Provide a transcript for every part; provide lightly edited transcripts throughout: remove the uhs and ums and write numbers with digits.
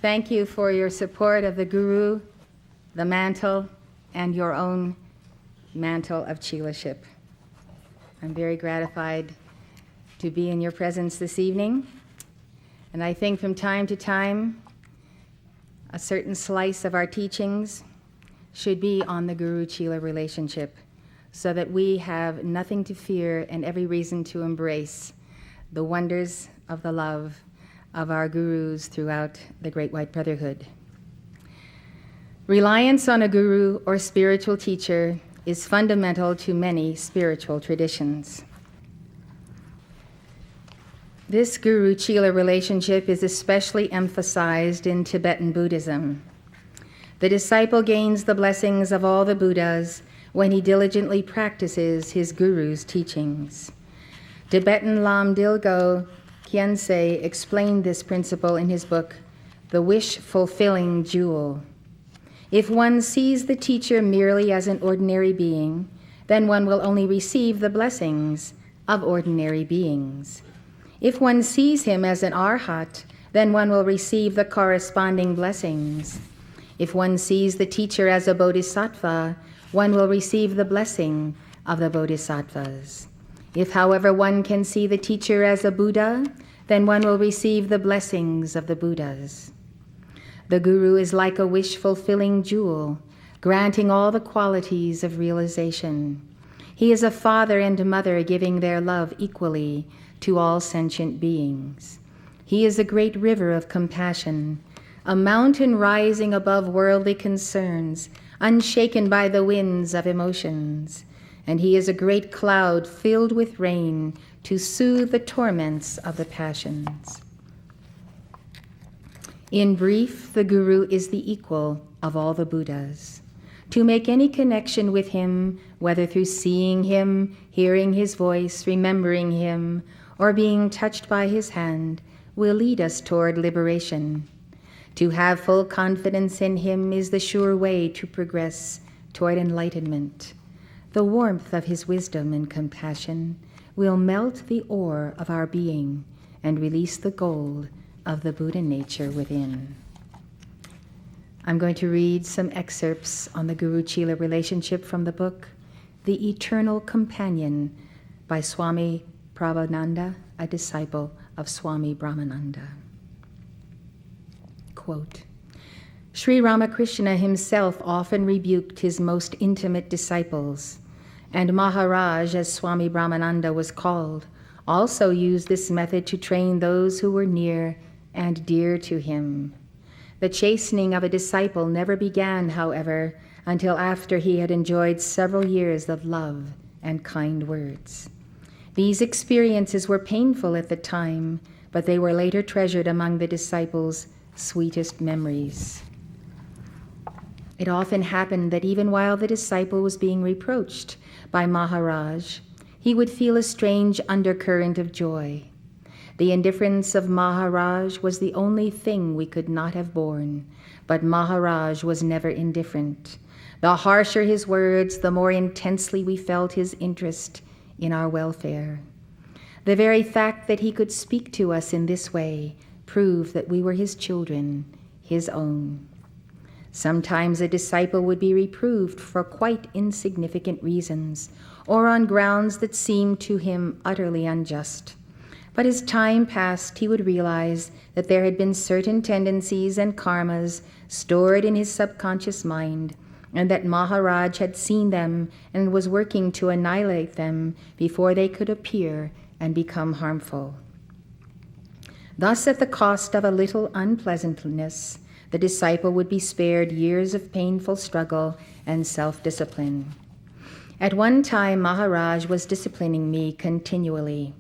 Thank you for your support of the Guru, the mantle, and your own mantle of chelaship. I'm very gratified to be in your presence this evening. And I think from time to time, a certain slice of our teachings should be on the Guru-Chela relationship, so that we have nothing to fear and every reason to embrace the wonders of the love of our gurus throughout the Great White Brotherhood. Reliance on a guru or spiritual teacher is fundamental to many spiritual traditions. This Guru-Chela relationship is especially emphasized in Tibetan Buddhism. The disciple gains the blessings of all the Buddhas when he diligently practices his guru's teachings. Tibetan Lam Dilgo Khyentse explained this principle in his book, The Wish-Fulfilling Jewel. If one sees the teacher merely as an ordinary being, then one will only receive the blessings of ordinary beings. If one sees him as an arhat, then one will receive the corresponding blessings. If one sees the teacher as a bodhisattva, one will receive the blessing of the bodhisattvas. If, however, one can see the teacher as a Buddha, then one will receive the blessings of the Buddhas. The Guru is like a wish-fulfilling jewel, granting all the qualities of realization. He is a father and mother giving their love equally to all sentient beings. He is a great river of compassion, a mountain rising above worldly concerns, unshaken by the winds of emotions. And he is a great cloud filled with rain to soothe the torments of the passions. In brief, the Guru is the equal of all the Buddhas. To make any connection with him, whether through seeing him, hearing his voice, remembering him, or being touched by his hand, will lead us toward liberation. To have full confidence in him is the sure way to progress toward enlightenment. The warmth of his wisdom and compassion will melt the ore of our being and release the gold of the Buddha nature within. I'm going to read some excerpts on the Guru-Chela relationship from the book, The Eternal Companion by Swami Prabhupada, a disciple of Swami Brahmananda. Quote, Sri Ramakrishna himself often rebuked his most intimate disciples, and Maharaj, as Swami Brahmananda was called, also used this method to train those who were near and dear to him. The chastening of a disciple never began, however, until after he had enjoyed several years of love and kind words. These experiences were painful at the time, but they were later treasured among the disciples' sweetest memories. It often happened that even while the disciple was being reproached by Maharaj, he would feel a strange undercurrent of joy. The indifference of Maharaj was the only thing we could not have borne, but Maharaj was never indifferent. The harsher his words, the more intensely we felt his interest in our welfare. The very fact that he could speak to us in this way proved that we were his children, his own. Sometimes a disciple would be reproved for quite insignificant reasons, or on grounds that seemed to him utterly unjust. But as time passed, he would realize that there had been certain tendencies and karmas stored in his subconscious mind, and that Maharaj had seen them and was working to annihilate them before they could appear and become harmful. Thus, at the cost of a little unpleasantness, the disciple would be spared years of painful struggle and self-discipline. At one time, Maharaj was disciplining me continually.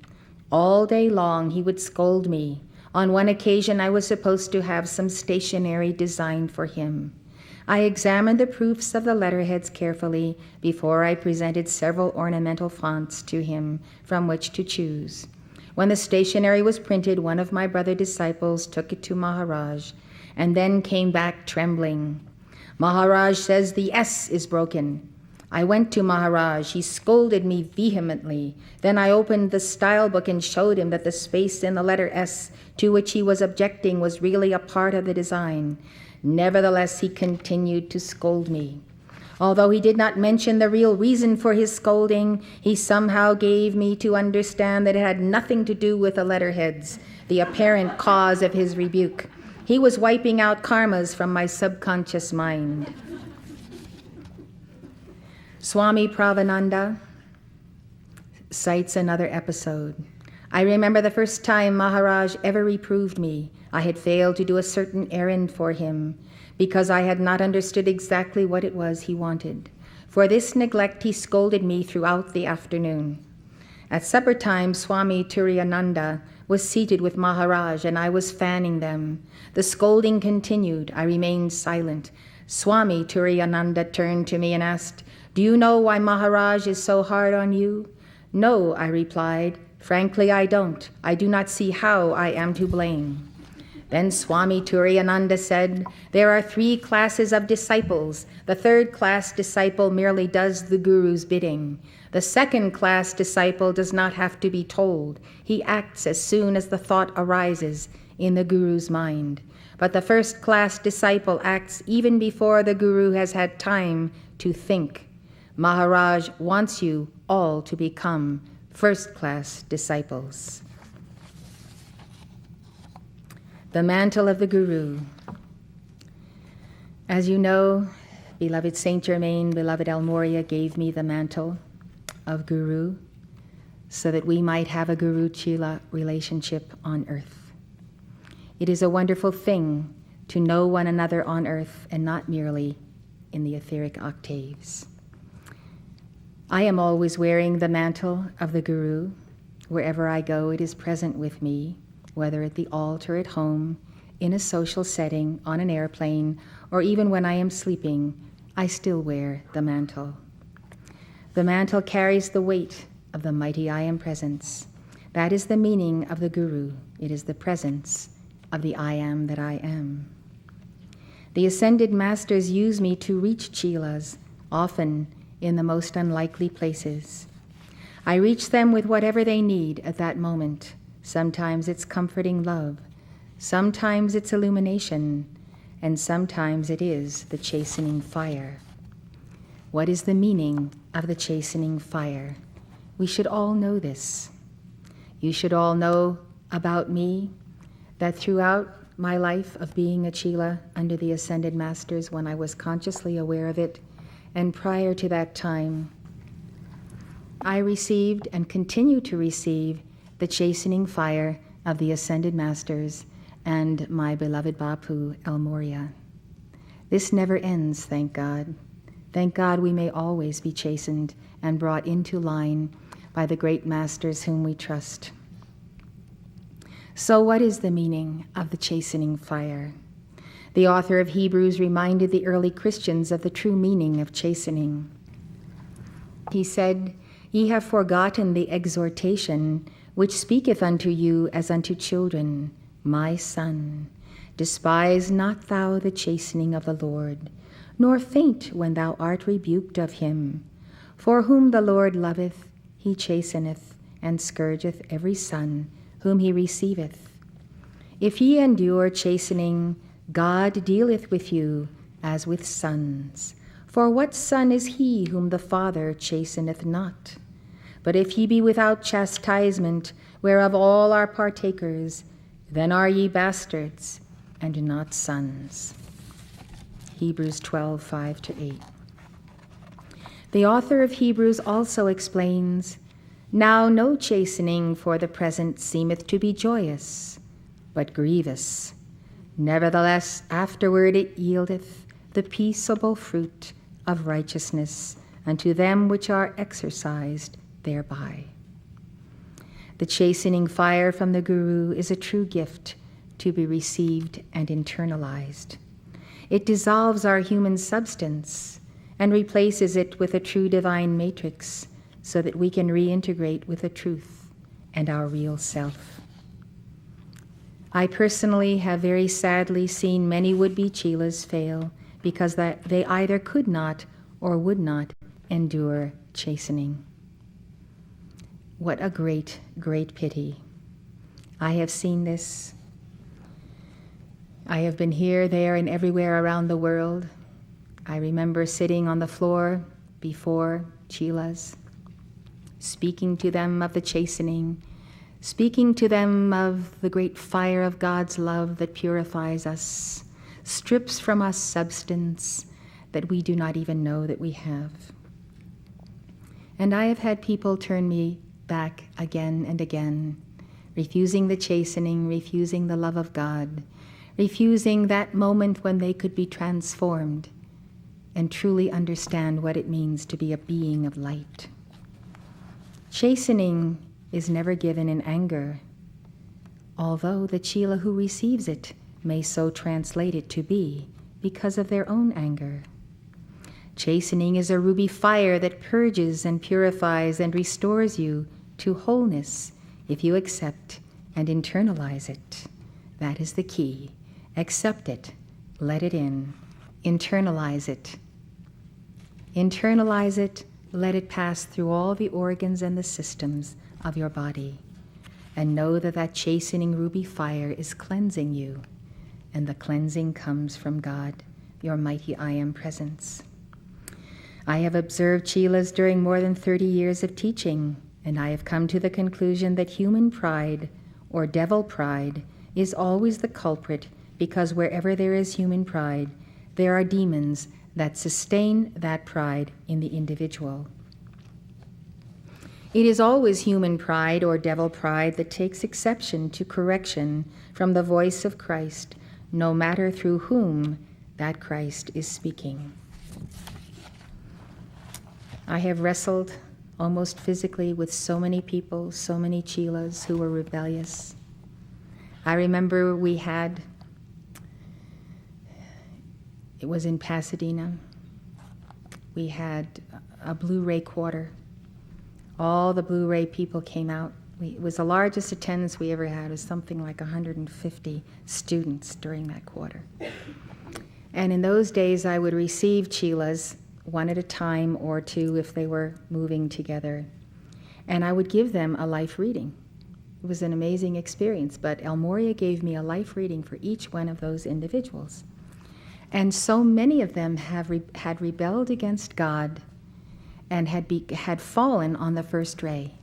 All day long, he would scold me. On one occasion, I was supposed to have some stationery designed for him. I examined the proofs of the letterheads carefully before I presented several ornamental fonts to him from which to choose. When the stationery was printed, one of my brother disciples took it to Maharaj and then came back trembling. Maharaj says the S is broken. I went to Maharaj. He scolded me vehemently. Then I opened the style book and showed him that the space in the letter S to which he was objecting was really a part of the design. Nevertheless, he continued to scold me. Although he did not mention the real reason for his scolding, he somehow gave me to understand that it had nothing to do with the letterheads, the apparent cause of his rebuke. He was wiping out karmas from my subconscious mind. Swami Pravananda cites another episode. I remember the first time Maharaj ever reproved me. I had failed to do a certain errand for him because I had not understood exactly what it was he wanted. For this neglect, he scolded me throughout the afternoon. At supper time, Swami Turiyananda was seated with Maharaj and I was fanning them. The scolding continued. I remained silent. Swami Turiyananda turned to me and asked, "Do you know why Maharaj is so hard on you?" "No," I replied. "Frankly, I don't. I do not see how I am to blame." Then Swami Turiyananda said, "There are 3 classes of disciples. The 3rd class disciple merely does the Guru's bidding. The 2nd class disciple does not have to be told. He acts as soon as the thought arises in the Guru's mind. But the 1st class disciple acts even before the Guru has had time to think. Maharaj wants you all to become 1st class disciples." The mantle of the Guru. As you know, beloved Saint Germain, beloved El Morya gave me the mantle of Guru so that we might have a Guru-Chela relationship on earth. It is a wonderful thing to know one another on earth and not merely in the etheric octaves. I am always wearing the mantle of the Guru. Wherever I go, it is present with me, whether at the altar at home, in a social setting, on an airplane, or even when I am sleeping, I still wear the mantle. The mantle carries the weight of the mighty I Am presence. That is the meaning of the Guru. It is the presence of the I Am that I am. The ascended masters use me to reach chelas, often in the most unlikely places. I reach them with whatever they need at that moment. Sometimes it's comforting love, sometimes it's illumination, and sometimes it is the chastening fire. What is the meaning of the chastening fire? We should all know this. You should all know about me, that throughout my life of being a chela under the Ascended Masters, when I was consciously aware of it, and prior to that time, I received and continue to receive the chastening fire of the Ascended Masters and my beloved Bapu El Morya. This never ends, thank God. Thank God we may always be chastened and brought into line by the great masters whom we trust. So what is the meaning of the chastening fire? The author of Hebrews reminded the early Christians of the true meaning of chastening. He said, "Ye have forgotten the exhortation which speaketh unto you as unto children, my son. Despise not thou the chastening of the Lord, nor faint when thou art rebuked of him. For whom the Lord loveth, he chasteneth, and scourgeth every son whom he receiveth. If ye endure chastening, God dealeth with you as with sons. For what son is he whom the Father chasteneth not? But if ye be without chastisement, whereof all are partakers, then are ye bastards, and not sons." Hebrews 12:5-8. The author of Hebrews also explains, "Now no chastening for the present seemeth to be joyous, but grievous. Nevertheless, afterward it yieldeth the peaceable fruit of righteousness unto them which are exercised thereby." The chastening fire from the Guru is a true gift to be received and internalized. It dissolves our human substance and replaces it with a true divine matrix so that we can reintegrate with the truth and our real self. I personally have very sadly seen many would-be chelas fail because they either could not or would not endure chastening. What a great, great pity. I have seen this. I have been here, there, and everywhere around the world. I remember sitting on the floor before chelas, speaking to them of the chastening, speaking to them of the great fire of God's love that purifies us, strips from us substance that we do not even know that we have. And I have had people turn me back again and again, refusing the chastening, refusing the love of God, refusing that moment when they could be transformed and truly understand what it means to be a being of light. Chastening is never given in anger, although the chela who receives it may so translate it to be because of their own anger. Chastening is a ruby fire that purges and purifies and restores you to wholeness if you accept and internalize it. That is the key. Accept it. Let it in. Internalize it. Internalize it. Let it pass through all the organs and the systems of your body. And know that that chastening ruby fire is cleansing you. And the cleansing comes from God, your mighty I Am presence. I have observed chelas during more than 30 years of teaching, and I have come to the conclusion that human pride, or devil pride, is always the culprit, because wherever there is human pride, there are demons that sustain that pride in the individual. It is always human pride or devil pride that takes exception to correction from the voice of Christ, no matter through whom that Christ is speaking. I have wrestled almost physically with so many people, so many chelas who were rebellious. I remember it was in Pasadena, we had a Blu-ray quarter. All the Blu-ray people came out. It was the largest attendance we ever had. It was something like 150 students during that quarter. And in those days, I would receive chelas one at a time or two if they were moving together. And I would give them a life reading. It was an amazing experience, but El Morya gave me a life reading for each one of those individuals. And so many of them had rebelled against God and had fallen on the first ray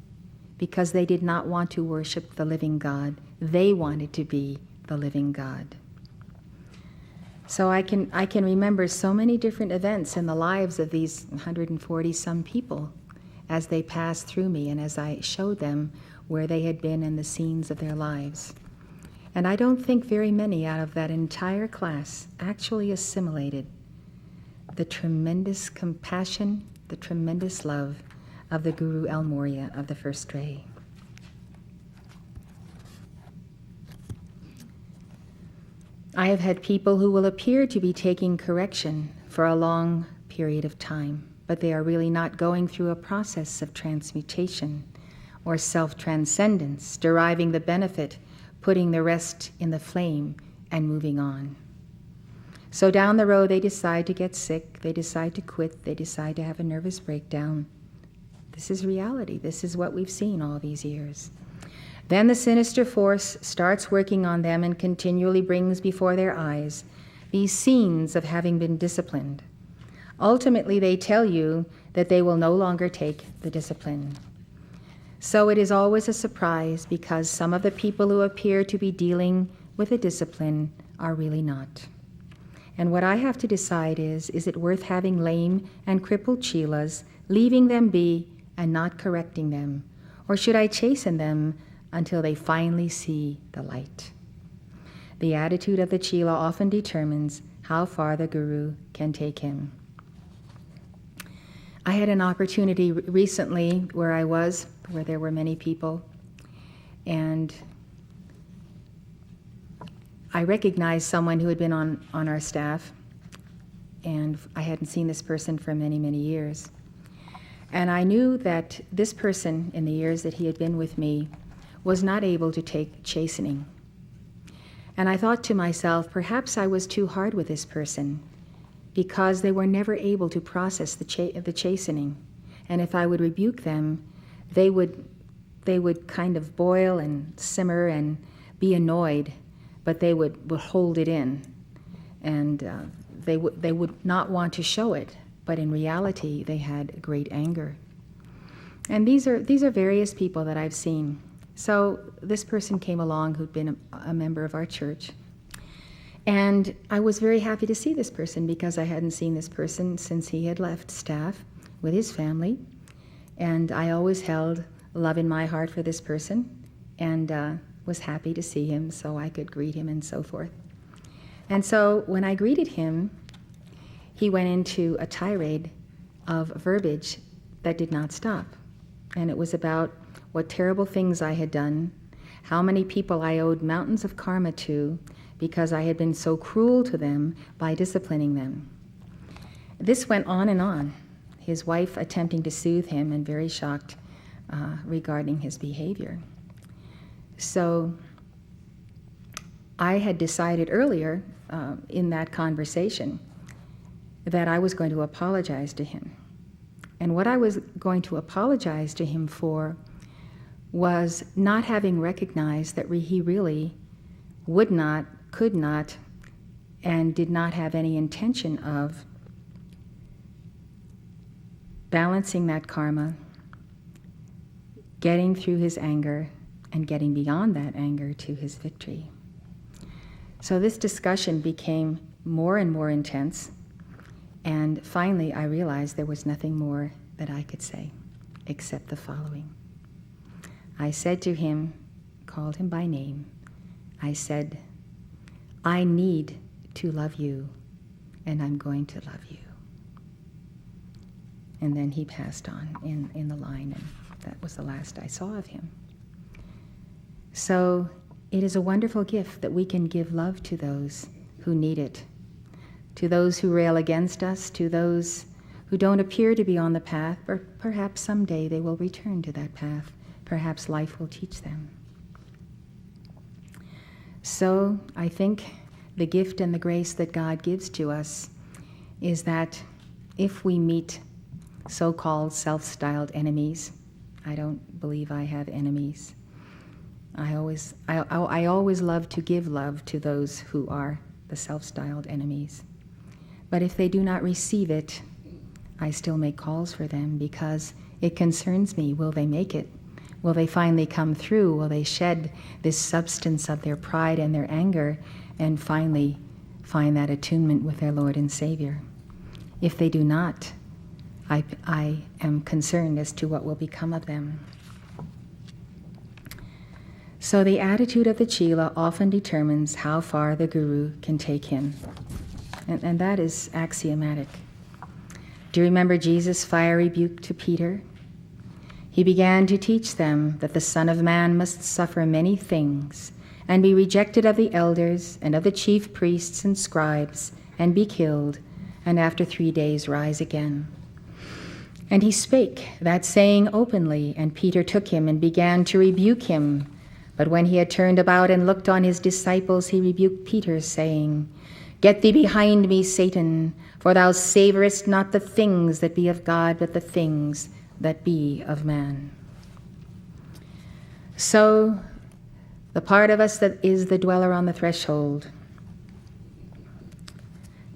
because they did not want to worship the living God. They wanted to be the living God. So I can remember so many different events in the lives of these 140 some people as they passed through me and as I showed them where they had been in the scenes of their lives. And I don't think very many out of that entire class actually assimilated the tremendous compassion, the tremendous love of the Guru El Morya of the first ray. I have had people who will appear to be taking correction for a long period of time, but they are really not going through a process of transmutation or self-transcendence, deriving the benefit, putting the rest in the flame, and moving on. So down the road, they decide to get sick, they decide to quit, they decide to have a nervous breakdown. This is reality. This is what we've seen all these years. Then the sinister force starts working on them and continually brings before their eyes these scenes of having been disciplined. Ultimately, they tell you that they will no longer take the discipline. So it is always a surprise because some of the people who appear to be dealing with a discipline are really not. And what I have to decide is it worth having lame and crippled chelas, leaving them be and not correcting them? Or should I chasten them until they finally see the light? The attitude of the chela often determines how far the guru can take him. I had an opportunity recently where there were many people, and I recognized someone who had been on our staff, and I hadn't seen this person for many, many years. And I knew that this person, in the years that he had been with me, was not able to take chastening. And I thought to myself, perhaps I was too hard with this person. because they were never able to process the chastening. And if I would rebuke them, they would kind of boil and simmer and be annoyed, but they would hold it in. And they would not want to show it, but in reality, they had great anger. And these are various people that I've seen. So this person came along who'd been a member of our church. And I was very happy to see this person because I hadn't seen this person since he had left staff with his family. And I always held love in my heart for this person and was happy to see him so I could greet him and so forth. And so when I greeted him, he went into a tirade of verbiage that did not stop. And it was about what terrible things I had done, how many people I owed mountains of karma to because I had been so cruel to them by disciplining them. This went on and on, his wife attempting to soothe him and very shocked regarding his behavior. So I had decided earlier in that conversation that I was going to apologize to him. And what I was going to apologize to him for was not having recognized that he really would not, could not, and did not have any intention of balancing that karma, getting through his anger, and getting beyond that anger to his victory. So this discussion became more and more intense, and finally I realized there was nothing more that I could say except the following. I said to him, called him by name, I said, I need to love you, and I'm going to love you. And then he passed on in the line, and that was the last I saw of him. So it is a wonderful gift that we can give love to those who need it, to those who rail against us, to those who don't appear to be on the path, or perhaps someday they will return to that path. Perhaps life will teach them. So I think the gift and the grace that God gives to us is that if we meet so-called self-styled enemies, I don't believe I have enemies. I always love to give love to those who are the self-styled enemies. But if they do not receive it, I still make calls for them because it concerns me. Will they make it? Will they finally come through? Will they shed this substance of their pride and their anger and finally find that attunement with their Lord and Savior? If they do not, I am concerned as to what will become of them. So the attitude of the chela often determines how far the guru can take him. And that is axiomatic. Do you remember Jesus' fiery rebuke to Peter? He began to teach them that the Son of Man must suffer many things and be rejected of the elders and of the chief priests and scribes and be killed, and after 3 days rise again. And he spake that saying openly, and Peter took him and began to rebuke him. But when he had turned about and looked on his disciples, he rebuked Peter, saying, Get thee behind me, Satan, for thou savorest not the things that be of God, but the things that be of man. So, the part of us that is the dweller on the threshold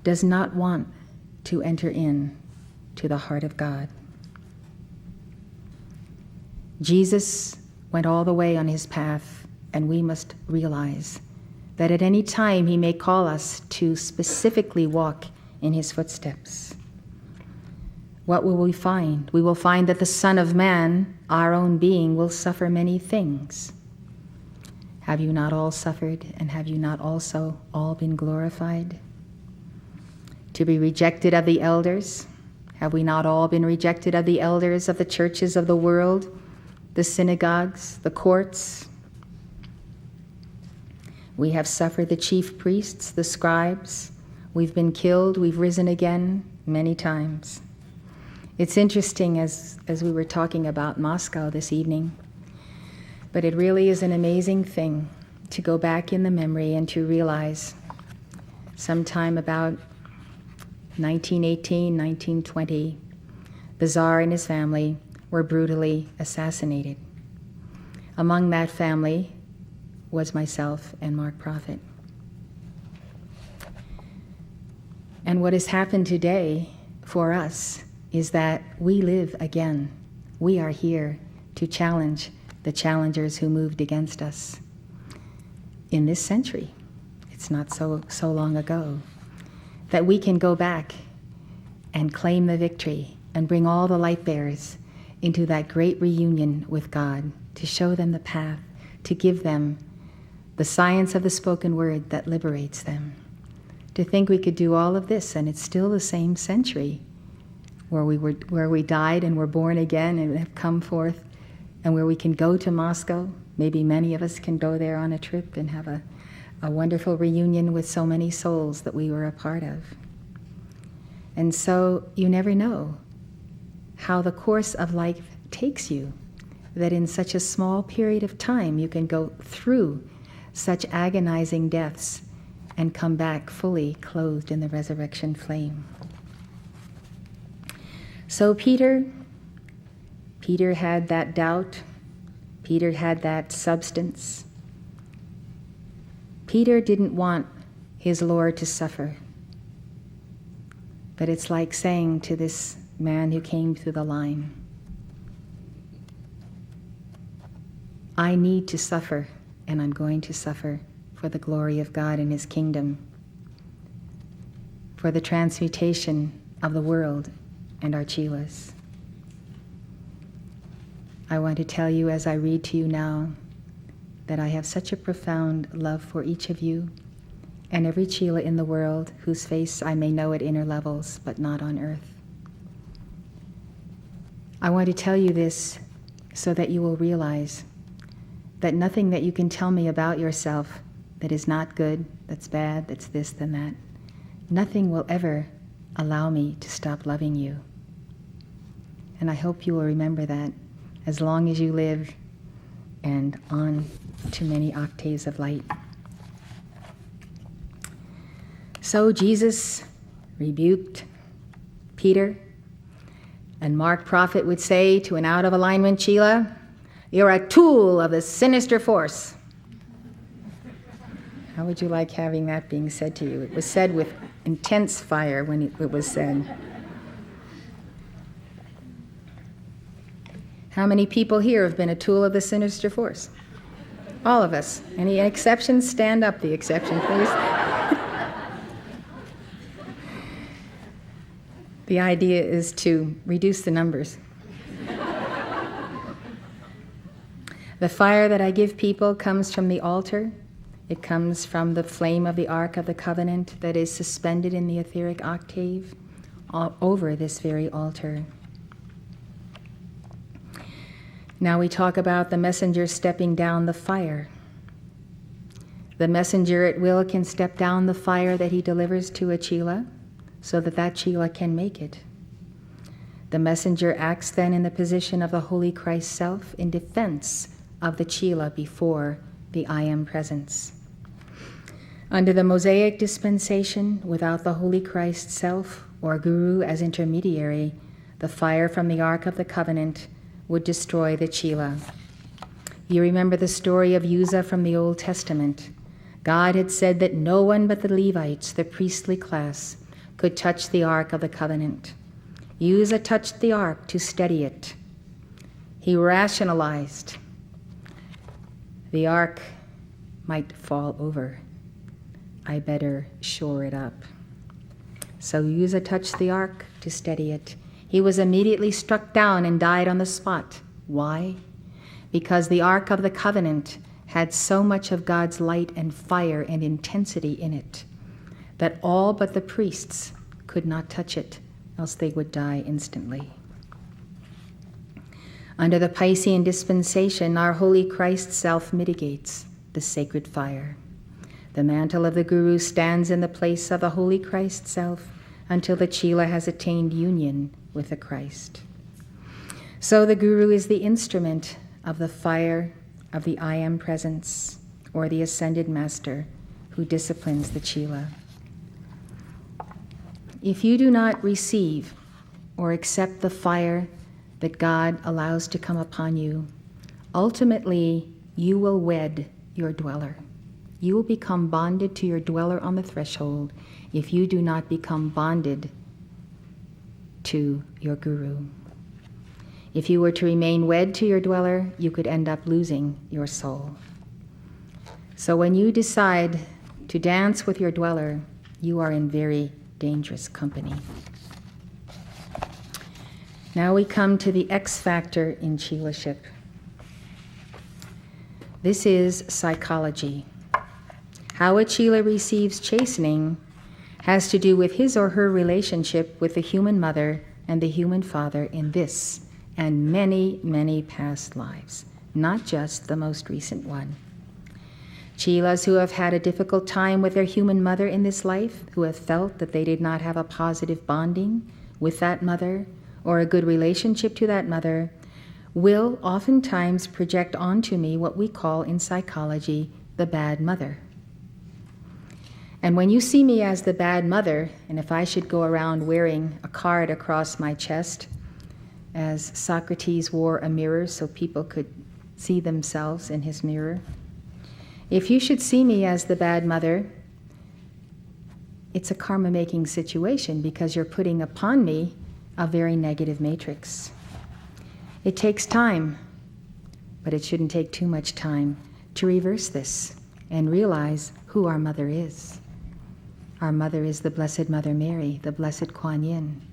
does not want to enter in to the heart of God. Jesus went all the way on his path, and we must realize that at any time he may call us to specifically walk in his footsteps. What will we find? We will find that the Son of Man, our own being, will suffer many things. Have you not all suffered, and have you not also all been glorified? To be rejected of the elders, have we not all been rejected of the elders of the churches of the world, the synagogues, the courts? We have suffered the chief priests, the scribes. We've been killed, we've risen again many times. It's interesting as we were talking about Moscow this evening, but it really is an amazing thing to go back in the memory and to realize sometime about 1918, 1920, the Tsar and his family were brutally assassinated. Among that family was myself and Mark Prophet. And what has happened today for us is that we live again. We are here to challenge the challengers who moved against us in this century. It's not so long ago. That we can go back and claim the victory and bring all the light bearers into that great reunion with God, to show them the path, to give them the science of the spoken word that liberates them. To think we could do all of this and it's still the same century where we died and were born again and have come forth, and where we can go to Moscow. Maybe many of us can go there on a trip and have a wonderful reunion with so many souls that we were a part of. And so you never know how the course of life takes you, that in such a small period of time you can go through such agonizing deaths and come back fully clothed in the resurrection flame. So Peter had that doubt. Peter had that substance. Peter didn't want his Lord to suffer. But it's like saying to this man who came through the line, I need to suffer, and I'm going to suffer for the glory of God and his kingdom, for the transmutation of the world and our chelas. I want to tell you as I read to you now that I have such a profound love for each of you and every chela in the world whose face I may know at inner levels, but not on earth. I want to tell you this so that you will realize that nothing that you can tell me about yourself that is not good, that's bad, that's this, then that, nothing will ever allow me to stop loving you. And I hope you will remember that as long as you live and on to many octaves of light. So Jesus rebuked Peter, and Mark Prophet would say to an out-of-alignment chela, you're a tool of the sinister force. How would you like having that being said to you? It was said with intense fire when it was said. How many people here have been a tool of the sinister force? All of us. Any exceptions? Stand up, the exception, please. The idea is to reduce the numbers. The fire that I give people comes from the altar. It comes from the flame of the Ark of the Covenant that is suspended in the etheric octave over this very altar. Now we talk about the messenger stepping down the fire. The messenger at will can step down the fire that he delivers to a chela so that that chela can make it. The messenger acts then in the position of the Holy Christ Self in defense of the chela before the I Am Presence. Under the Mosaic dispensation, without the Holy Christ Self or Guru as intermediary, the fire from the Ark of the Covenant would destroy the chela. You remember the story of Uzzah from the Old Testament. God had said that no one but the Levites, the priestly class, could touch the Ark of the Covenant. Uzzah touched the Ark to steady it. He rationalized. The Ark might fall over. I better shore it up. So Uzzah touched the Ark to steady it. He was immediately struck down and died on the spot. Why? Because the Ark of the Covenant had so much of God's light and fire and intensity in it that all but the priests could not touch it, else they would die instantly. Under the Piscean dispensation, our Holy Christ Self mitigates the sacred fire. The mantle of the Guru stands in the place of the Holy Christ Self until the chela has attained union with the Christ. So the Guru is the instrument of the fire of the I Am Presence, or the Ascended Master who disciplines the chela. If you do not receive or accept the fire that God allows to come upon you, ultimately you will wed your dweller. You will become bonded to your dweller on the threshold if you do not become bonded to your guru. If you were to remain wed to your dweller, you could end up losing your soul. So when you decide to dance with your dweller, you are in very dangerous company. Now we come to the X factor in chelaszship. This is psychology. How a chela receives chastening has to do with his or her relationship with the human mother and the human father in this and many, many past lives, not just the most recent one. Chelas who have had a difficult time with their human mother in this life, who have felt that they did not have a positive bonding with that mother or a good relationship to that mother, will oftentimes project onto me what we call in psychology the bad mother. And when you see me as the bad mother, and if I should go around wearing a card across my chest, as Socrates wore a mirror so people could see themselves in his mirror, if you should see me as the bad mother, it's a karma-making situation because you're putting upon me a very negative matrix. It takes time, but it shouldn't take too much time to reverse this and realize who our mother is. Our mother is the Blessed Mother Mary, the Blessed Kuan Yin,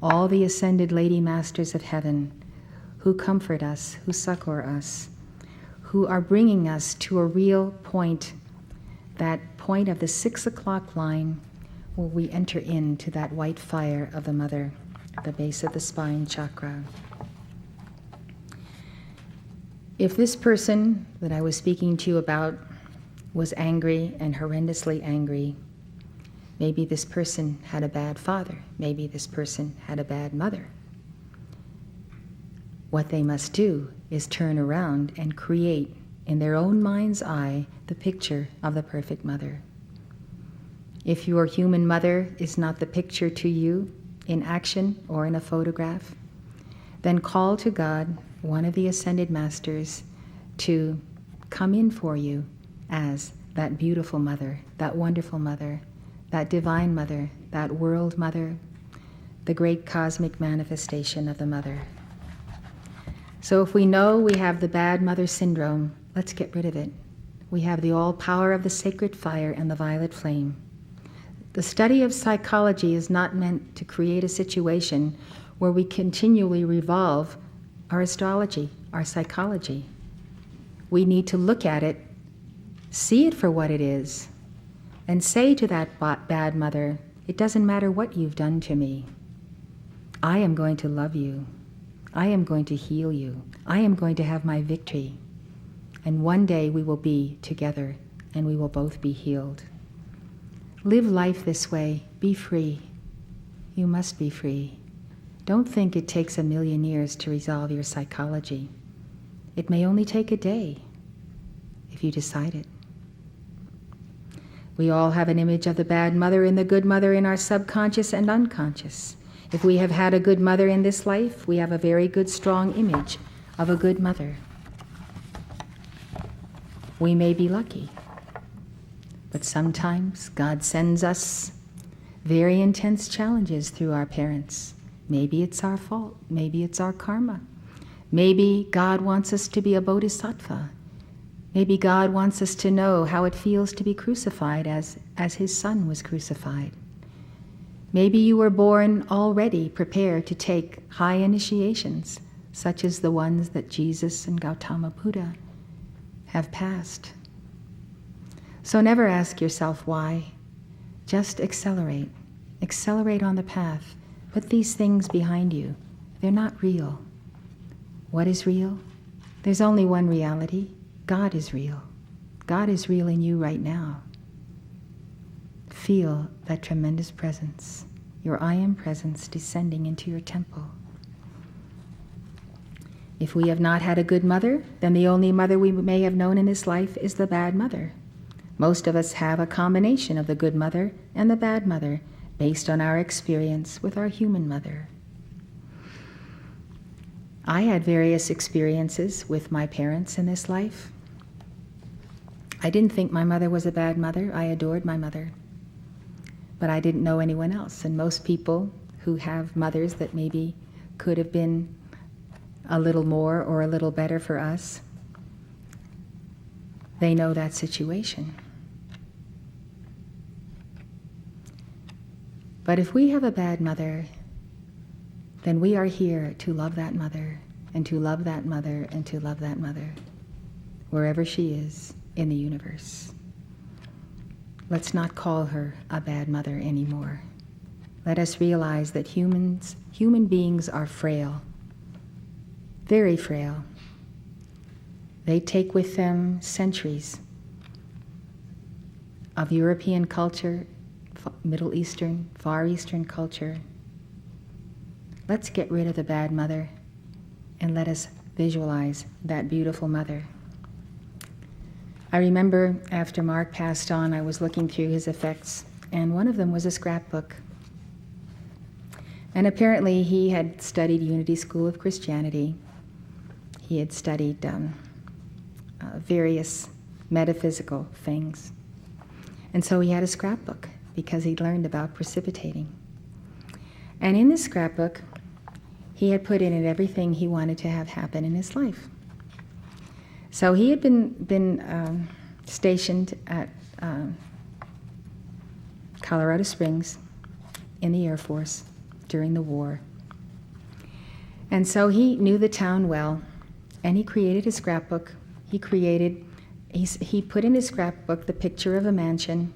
all the ascended Lady Masters of Heaven who comfort us, who succor us, who are bringing us to a real point, that point of the 6 o'clock line where we enter into that white fire of the mother, the base of the spine chakra. If this person that I was speaking to you about was angry and horrendously angry, maybe this person had a bad father, maybe this person had a bad mother. What they must do is turn around and create in their own mind's eye the picture of the perfect mother. If your human mother is not the picture to you in action or in a photograph, then call to God, one of the ascended masters, to come in for you as that beautiful mother, that wonderful mother, that divine mother, that world mother, the great cosmic manifestation of the mother. So if we know we have the bad mother syndrome, let's get rid of it. We have the all power of the sacred fire and the violet flame. The study of psychology is not meant to create a situation where we continually revolve our astrology, our psychology. We need to look at it, see it for what it is, and say to that bad mother, it doesn't matter what you've done to me. I am going to love you. I am going to heal you. I am going to have my victory. And one day we will be together and we will both be healed. Live life this way. Be free. You must be free. Don't think it takes 1,000,000 years to resolve your psychology. It may only take a day if you decide it. We all have an image of the bad mother and the good mother in our subconscious and unconscious. If we have had a good mother in this life, we have a very good, strong image of a good mother. We may be lucky, but sometimes God sends us very intense challenges through our parents. Maybe it's our fault. Maybe it's our karma. Maybe God wants us to be a bodhisattva. Maybe God wants us to know how it feels to be crucified as his son was crucified. Maybe you were born already prepared to take high initiations, such as the ones that Jesus and Gautama Buddha have passed. So never ask yourself why. Just accelerate. Accelerate on the path. Put these things behind you. They're not real. What is real? There's only one reality. God is real. God is real in you right now. Feel that tremendous presence, your I Am presence descending into your temple. If we have not had a good mother, then the only mother we may have known in this life is the bad mother. Most of us have a combination of the good mother and the bad mother, based on our experience with our human mother. I had various experiences with my parents in this life. I didn't think my mother was a bad mother. I adored my mother. But I didn't know anyone else. And most people who have mothers that maybe could have been a little more or a little better for us, they know that situation. But if we have a bad mother, then we are here to love that mother, and to love that mother, and to love that mother, wherever she is in the universe. Let's not call her a bad mother anymore. Let us realize that human beings are frail, very frail. They take with them centuries of European culture, Middle Eastern, Far Eastern culture. Let's get rid of the bad mother and let us visualize that beautiful mother. I remember after Mark passed on, I was looking through his effects, and one of them was a scrapbook. And apparently he had studied Unity School of Christianity. He had studied various metaphysical things. And so he had a scrapbook because he'd learned about precipitating. And in this scrapbook, he had put in it everything he wanted to have happen in his life. So he had been stationed at Colorado Springs in the Air Force during the war. And so he knew the town well, and he created a scrapbook. He put in his scrapbook the picture of a mansion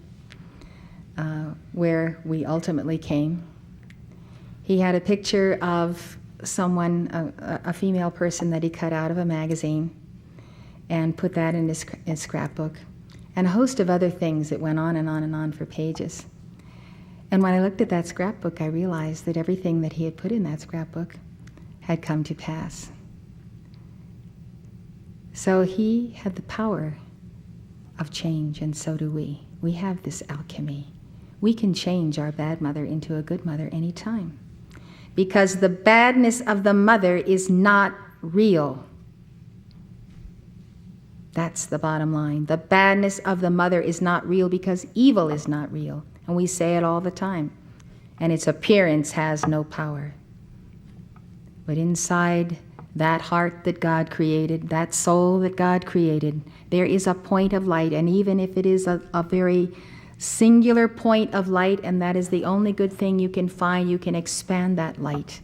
where we ultimately came. He had a picture of someone, a female person that he cut out of a magazine, and put that in his scrapbook, and a host of other things that went on and on and on for pages. And when I looked at that scrapbook, I realized that everything that he had put in that scrapbook had come to pass. So he had the power of change, and so do we. We have this alchemy. We can change our bad mother into a good mother anytime, because the badness of the mother is not real. That's the bottom line. The badness of the mother is not real because evil is not real. And we say it all the time. And its appearance has no power. But inside that heart that God created, that soul that God created, there is a point of light. And even if it is a very singular point of light, and that is the only good thing you can find, you can expand that light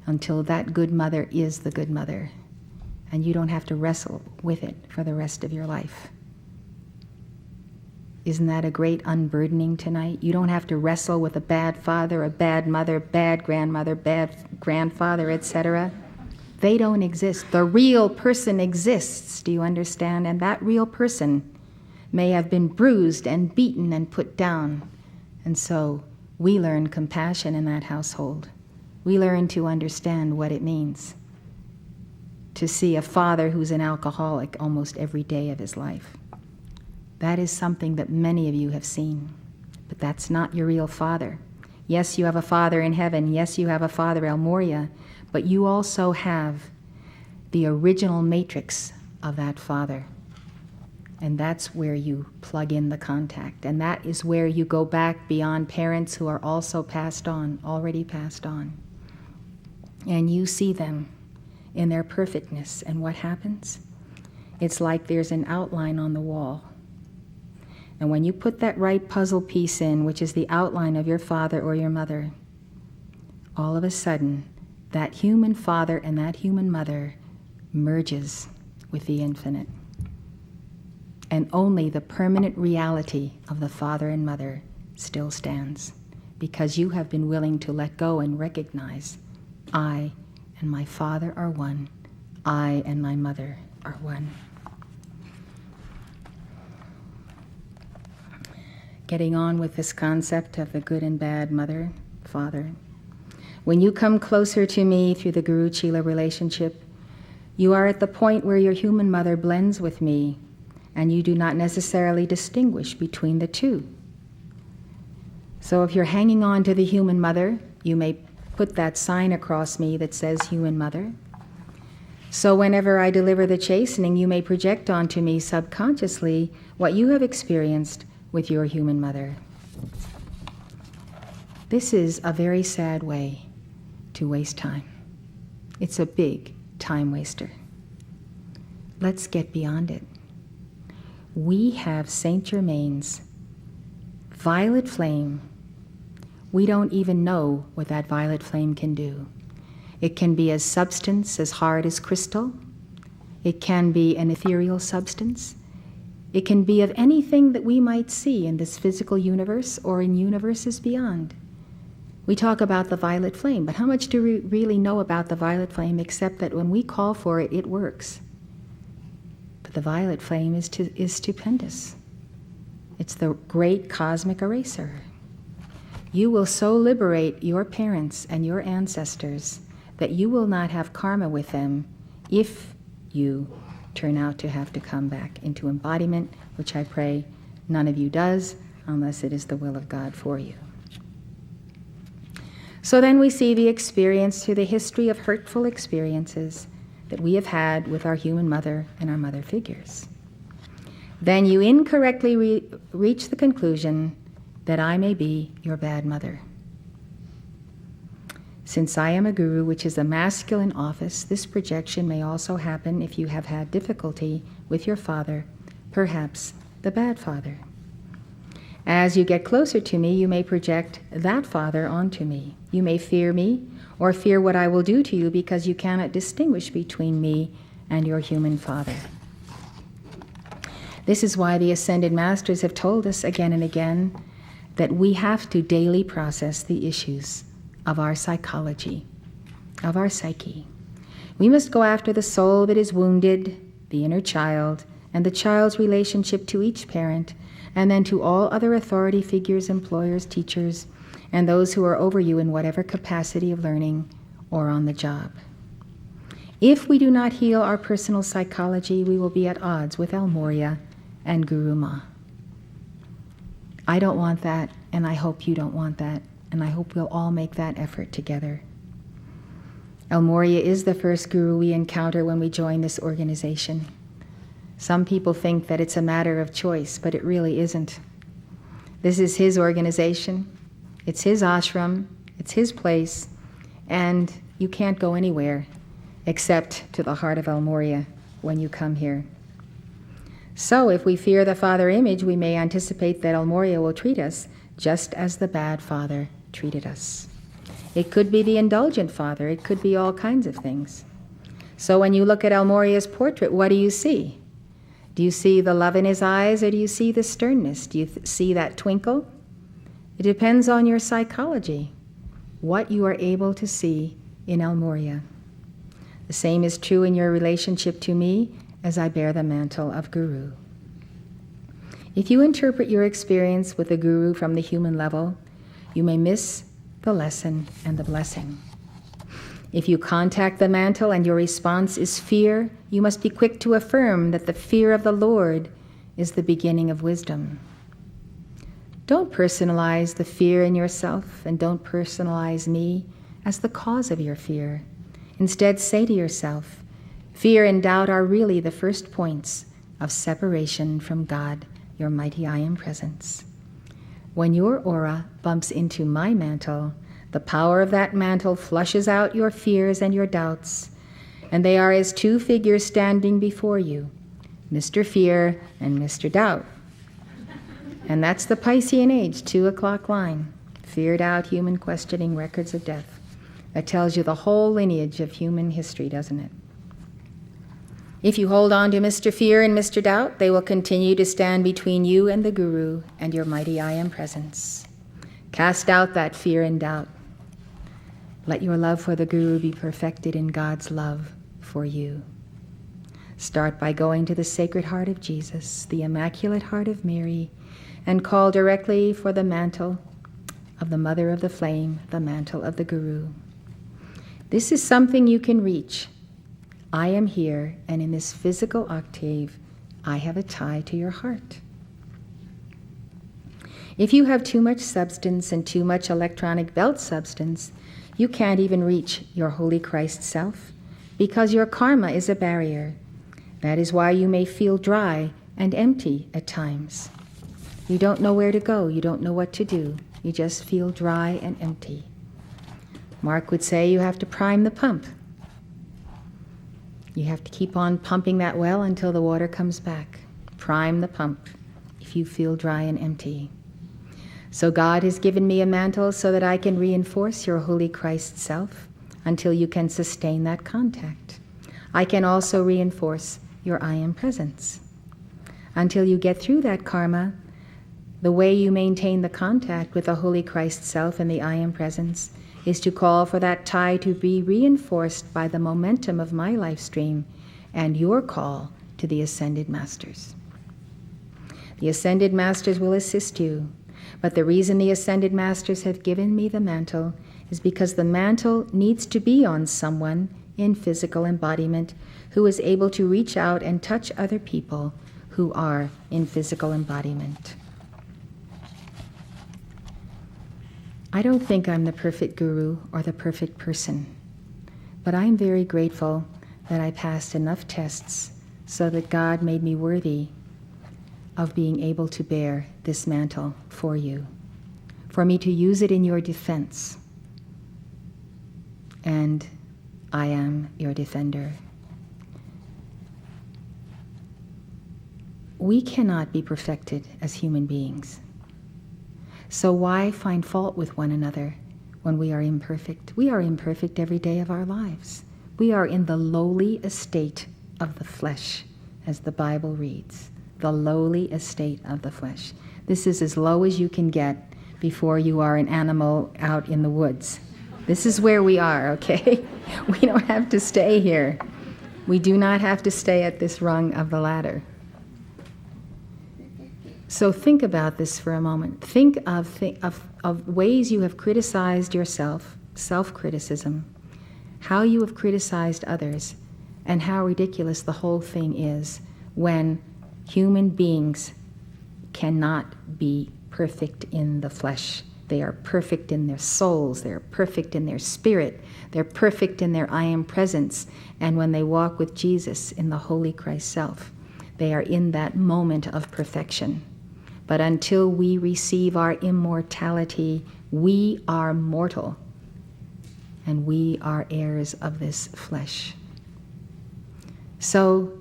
until that good mother is the good mother. And you don't have to wrestle with it for the rest of your life. Isn't that a great unburdening tonight? You don't have to wrestle with a bad father, a bad mother, bad grandmother, bad grandfather, etc. They don't exist. The real person exists, do you understand? And that real person may have been bruised and beaten and put down. And so we learn compassion in that household. We learn to understand what it means to see a father who's an alcoholic almost every day of his life. That is something that many of you have seen, but that's not your real father. Yes, you have a father in heaven. Yes, you have a father El Moria, but you also have the original matrix of that father. And that's where you plug in the contact. And that is where you go back beyond parents who are also passed on, already passed on. And you see them in their perfectness. And what happens? It's like there's an outline on the wall. And when you put that right puzzle piece in, which is the outline of your father or your mother, all of a sudden, that human father and that human mother merges with the infinite. And only the permanent reality of the father and mother still stands, because you have been willing to let go and recognize, I and my father are one. I and my mother are one. Getting on with this concept of the good and bad mother, father. When you come closer to me through the Guru-Chela relationship, you are at the point where your human mother blends with me, and you do not necessarily distinguish between the two. So if you're hanging on to the human mother, you may put that sign across me that says human mother. So whenever I deliver the chastening, you may project onto me subconsciously what you have experienced with your human mother. This is a very sad way to waste time. It's a big time waster. Let's get beyond it. We have Saint Germain's violet flame. We don't even know what that violet flame can do. It can be a substance as hard as crystal. It can be an ethereal substance. It can be of anything that we might see in this physical universe or in universes beyond. We talk about the violet flame, but how much do we really know about the violet flame except that when we call for it, it works? But the violet flame is stupendous. It's the great cosmic eraser. You will so liberate your parents and your ancestors that you will not have karma with them if you turn out to have to come back into embodiment, which I pray none of you does, unless it is the will of God for you. So then we see the experience through the history of hurtful experiences that we have had with our human mother and our mother figures. Then you incorrectly reach the conclusion that I may be your bad mother. Since I am a guru, which is a masculine office, this projection may also happen if you have had difficulty with your father, perhaps the bad father. As you get closer to me, you may project that father onto me. You may fear me or fear what I will do to you because you cannot distinguish between me and your human father. This is why the Ascended Masters have told us again and again that we have to daily process the issues of our psychology, of our psyche. We must go after the soul that is wounded, the inner child, and the child's relationship to each parent, and then to all other authority figures, employers, teachers, and those who are over you in whatever capacity of learning or on the job. If we do not heal our personal psychology, we will be at odds with El Morya and Guru Ma. I don't want that, and I hope you don't want that, and I hope we'll all make that effort together. El Morya is the first guru we encounter when we join this organization. Some people think that it's a matter of choice, but it really isn't. This is his organization, it's his ashram, it's his place, and you can't go anywhere except to the heart of El Morya when you come here. So if we fear the father image, we may anticipate that El Morya will treat us just as the bad father treated us. It could be the indulgent father, it could be all kinds of things. So when you look at El Morya's portrait, what do you see? Do you see the love in his eyes, or do you see the sternness? Do you see that twinkle? It depends on your psychology, what you are able to see in El Morya. The same is true in your relationship to me as I bear the mantle of Guru. If you interpret your experience with the Guru from the human level, you may miss the lesson and the blessing. If you contact the mantle and your response is fear, you must be quick to affirm that the fear of the Lord is the beginning of wisdom. Don't personalize the fear in yourself, and don't personalize me as the cause of your fear. Instead, say to yourself, fear and doubt are really the first points of separation from God, your mighty I Am presence. When your aura bumps into my mantle, the power of that mantle flushes out your fears and your doubts, and they are as two figures standing before you, Mr. Fear and Mr. Doubt. And that's the Piscean age, 2 o'clock line, feared out human questioning records of death. That tells you the whole lineage of human history, doesn't it? If you hold on to Mr. Fear and Mr. Doubt, they will continue to stand between you and the Guru and your mighty I Am presence. Cast out that fear and doubt. Let your love for the Guru be perfected in God's love for you. Start by going to the Sacred Heart of Jesus, the Immaculate Heart of Mary, and call directly for the mantle of the Mother of the Flame, the mantle of the Guru. This is something you can reach. I am here, and in this physical octave, I have a tie to your heart. If you have too much substance and too much electronic belt substance, you can't even reach your Holy Christ self, because your karma is a barrier. That is why you may feel dry and empty at times. You don't know where to go, you don't know what to do, you just feel dry and empty. Mark would say you have to prime the pump. You have to keep on pumping that well until the water comes back. Prime the pump if you feel dry and empty. So God has given me a mantle so that I can reinforce your Holy Christ self until you can sustain that contact. I can also reinforce your I am presence. Until you get through that karma, the way you maintain the contact with the Holy Christ self and the I am presence is to call for that tie to be reinforced by the momentum of my life stream and your call to the Ascended Masters. The Ascended Masters will assist you, but the reason the Ascended Masters have given me the mantle is because the mantle needs to be on someone in physical embodiment who is able to reach out and touch other people who are in physical embodiment. I don't think I'm the perfect guru or the perfect person, but I'm very grateful that I passed enough tests so that God made me worthy of being able to bear this mantle for you, for me to use it in your defense. And I am your defender. We cannot be perfected as human beings. So why find fault with one another when we are imperfect? We are imperfect every day of our lives. We are in the lowly estate of the flesh, as the Bible reads. The lowly estate of the flesh. This is as low as you can get before you are an animal out in the woods. This is where we are, okay? We don't have to stay here. We do not have to stay at this rung of the ladder. So think about this for a moment. Think of ways you have criticized yourself, self-criticism, how you have criticized others, and how ridiculous the whole thing is when human beings cannot be perfect in the flesh. They are perfect in their souls, they're perfect in their spirit, they're perfect in their I am presence, and when they walk with Jesus in the Holy Christ self, they are in that moment of perfection. But until we receive our immortality, we are mortal, and we are heirs of this flesh. So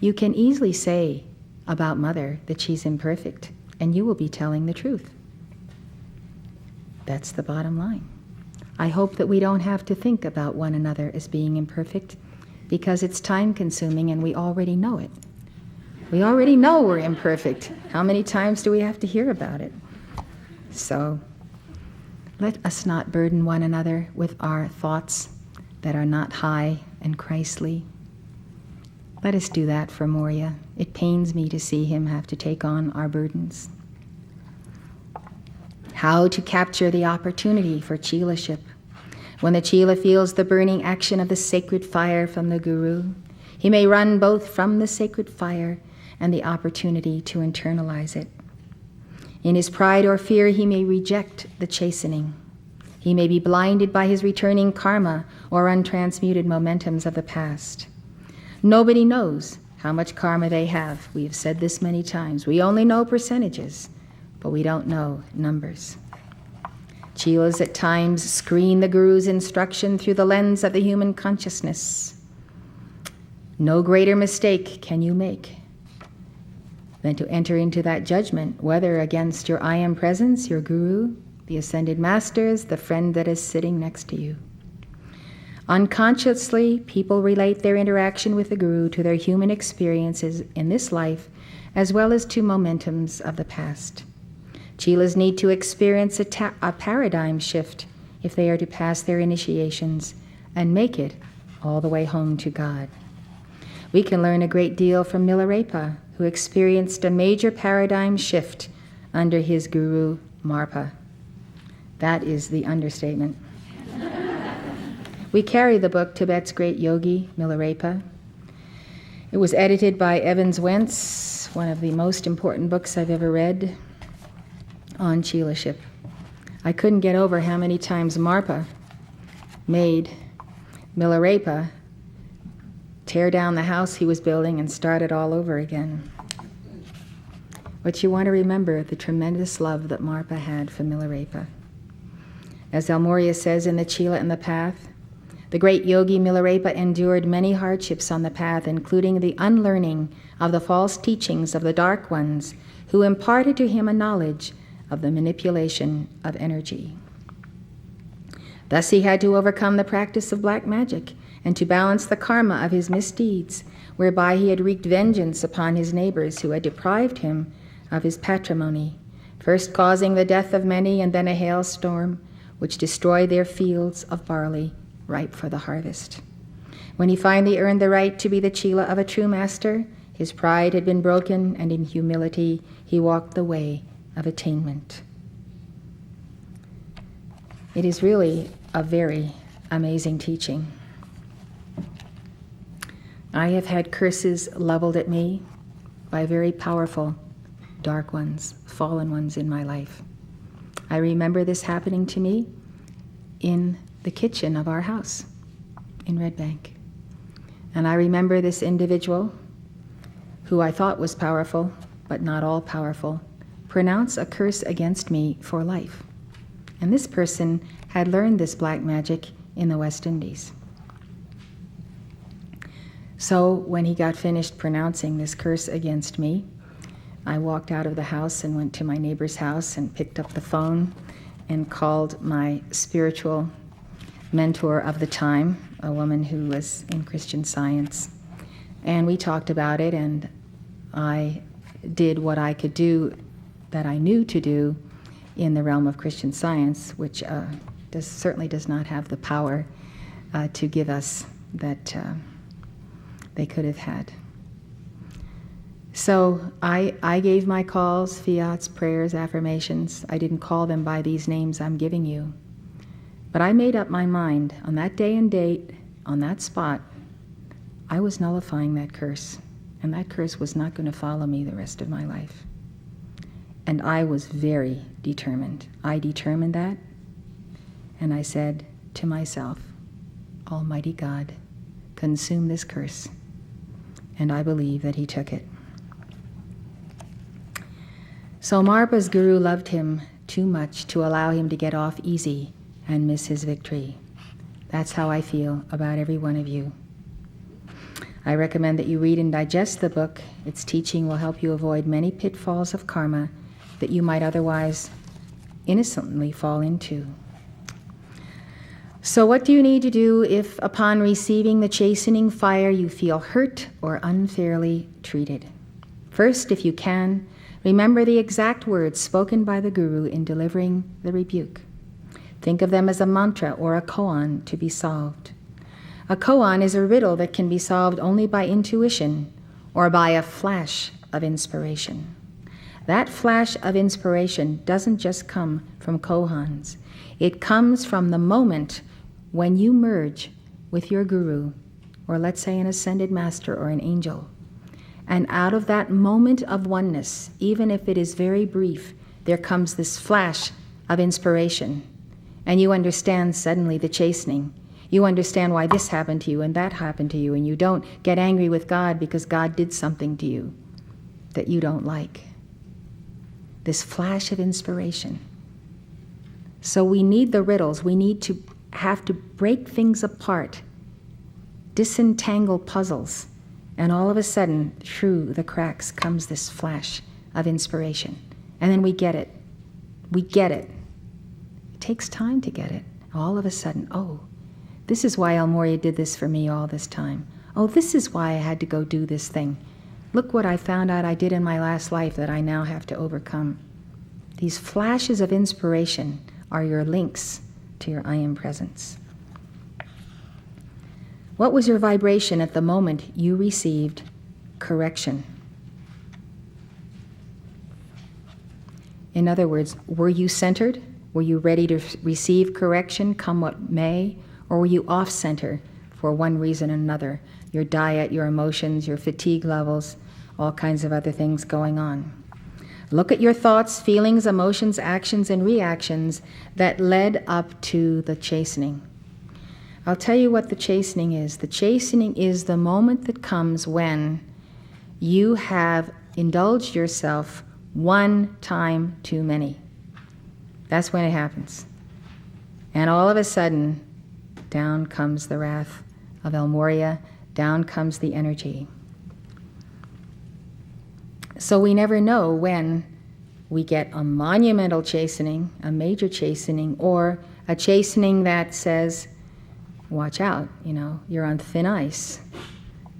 you can easily say about Mother that she's imperfect, and you will be telling the truth. That's the bottom line. I hope that we don't have to think about one another as being imperfect, because it's time-consuming and we already know it. We already know we're imperfect. How many times do we have to hear about it? So let us not burden one another with our thoughts that are not high and Christly. Let us do that for Moria. It pains me to see him have to take on our burdens. How to capture the opportunity for chelaship. When the chela feels the burning action of the sacred fire from the Guru, he may run both from the sacred fire and the opportunity to internalize it. In his pride or fear, he may reject the chastening. He may be blinded by his returning karma or untransmuted momentums of the past. Nobody knows how much karma they have. We have said this many times. We only know percentages, but we don't know numbers. Chelas at times screen the Guru's instruction through the lens of the human consciousness. No greater mistake can you make than to enter into that judgment, whether against your I am presence, your Guru, the Ascended Masters, the friend that is sitting next to you. Unconsciously, people relate their interaction with the Guru to their human experiences in this life, as well as to momentums of the past. Chelas need to experience a paradigm shift if they are to pass their initiations and make it all the way home to God. We can learn a great deal from Milarepa, who experienced a major paradigm shift under his Guru Marpa. That is the understatement. We carry the book Tibet's Great Yogi, Milarepa. It was edited by Evans Wentz, one of the most important books I've ever read. on chelaszip. I couldn't get over how many times Marpa made Milarepa tear down the house he was building and start it all over again. But you want to remember the tremendous love that Marpa had for Milarepa. As El Morya says in the Chela and the Path, the great yogi Milarepa endured many hardships on the path, including the unlearning of the false teachings of the Dark Ones, who imparted to him a knowledge of the manipulation of energy. Thus he had to overcome the practice of black magic and to balance the karma of his misdeeds, whereby he had wreaked vengeance upon his neighbors who had deprived him of his patrimony, first causing the death of many and then a hailstorm which destroyed their fields of barley ripe for the harvest. When he finally earned the right to be the chela of a true master, his pride had been broken, and in humility he walked the way of attainment. It is really a very amazing teaching. I have had curses leveled at me by very powerful dark ones, fallen ones in my life. I remember this happening to me in the kitchen of our house in Red Bank. And I remember this individual, who I thought was powerful, but not all powerful, pronounce a curse against me for life. And this person had learned this black magic in the West Indies. So when he got finished pronouncing this curse against me, I walked out of the house and went to my neighbor's house and picked up the phone and called my spiritual mentor of the time, a woman who was in Christian Science. And we talked about it, and I did what I could do that I knew to do in the realm of Christian Science, which certainly does not have the power to give us that they could have had. So I gave my calls, fiats, prayers, affirmations. I didn't call them by these names I'm giving you. But I made up my mind on that day and date, on that spot, I was nullifying that curse. And that curse was not going to follow me the rest of my life. And I was very determined. I determined that, and I said to myself, Almighty God, consume this curse. And I believe that he took it. So Marpa's guru loved him too much to allow him to get off easy and miss his victory. That's how I feel about every one of you. I recommend that you read and digest the book. Its teaching will help you avoid many pitfalls of karma that you might otherwise innocently fall into. So what do you need to do if upon receiving the chastening fire you feel hurt or unfairly treated? First, if you can, remember the exact words spoken by the Guru in delivering the rebuke. Think of them as a mantra or a koan to be solved. A koan is a riddle that can be solved only by intuition or by a flash of inspiration. That flash of inspiration doesn't just come from koans. It comes from the moment when you merge with your guru, or let's say an ascended master or an angel. And out of that moment of oneness, even if it is very brief, there comes this flash of inspiration. And you understand suddenly the chastening. You understand why this happened to you and that happened to you, and you don't get angry with God because God did something to you that you don't like. This flash of inspiration. So we need the riddles. We need to have to break things apart, disentangle puzzles, and all of a sudden, through the cracks comes this flash of inspiration. And then we get it. We get it. It takes time to get it. All of a sudden, oh, this is why El Morya did this for me all this time. Oh, this is why I had to go do this thing. Look what I found out I did in my last life that I now have to overcome. These flashes of inspiration are your links to your I Am Presence. What was your vibration at the moment you received correction? In other words, were you centered? Were you ready to receive correction, come what may? Or were you off-center for one reason or another? Your diet, your emotions, your fatigue levels, all kinds of other things going on. Look at your thoughts, feelings, emotions, actions, and reactions that led up to the chastening. I'll tell you what the chastening is. The chastening is the moment that comes when you have indulged yourself one time too many. That's when it happens. And all of a sudden, down comes the wrath of El Moria, down comes the energy. So we never know when we get a monumental chastening, a major chastening, or a chastening that says, watch out, you're on thin ice.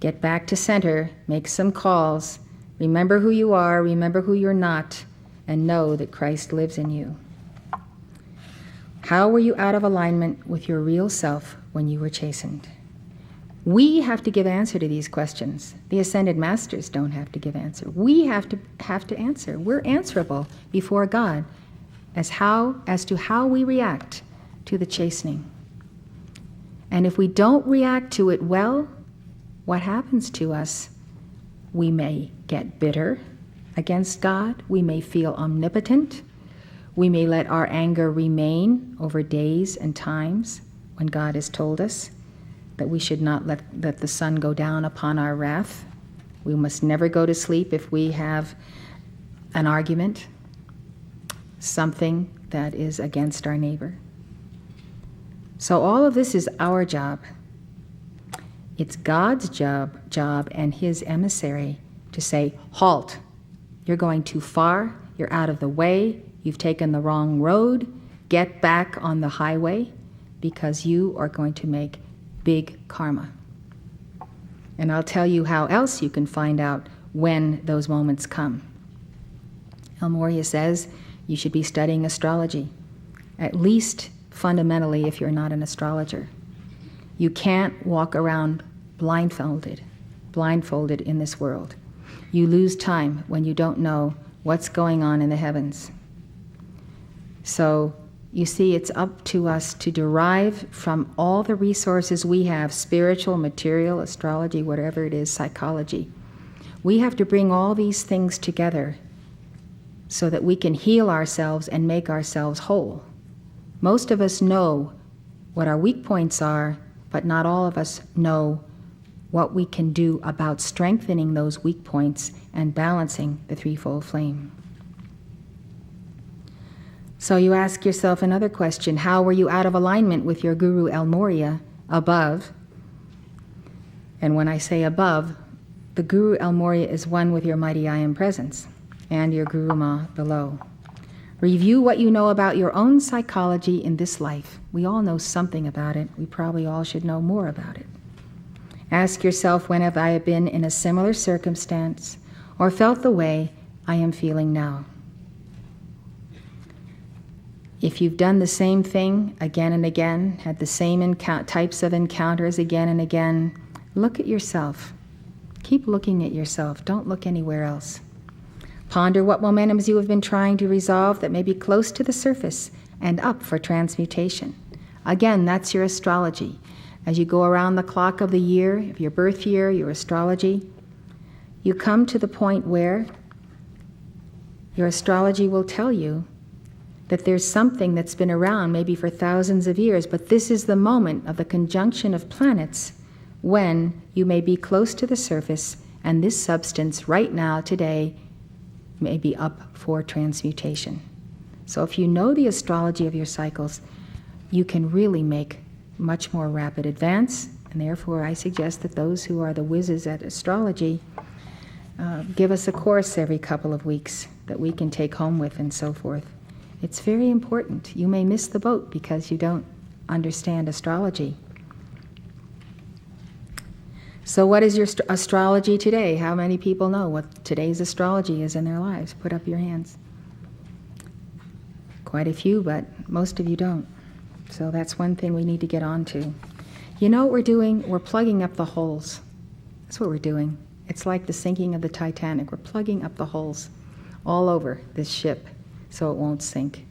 Get back to center, make some calls, remember who you are, remember who you're not, and know that Christ lives in you. How were you out of alignment with your real self when you were chastened? We have to give answer to these questions. The Ascended Masters don't have to give answer. We have to answer. We're answerable before God as to how we react to the chastening. And if we don't react to it well, what happens to us? We may get bitter against God. We may feel omnipotent. We may let our anger remain over days and times when God has told us that we should not let the sun go down upon our wrath. We must never go to sleep if we have an argument, something that is against our neighbor. So all of this is our job. It's God's job and his emissary to say, halt, you're going too far, you're out of the way, you've taken the wrong road, get back on the highway, because you are going to make big karma. And I'll tell you how else you can find out when those moments come. El Moria says you should be studying astrology, at least fundamentally if you're not an astrologer. You can't walk around blindfolded in this world. You lose time when you don't know what's going on in the heavens. So you see, it's up to us to derive from all the resources we have, spiritual, material, astrology, whatever it is, psychology. We have to bring all these things together so that we can heal ourselves and make ourselves whole. Most of us know what our weak points are, but not all of us know what we can do about strengthening those weak points and balancing the threefold flame. So you ask yourself another question: how were you out of alignment with your Guru El Moria above? And when I say above, the Guru El Moria is one with your mighty I Am presence and your Guru Ma below. Review what you know about your own psychology in this life. We all know something about it. We probably all should know more about it. Ask yourself, when have I been in a similar circumstance or felt the way I am feeling now? If you've done the same thing again and again, had the same types of encounters again and again, look at yourself. Keep looking at yourself. Don't look anywhere else. Ponder what momentums you have been trying to resolve that may be close to the surface and up for transmutation. Again, that's your astrology. As you go around the clock of the year, of your birth year, your astrology, you come to the point where your astrology will tell you that there's something that's been around maybe for thousands of years, but this is the moment of the conjunction of planets when you may be close to the surface, and this substance right now, today, may be up for transmutation. So if you know the astrology of your cycles, you can really make much more rapid advance, and therefore I suggest that those who are the whizzes at astrology give us a course every couple of weeks that we can take home with and so forth. It's very important. You may miss the boat because you don't understand astrology. So what is your astrology today? How many people know what today's astrology is in their lives? Put up your hands. Quite a few, but most of you don't. So that's one thing we need to get on to. You know what we're doing? We're plugging up the holes. That's what we're doing. It's like the sinking of the Titanic. We're plugging up the holes all over this ship so it won't sink.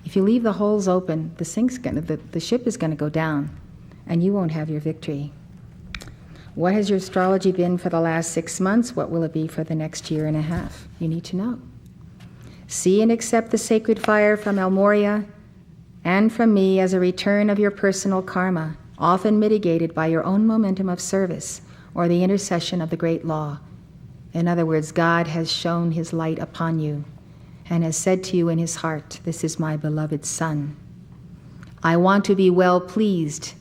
If you leave the holes open, the ship is going to go down, and you won't have your victory. What has your astrology been for the last 6 months? What will it be for the next year and a half? You need to know. See and accept the sacred fire from El Moria and from me as a return of your personal karma, often mitigated by your own momentum of service or the intercession of the great law. In other words, God has shone his light upon you and has said to you in his heart, this is my beloved son. I want to be well pleased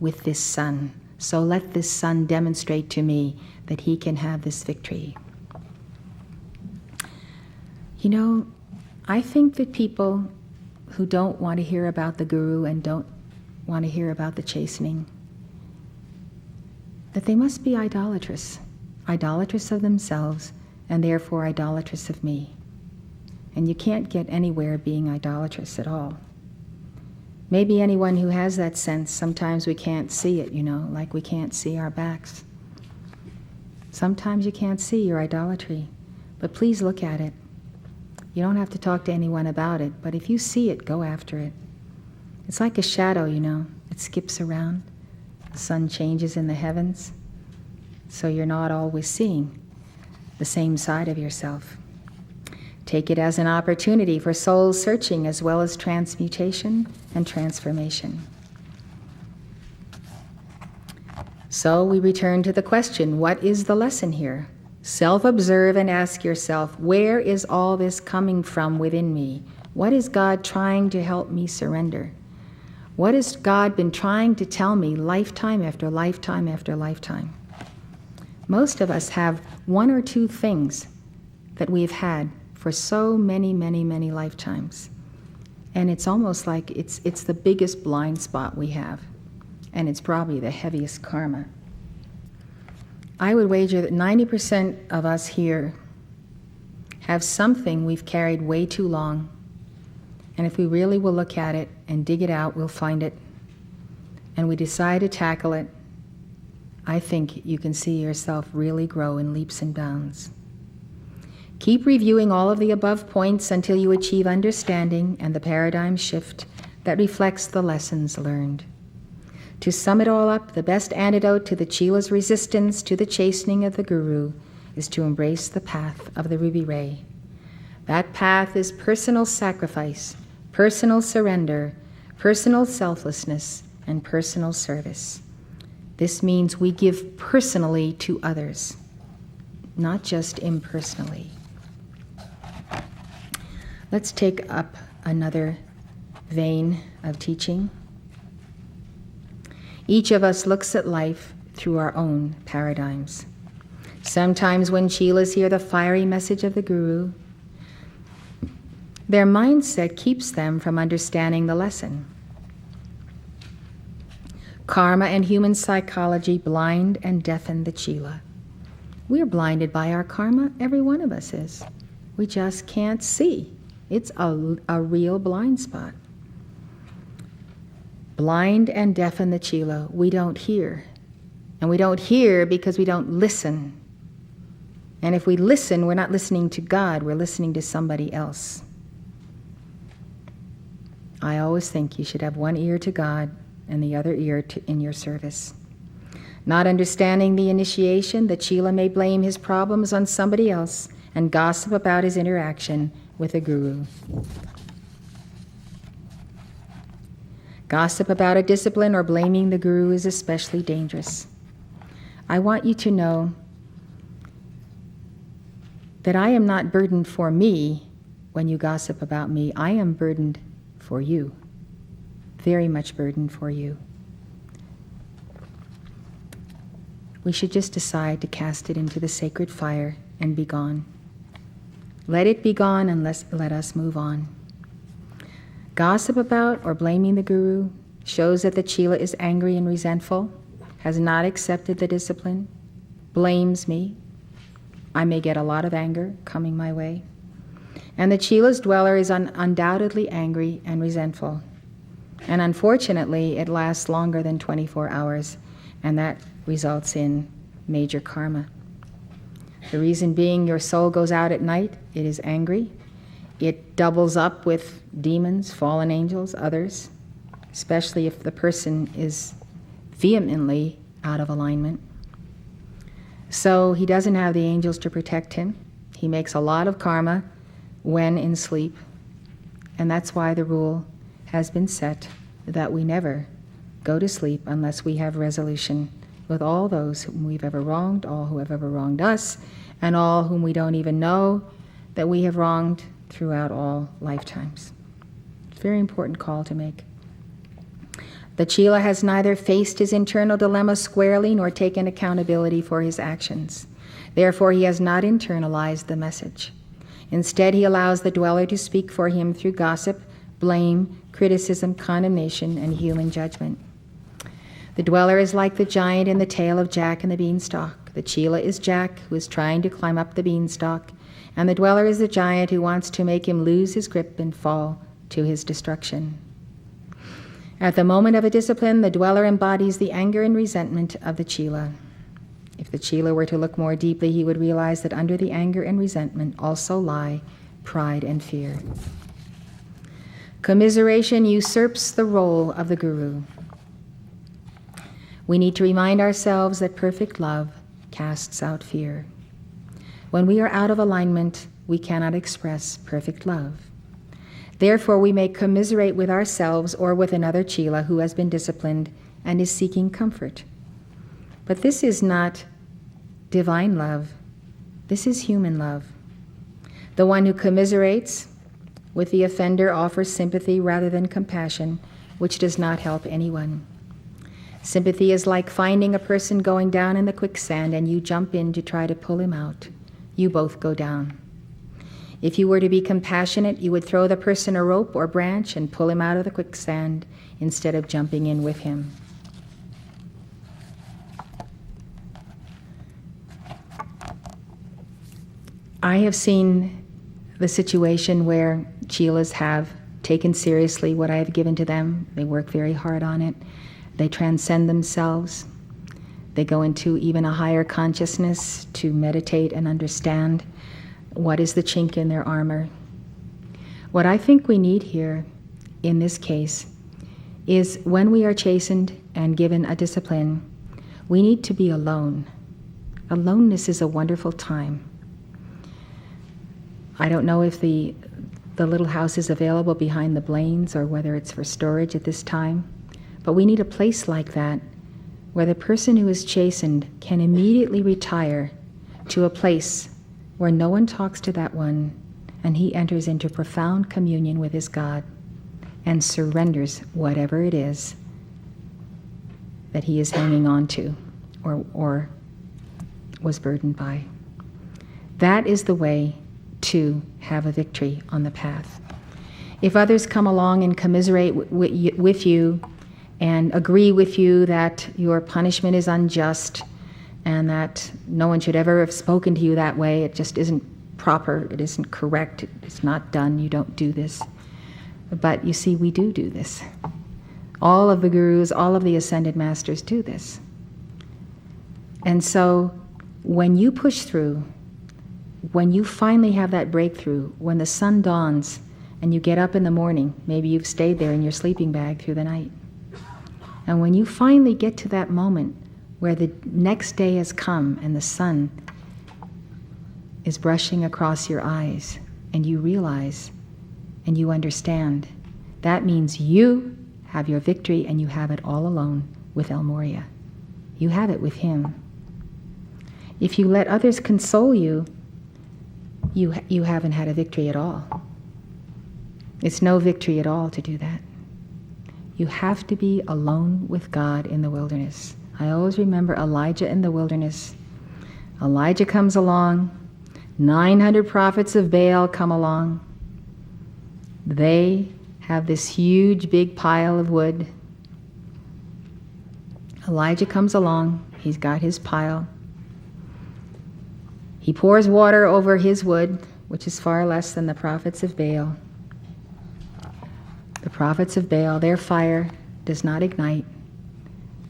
with this son, so let this son demonstrate to me that he can have this victory. You know, I think that people who don't want to hear about the Guru and don't want to hear about the chastening, that they must be idolatrous of themselves, and therefore idolatrous of me. And you can't get anywhere being idolatrous at all. Maybe anyone who has that sense, sometimes we can't see it, like we can't see our backs. Sometimes you can't see your idolatry, but please look at it. You don't have to talk to anyone about it, but if you see it, go after it. It's like a shadow, it skips around. The sun changes in the heavens, so you're not always seeing the same side of yourself. Take it as an opportunity for soul searching as well as transmutation and transformation. So we return to the question, what is the lesson here? Self-observe and ask yourself, where is all this coming from within me? What is God trying to help me surrender? What has God been trying to tell me lifetime after lifetime after lifetime? Most of us have one or two things that we've had for so many, many, many lifetimes. And it's almost like it's the biggest blind spot we have. And it's probably the heaviest karma. I would wager that 90% of us here have something we've carried way too long. And if we really will look at it and dig it out, we'll find it. And we decide to tackle it, I think you can see yourself really grow in leaps and bounds. Keep reviewing all of the above points until you achieve understanding and the paradigm shift that reflects the lessons learned. To sum it all up, the best antidote to the chelas' resistance to the chastening of the Guru is to embrace the path of the ruby ray. That path is personal sacrifice, personal surrender, personal selflessness, and personal service. This means we give personally to others, not just impersonally. Let's take up another vein of teaching. Each of us looks at life through our own paradigms. Sometimes when chelas hear the fiery message of the Guru, their mindset keeps them from understanding the lesson. Karma and human psychology blind and deafen the chela. We're blinded by our karma, every one of us is. We just can't see. It's a real blind spot. Blind and deafen the chela. We don't hear. And we don't hear because we don't listen. And if we listen, we're not listening to God, we're listening to somebody else. I always think you should have one ear to God and the other ear in your service. Not understanding the initiation, the chela may blame his problems on somebody else and gossip about his interaction with a guru. Gossip about a discipline or blaming the guru is especially dangerous. I want you to know that I am not burdened for me when you gossip about me. I am burdened for you, very much burdened for you. We should just decide to cast it into the sacred fire and be gone. Let it be gone and let us move on. Gossip about or blaming the guru shows that the chela is angry and resentful, has not accepted the discipline, blames me. I may get a lot of anger coming my way. And the chela's dweller is undoubtedly angry and resentful. And unfortunately, it lasts longer than 24 hours, and that results in major karma. The reason being, your soul goes out at night, it is angry. It doubles up with demons, fallen angels, others, especially if the person is vehemently out of alignment. So he doesn't have the angels to protect him. He makes a lot of karma when in sleep. And that's why the rule has been set that we never go to sleep unless we have resolution with all those whom we've ever wronged, all who have ever wronged us, and all whom we don't even know that we have wronged throughout all lifetimes. It's a very important call to make. The chela has neither faced his internal dilemma squarely nor taken accountability for his actions. Therefore, he has not internalized the message. Instead, he allows the dweller to speak for him through gossip, blame, criticism, condemnation, and human judgment. The dweller is like the giant in the tale of Jack and the Beanstalk. The chela is Jack, who is trying to climb up the beanstalk, and the dweller is the giant who wants to make him lose his grip and fall to his destruction. At the moment of a discipline, the dweller embodies the anger and resentment of the chela. If the chela were to look more deeply, he would realize that under the anger and resentment also lie pride and fear. Commiseration usurps the role of the guru. We need to remind ourselves that perfect love casts out fear. When we are out of alignment, we cannot express perfect love. Therefore, we may commiserate with ourselves or with another chela who has been disciplined and is seeking comfort. But this is not divine love. This is human love. The one who commiserates with the offender offers sympathy rather than compassion, which does not help anyone. Sympathy is like finding a person going down in the quicksand and you jump in to try to pull him out. You both go down. If you were to be compassionate, you would throw the person a rope or branch and pull him out of the quicksand instead of jumping in with him. I have seen the situation where chelas have taken seriously what I have given to them. They work very hard on it. They transcend themselves. They go into even a higher consciousness to meditate and understand what is the chink in their armor. What I think we need here, in this case, is when we are chastened and given a discipline, we need to be alone. Aloneness is a wonderful time. I don't know if the little house is available behind the Blaines or whether it's for storage at this time, but we need a place like that where the person who is chastened can immediately retire to a place where no one talks to that one, and he enters into profound communion with his God and surrenders whatever it is that he is hanging on to or was burdened by. That is the way to have a victory on the path. If others come along and commiserate with you and agree with you that your punishment is unjust and that no one should ever have spoken to you that way, it just isn't proper, it isn't correct, it's not done, you don't do this. But you see, we do this. All of the gurus, all of the ascended masters do this. And so when you push through, when you finally have that breakthrough, when the sun dawns and you get up in the morning, maybe you've stayed there in your sleeping bag through the night, and when you finally get to that moment where the next day has come and the sun is brushing across your eyes and you realize and you understand, that means you have your victory and you have it all alone with El Moria. You have it with him. If you let others console you, you haven't had a victory at all. It's no victory at all to do that. You have to be alone with God in the wilderness. I always remember Elijah in the wilderness. Elijah comes along. 900 prophets of Baal come along. They have this huge big pile of wood. Elijah comes along. He's got his pile. He pours water over his wood, which is far less than the prophets of Baal. The prophets of Baal, their fire does not ignite,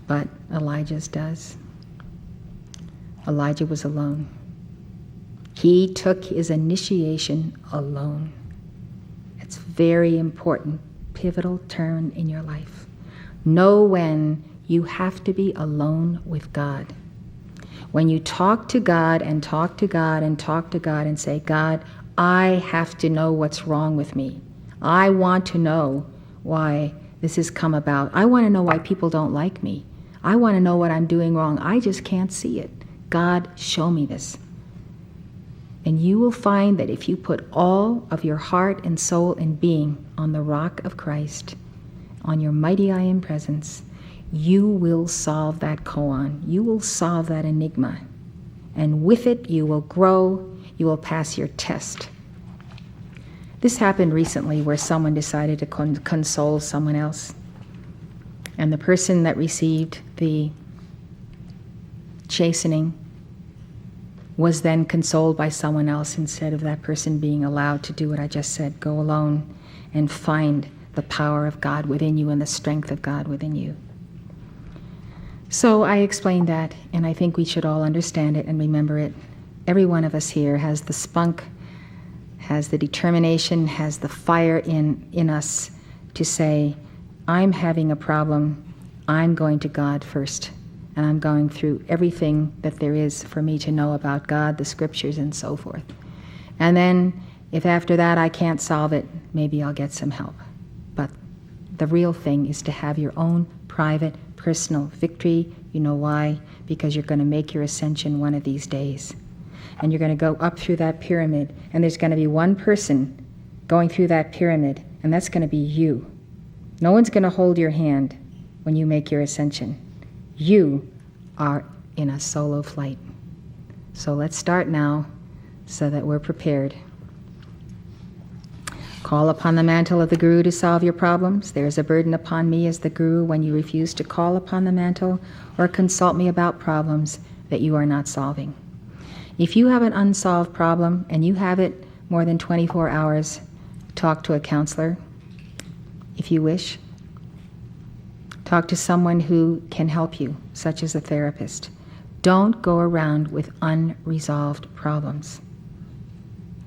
but Elijah's does. Elijah was alone. He took his initiation alone. It's a very important, pivotal turn in your life. Know when you have to be alone with God. When you talk to God and talk to God and talk to God and say, God, I have to know what's wrong with me. I want to know why this has come about. I want to know why people don't like me. I want to know what I'm doing wrong. I just can't see it. God, show me this. And you will find that if you put all of your heart and soul and being on the rock of Christ, on your mighty I Am presence, you will solve that koan. You will solve that enigma. And with it, you will grow. You will pass your test. This happened recently where someone decided to console someone else. And the person that received the chastening was then consoled by someone else instead of that person being allowed to do what I just said, go alone and find the power of God within you and the strength of God within you. So I explained that, and I think we should all understand it and remember it. Every one of us here has the spunk, has the determination, has the fire in us to say, I'm having a problem, I'm going to God first, and I'm going through everything that there is for me to know about God, the scriptures, and so forth. And then, if after that I can't solve it, maybe I'll get some help. But the real thing is to have your own private, personal victory. You know why? Because you're going to make your ascension one of these days. And you're going to go up through that pyramid, and there's going to be one person going through that pyramid, and that's going to be you. No one's going to hold your hand when you make your ascension. You are in a solo flight. So let's start now so that we're prepared. Call upon the mantle of the Guru to solve your problems. There is a burden upon me as the Guru when you refuse to call upon the mantle or consult me about problems that you are not solving. If you have an unsolved problem and you have it more than 24 hours, talk to a counselor, if you wish. Talk to someone who can help you, such as a therapist. Don't go around with unresolved problems.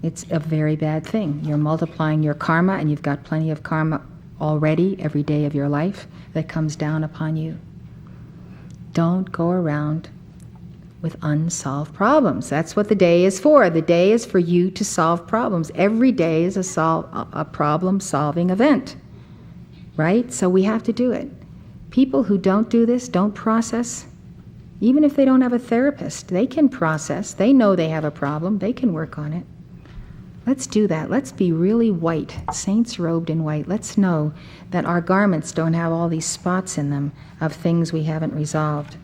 It's a very bad thing. You're multiplying your karma, and you've got plenty of karma already every day of your life that comes down upon you. Don't go around with unsolved problems. That's what the day is for. The day is for you to solve problems. Every day is a problem-solving event, right? So we have to do it. People who don't do this, don't process, even if they don't have a therapist, they can process. They know they have a problem. They can work on it. Let's do that. Let's be really white, saints robed in white. Let's know that our garments don't have all these spots in them of things we haven't resolved.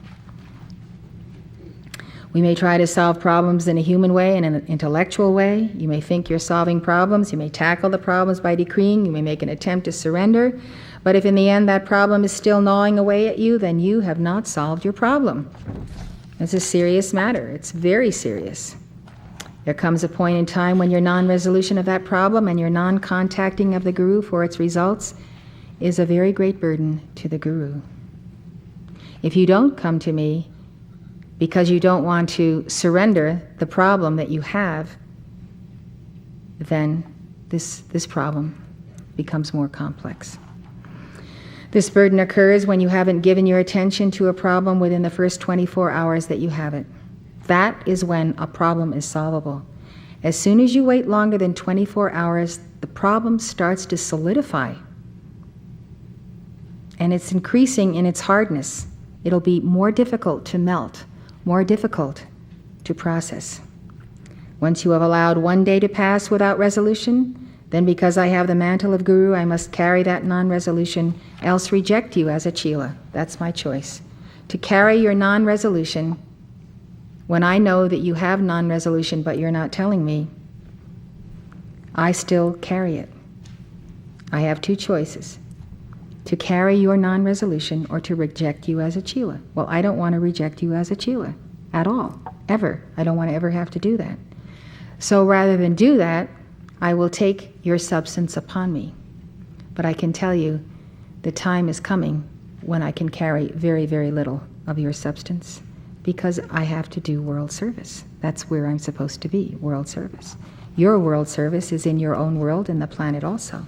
We may try to solve problems in a human way, in an intellectual way. You may think you're solving problems. You may tackle the problems by decreeing. You may make an attempt to surrender. But if in the end that problem is still gnawing away at you, then you have not solved your problem. It's a serious matter. It's very serious. There comes a point in time when your non-resolution of that problem and your non-contacting of the Guru for its results is a very great burden to the Guru. If you don't come to me because you don't want to surrender the problem that you have, then this problem becomes more complex. This burden occurs when you haven't given your attention to a problem within the first 24 hours that you have it. That is when a problem is solvable. As soon as you wait longer than 24 hours, the problem starts to solidify. And it's increasing in its hardness. It'll be more difficult to melt, more difficult to process. Once you have allowed one day to pass without resolution, then because I have the mantle of Guru, I must carry that non-resolution, else reject you as a chela. That's my choice. To carry your non-resolution when I know that you have non-resolution but you're not telling me, I still carry it. I have two choices. To carry your non-resolution or to reject you as a chela. Well, I don't want to reject you as a chela at all, ever. I don't want to ever have to do that. So rather than do that, I will take your substance upon me. But I can tell you, the time is coming when I can carry very, very little of your substance because I have to do world service. That's where I'm supposed to be, world service. Your world service is in your own world and the planet also.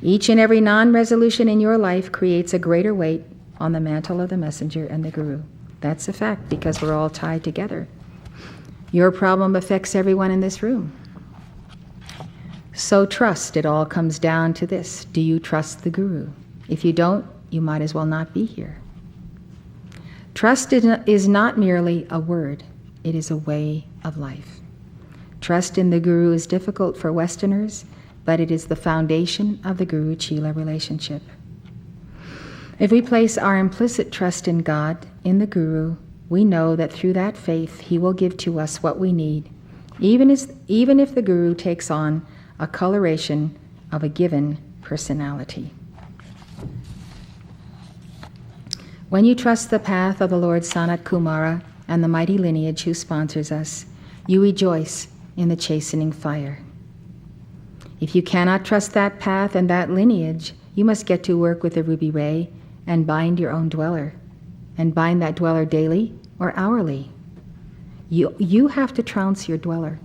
Each and every non-resolution in your life creates a greater weight on the mantle of the messenger and the Guru. That's a fact because we're all tied together. Your problem affects everyone in this room. So trust, it all comes down to this. Do you trust the Guru? If you don't, you might as well not be here. Trust is not merely a word, it is a way of life. Trust in the Guru is difficult for Westerners, but it is the foundation of the Guru-Chela relationship. If we place our implicit trust in God, in the Guru, we know that through that faith he will give to us what we need, even if the Guru takes on a coloration of a given personality. When you trust the path of the Lord Sanat Kumara and the mighty lineage who sponsors us, you rejoice in the chastening fire. If you cannot trust that path and that lineage, you must get to work with the ruby ray and bind your own dweller, and bind that dweller daily or hourly. You have to trounce your dweller.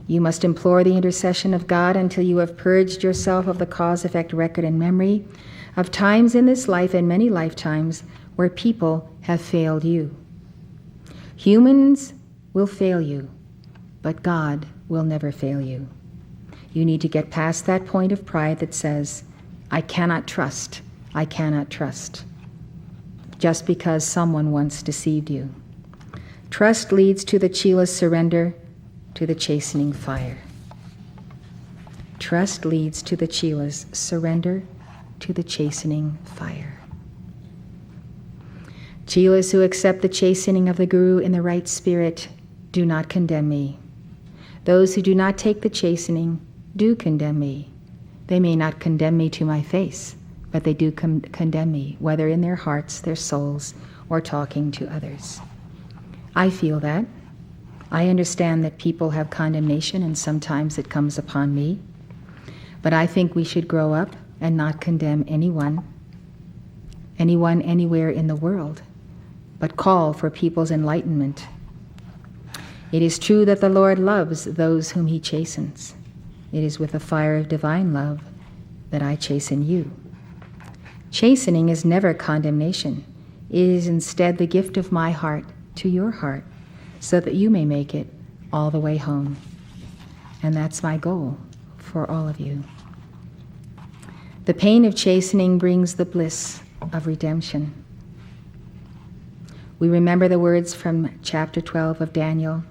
You must implore the intercession of God until you have purged yourself of the cause-effect record and memory of times in this life and many lifetimes where people have failed you. Humans will fail you, but God will never fail you. You need to get past that point of pride that says, I cannot trust, just because someone once deceived you. Trust leads to the chelas surrender, to the chastening fire. Trust leads to the chelas surrender, to the chastening fire. Chelas who accept the chastening of the Guru in the right spirit do not condemn me. Those who do not take the chastening do condemn me. They may not condemn me to my face, but they do condemn me, whether in their hearts, their souls, or talking to others. I feel that. I understand that people have condemnation and sometimes it comes upon me. But I think we should grow up and not condemn anyone anywhere in the world, but call for people's enlightenment. It is true that the Lord loves those whom he chastens. It is with the fire of divine love that I chasten you. Chastening is never condemnation. It is instead the gift of my heart to your heart, so that you may make it all the way home. And that's my goal for all of you. The pain of chastening brings the bliss of redemption. We remember the words from chapter 12 of Daniel.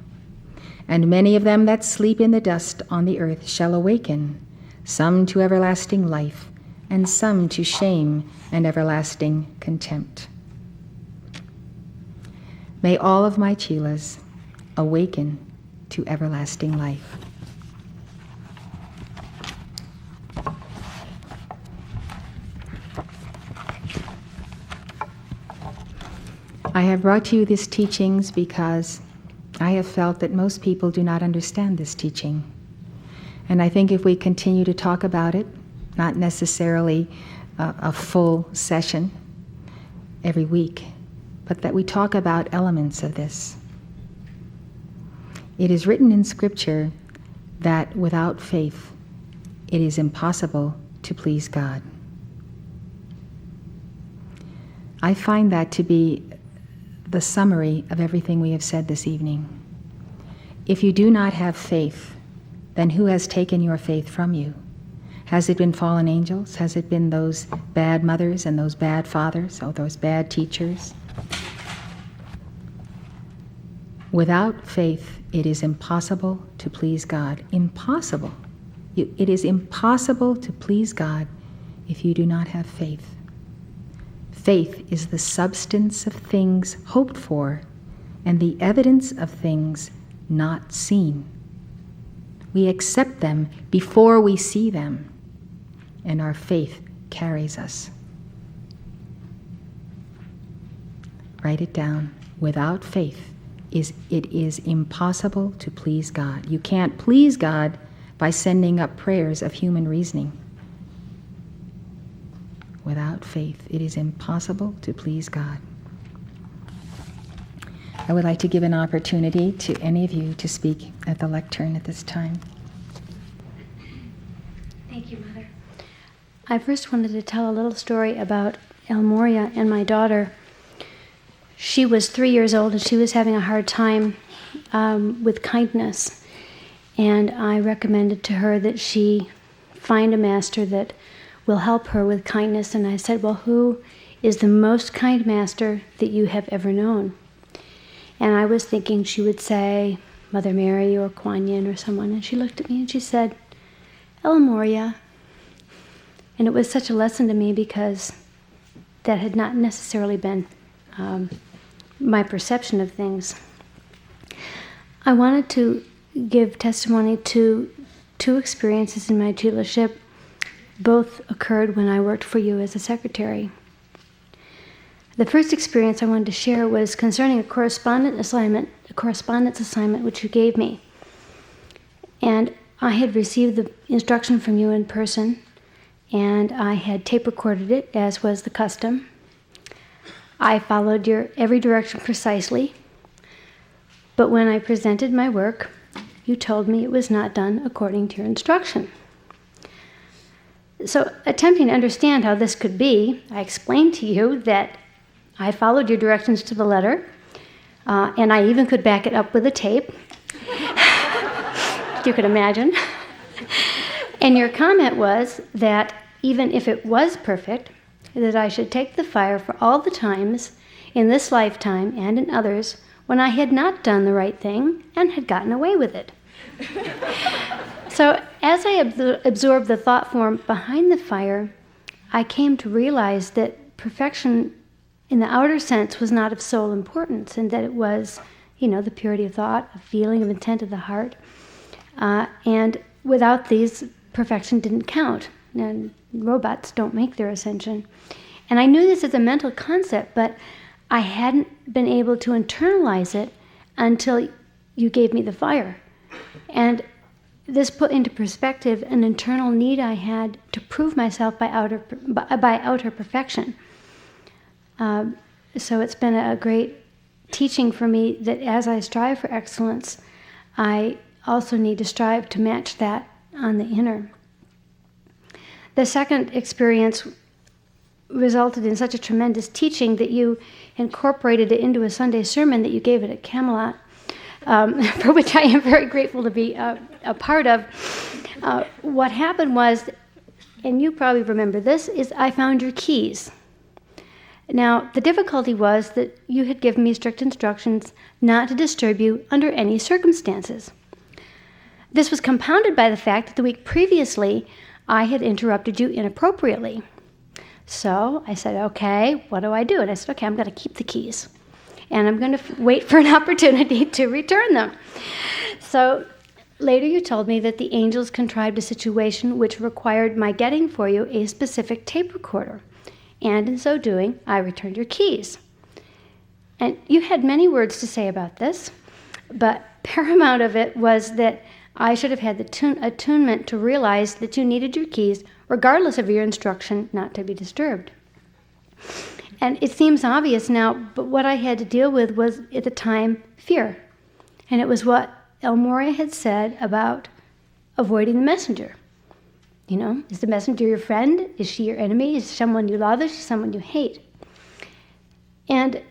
And many of them that sleep in the dust on the earth shall awaken, some to everlasting life, and some to shame and everlasting contempt. May all of my chelas awaken to everlasting life. I have brought to you these teachings because I have felt that most people do not understand this teaching. And I think if we continue to talk about it, not necessarily a full session every week, but that we talk about elements of this. It is written in Scripture that without faith, it is impossible to please God. I find that to be the summary of everything we have said this evening. If you do not have faith, then who has taken your faith from you? Has it been fallen angels? Has it been those bad mothers and those bad fathers, or those bad teachers? Without faith, it is impossible to please God. Impossible. It is impossible to please God if you do not have faith. Faith is the substance of things hoped for and the evidence of things not seen. We accept them before we see them, and our faith carries us. Write it down. Without faith, it is impossible to please God. You can't please God by sending up prayers of human reasoning. Without faith, it is impossible to please God. I would like to give an opportunity to any of you to speak at the lectern at this time. Thank you, Mother. I first wanted to tell a little story about El Moria and my daughter. She was 3 years old and she was having a hard time with kindness. And I recommended to her that she find a master that will help her with kindness. And I said, well, who is the most kind master that you have ever known? And I was thinking she would say Mother Mary or Kuan Yin or someone. And she looked at me and she said, El Moria. And it was such a lesson to me because that had not necessarily been my perception of things. I wanted to give testimony to two experiences in my chelaship. Both occurred when I worked for you as a secretary. The first experience I wanted to share was concerning a correspondence assignment which you gave me. And I had received the instruction from you in person, and I had tape recorded it, as was the custom. I followed your every direction precisely, but when I presented my work, you told me it was not done according to your instruction. So, attempting to understand how this could be, I explained to you that I followed your directions to the letter, and I even could back it up with a tape. You could imagine. And your comment was that even if it was perfect, that I should take the fire for all the times in this lifetime and in others when I had not done the right thing and had gotten away with it. So as I absorbed the thought form behind the fire, I came to realize that perfection in the outer sense was not of sole importance, and that it was, the purity of thought, of feeling, of intent of the heart. And without these, perfection didn't count. And robots don't make their ascension. And I knew this as a mental concept, but I hadn't been able to internalize it until you gave me the fire. And this put into perspective an internal need I had to prove myself by outer perfection. So it's been a great teaching for me that as I strive for excellence, I also need to strive to match that on the inner. The second experience resulted in such a tremendous teaching that you incorporated it into a Sunday sermon that you gave it at Camelot, for which I am very grateful to be a part of. What happened was, and you probably remember this, is I found your keys. Now, the difficulty was that you had given me strict instructions not to disturb you under any circumstances. This was compounded by the fact that the week previously, I had interrupted you inappropriately. So I said, okay, what do I do? And I said, okay, I'm going to keep the keys. And I'm going to wait for an opportunity to return them. So later you told me that the angels contrived a situation which required my getting for you a specific tape recorder. And in so doing, I returned your keys. And you had many words to say about this, but paramount of it was that I should have had the attunement to realize that you needed your keys, regardless of your instruction not to be disturbed. And it seems obvious now, but what I had to deal with was, at the time, fear. And it was what El Moria had said about avoiding the messenger. Is the messenger your friend? Is she your enemy? Is she someone you love? Is she someone you hate? And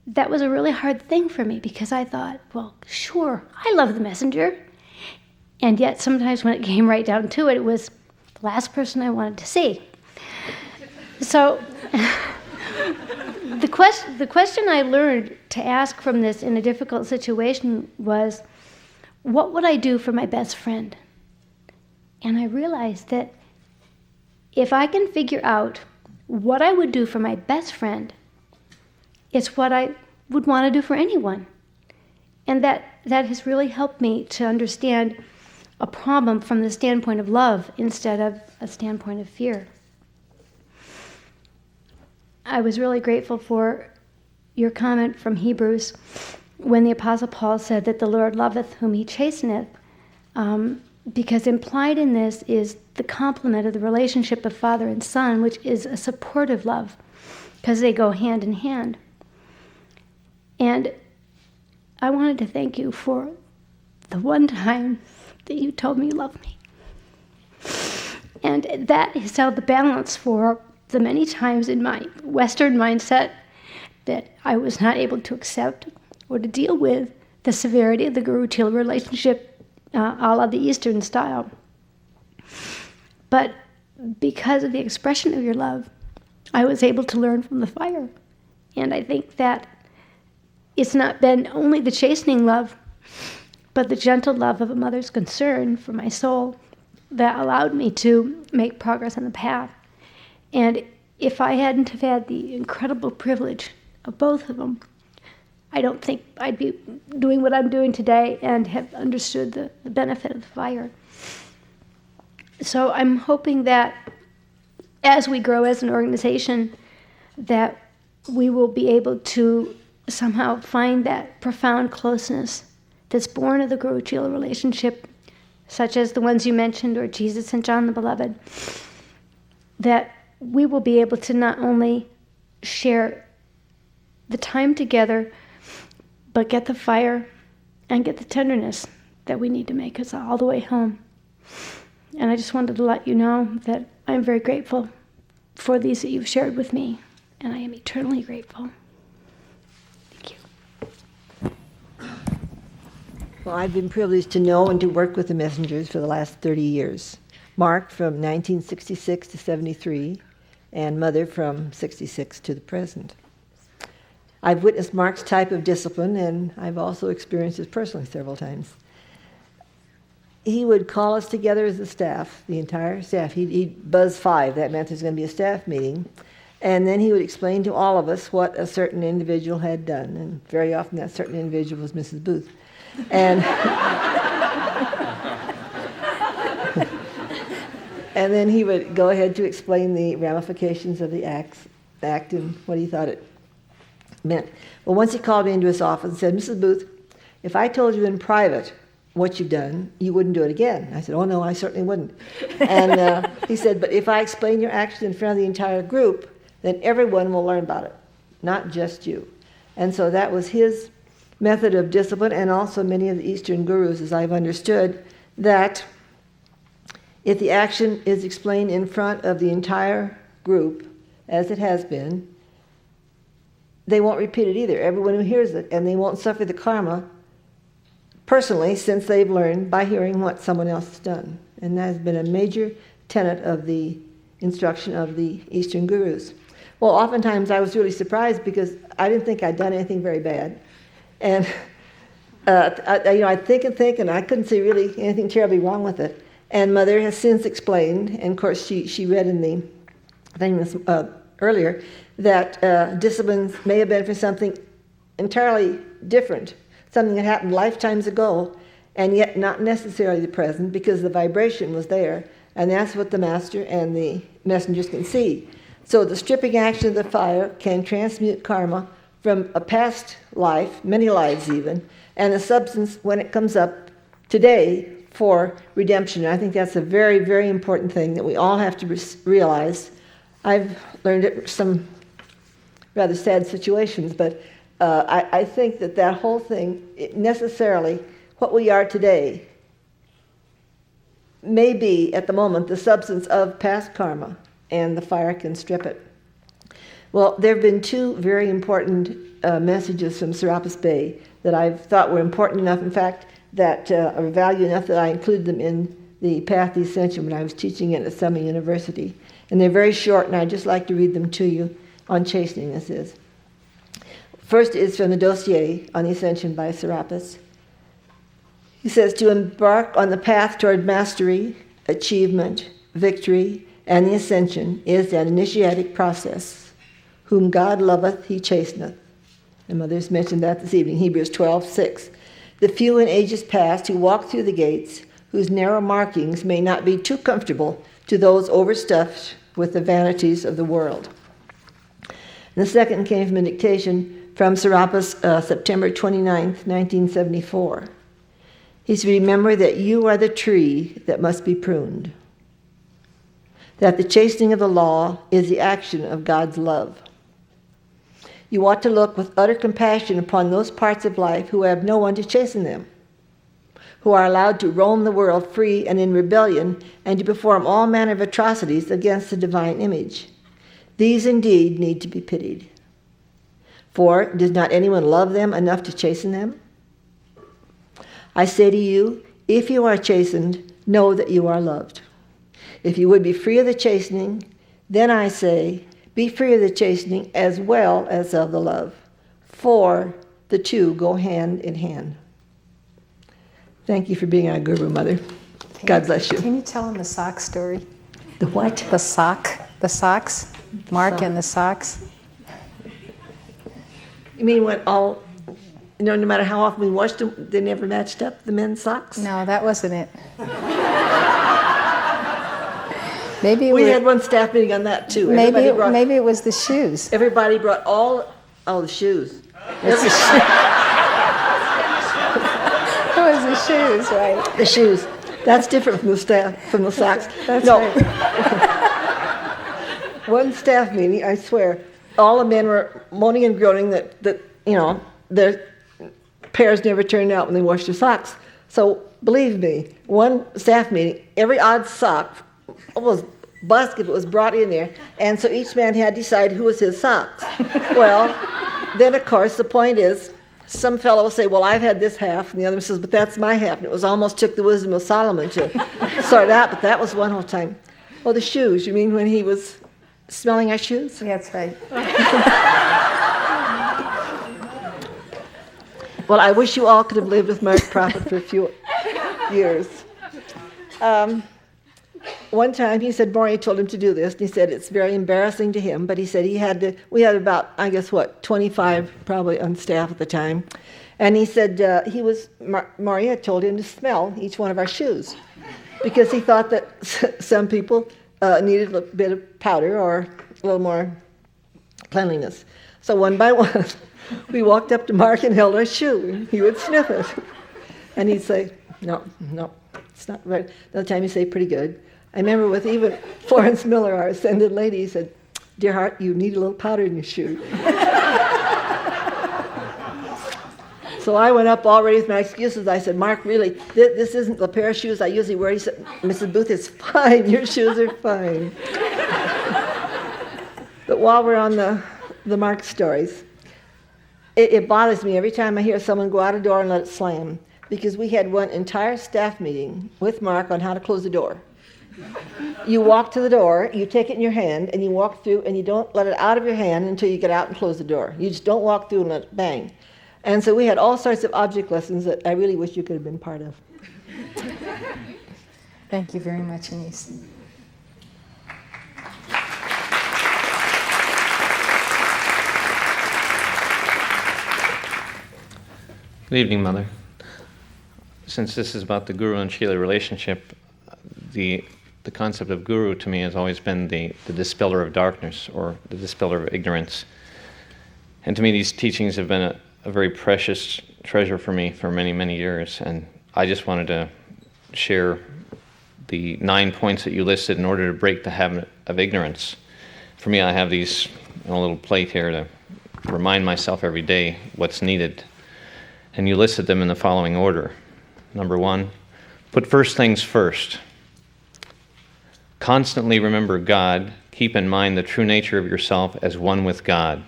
that was a really hard thing for me because I thought, well, sure, I love the messenger. And yet sometimes when it came right down to it, it was the last person I wanted to see. So the question I learned to ask from this in a difficult situation was, what would I do for my best friend? And I realized that if I can figure out what I would do for my best friend, it's what I would want to do for anyone. And that has really helped me to understand a problem from the standpoint of love instead of a standpoint of fear. I was really grateful for your comment from Hebrews when the Apostle Paul said that the Lord loveth whom he chasteneth, because implied in this is the complement of the relationship of father and son, which is a supportive love, because they go hand in hand. And I wanted to thank you for the one time that you told me you love me. And that has held the balance for the many times in my Western mindset that I was not able to accept or to deal with the severity of the Guru-Chela relationship a la the Eastern style. But because of the expression of your love, I was able to learn from the fire. And I think that it's not been only the chastening love, but the gentle love of a mother's concern for my soul that allowed me to make progress on the path. And if I hadn't have had the incredible privilege of both of them, I don't think I'd be doing what I'm doing today and have understood the benefit of the fire. So I'm hoping that as we grow as an organization, that we will be able to somehow find that profound closeness that's born of the Guru-Chela relationship, such as the ones you mentioned, or Jesus and John the Beloved, that we will be able to not only share the time together, but get the fire and get the tenderness that we need to make us all the way home. And I just wanted to let you know that I'm very grateful for these that you've shared with me, and I am eternally grateful. Thank you. Well, I've been privileged to know and to work with the messengers for the last 30 years. Mark from 1966 to 73, and Mother from 66 to the present. I've witnessed Mark's type of discipline, and I've also experienced it personally several times. He would call us together as a staff, the entire staff. He'd buzz 5. That meant there's going to be a staff meeting. And then he would explain to all of us what a certain individual had done. And very often that certain individual was Mrs. Booth. And, and then he would go ahead to explain the ramifications of the act and what he thought it meant. Well, once he called me into his office and said, Mrs. Booth, if I told you in private what you've done, you wouldn't do it again. I said, oh no, I certainly wouldn't. And he said, but if I explain your action in front of the entire group, then everyone will learn about it, not just you. And so that was his method of discipline, and also many of the Eastern gurus, as I've understood, that if the action is explained in front of the entire group, as it has been, they won't repeat it either, everyone who hears it, and they won't suffer the karma personally, since they've learned by hearing what someone else has done. And that has been a major tenet of the instruction of the Eastern gurus. Well, oftentimes I was really surprised because I didn't think I'd done anything very bad. And I'd think, and I couldn't see really anything terribly wrong with it. And Mother has since explained, and of course she read in the thing earlier, that disciplines may have been for something entirely different, something that happened lifetimes ago, and yet not necessarily the present, because the vibration was there, and that's what the master and the messengers can see. So the stripping action of the fire can transmute karma from a past life, many lives even, and the substance when it comes up today for redemption. And I think that's a very, very important thing that we all have to realize. I've learned it some rather sad situations, but I think that whole thing, necessarily, what we are today, may be, at the moment, the substance of past karma, and the fire can strip it. Well, there have been two very important messages from Serapis Bay that I've thought were important enough, in fact, that are value enough that I included them in the Path to Ascension when I was teaching it at Summer University. And they're very short, and I'd just like to read them to you on chastening, this is. First is from the dossier on the Ascension by Serapis. He says, to embark on the path toward mastery, achievement, victory, and the ascension is an initiatic process. Whom God loveth, he chasteneth. And Mother's mentioned that this evening, Hebrews 12:6. The few in ages past who walk through the gates, whose narrow markings may not be too comfortable to those overstuffed with the vanities of the world. And the second came from a dictation from Serapis, September 29th, 1974. He said, remember that you are the tree that must be pruned, that the chastening of the law is the action of God's love. You ought to look with utter compassion upon those parts of life who have no one to chasten them, who are allowed to roam the world free and in rebellion, and to perform all manner of atrocities against the divine image. These indeed need to be pitied. For does not anyone love them enough to chasten them? I say to you, If you are chastened, know that you are loved. If you would be free of the chastening, then I say, be free of the chastening as well as of the love, for the two go hand in hand. Thank you for being our guru, Mother. God bless you. Can you tell him the sock story? The what? The socks, Mark and the socks. You mean when no matter how often we washed them, they never matched up, the men's socks? No, that wasn't it. Maybe we had one staff meeting on that too. Maybe it was the shoes. Everybody brought the shoes. It was the shoes, right? The shoes. That's different from the socks. That's no. right. One staff meeting, I swear, all the men were moaning and groaning that their pairs never turned out when they washed their socks. So believe me, one staff meeting, every odd sock was basket was brought in there, and so each man had to decide who was his socks. Well, then of course the point is, some fellow will say, well, I've had this half, and the other says, but that's my half, and it was almost took the wisdom of Solomon to sort it out, but that was one whole time. Well, the shoes, you mean when he was smelling our shoes? That's right. Well, I wish you all could have lived with Mark Prophet for a few years. One time he said Maury told him to do this, and he said it's very embarrassing to him, but he said we had about, 25 probably on staff at the time, and he said Maury had told him to smell each one of our shoes, because he thought that some people needed a bit of powder or a little more cleanliness. So one by one, we walked up to Mark and held our shoe, and he would sniff it, and he'd say, no, it's not right. Another time he'd say, pretty good. I remember with even Florence Miller, our ascended lady, he said, dear heart, you need a little powder in your shoe. So I went up all ready with my excuses. I said, Mark, really, this isn't the pair of shoes I usually wear. He said, Mrs. Booth, it's fine. Your shoes are fine. But while we're on the Mark stories, it bothers me every time I hear someone go out a door and let it slam, because we had one entire staff meeting with Mark on how to close the door. You walk to the door, you take it in your hand, and you walk through, and you don't let it out of your hand until you get out and close the door. You just don't walk through and let it bang. And so we had all sorts of object lessons that I really wish you could have been part of. Thank you very much, Anise. Good evening, Mother. Since this is about the Guru and Chela relationship, the concept of Guru to me has always been the dispeller of darkness, or the dispeller of ignorance. And to me, these teachings have been a very precious treasure for me for many, many years. And I just wanted to share the 9 points that you listed in order to break the habit of ignorance. For me, I have these on a little plate here to remind myself every day what's needed. And you listed them in the following order. Number 1, put first things first. Constantly remember God. Keep in mind the true nature of yourself as one with God.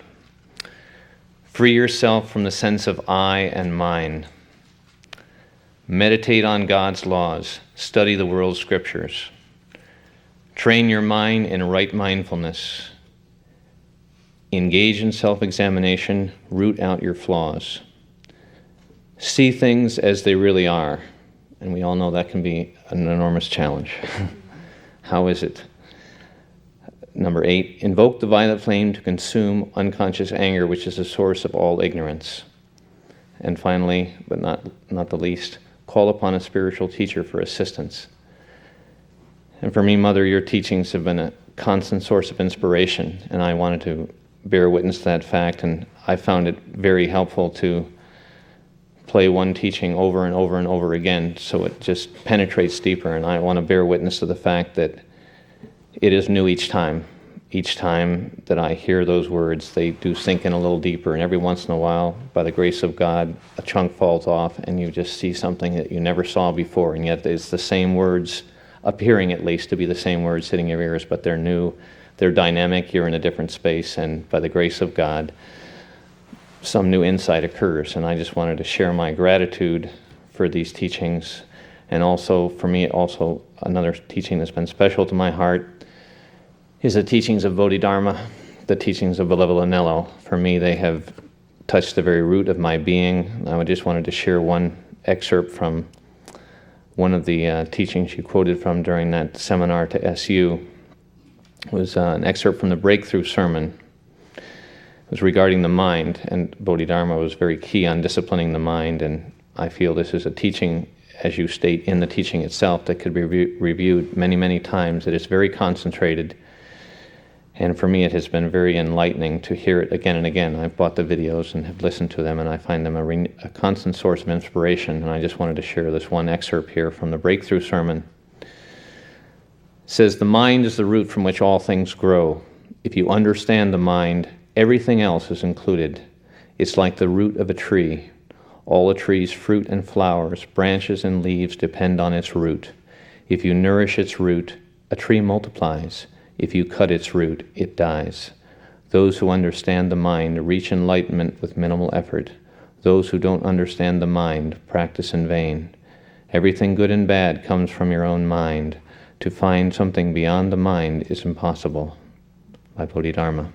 Free yourself from the sense of I and mine. Meditate on God's laws. Study the world's scriptures. Train your mind in right mindfulness. Engage in self-examination. Root out your flaws. See things as they really are. And we all know that can be an enormous challenge. How is it? Number 8, invoke the violet flame to consume unconscious anger, which is the source of all ignorance. And finally, but not the least, call upon a spiritual teacher for assistance. And for me, Mother, your teachings have been a constant source of inspiration, and I wanted to bear witness to that fact, and I found it very helpful to play one teaching over and over and over again so it just penetrates deeper, and I want to bear witness to the fact that it is new each time. Each time that I hear those words, they do sink in a little deeper, and every once in a while, by the grace of God, a chunk falls off and you just see something that you never saw before, and yet it's the same words, appearing at least to be the same words hitting your ears, but they're new, they're dynamic, you're in a different space, and by the grace of God, some new insight occurs. And I just wanted to share my gratitude for these teachings And also, for me, also another teaching that's been special to my heart is the teachings of Bodhidharma, the teachings of Beloved Anello. For me, they have touched the very root of my being. I just wanted to share one excerpt from one of the teachings you quoted from during that seminar to SU. It was an excerpt from the Breakthrough Sermon. It was regarding the mind, and Bodhidharma was very key on disciplining the mind, and I feel this is a teaching, as you state in the teaching itself, that could be reviewed many, many times. It is very concentrated, and for me it has been very enlightening to hear it again and again. I've bought the videos and have listened to them, and I find them a constant source of inspiration, and I just wanted to share this one excerpt here from the Breakthrough Sermon. It says, "The mind is the root from which all things grow. If you understand the mind, everything else is included. It's like the root of a tree. All a tree's fruit and flowers, branches and leaves depend on its root. If you nourish its root, a tree multiplies. If you cut its root, it dies. Those who understand the mind reach enlightenment with minimal effort. Those who don't understand the mind practice in vain. Everything good and bad comes from your own mind. To find something beyond the mind is impossible." By Bodhidharma.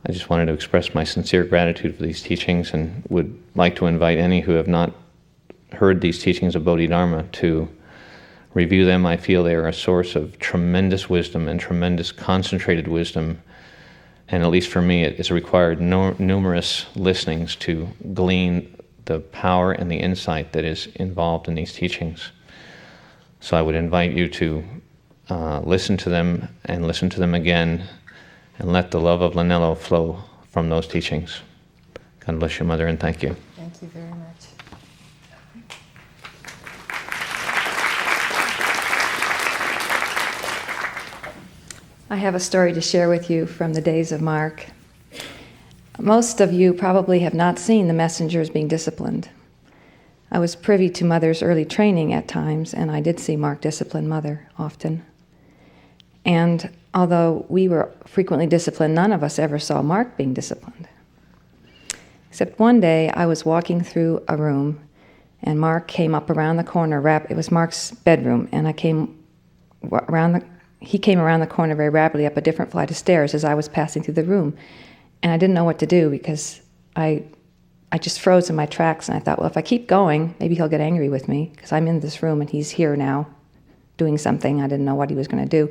I just wanted to express my sincere gratitude for these teachings, and would like to invite any who have not heard these teachings of Bodhidharma to review them. I feel they are a source of tremendous wisdom and tremendous concentrated wisdom, and at least for me it has required numerous listenings to glean the power and the insight that is involved in these teachings. So I would invite you to listen to them and listen to them again, and let the love of Lanello flow from those teachings. God bless you, Mother, and thank you. Thank you very much. I have a story to share with you from the days of Mark. Most of you probably have not seen the messengers being disciplined. I was privy to Mother's early training at times, and I did see Mark discipline Mother often. And although we were frequently disciplined, none of us ever saw Mark being disciplined. Except one day I was walking through a room, and Mark came up around the corner. It was Mark's bedroom, and he came around the corner very rapidly up a different flight of stairs as I was passing through the room. And I didn't know what to do, because I just froze in my tracks, and I thought, well, if I keep going, maybe he'll get angry with me, because I'm in this room and he's here now doing something. I didn't know what he was going to do.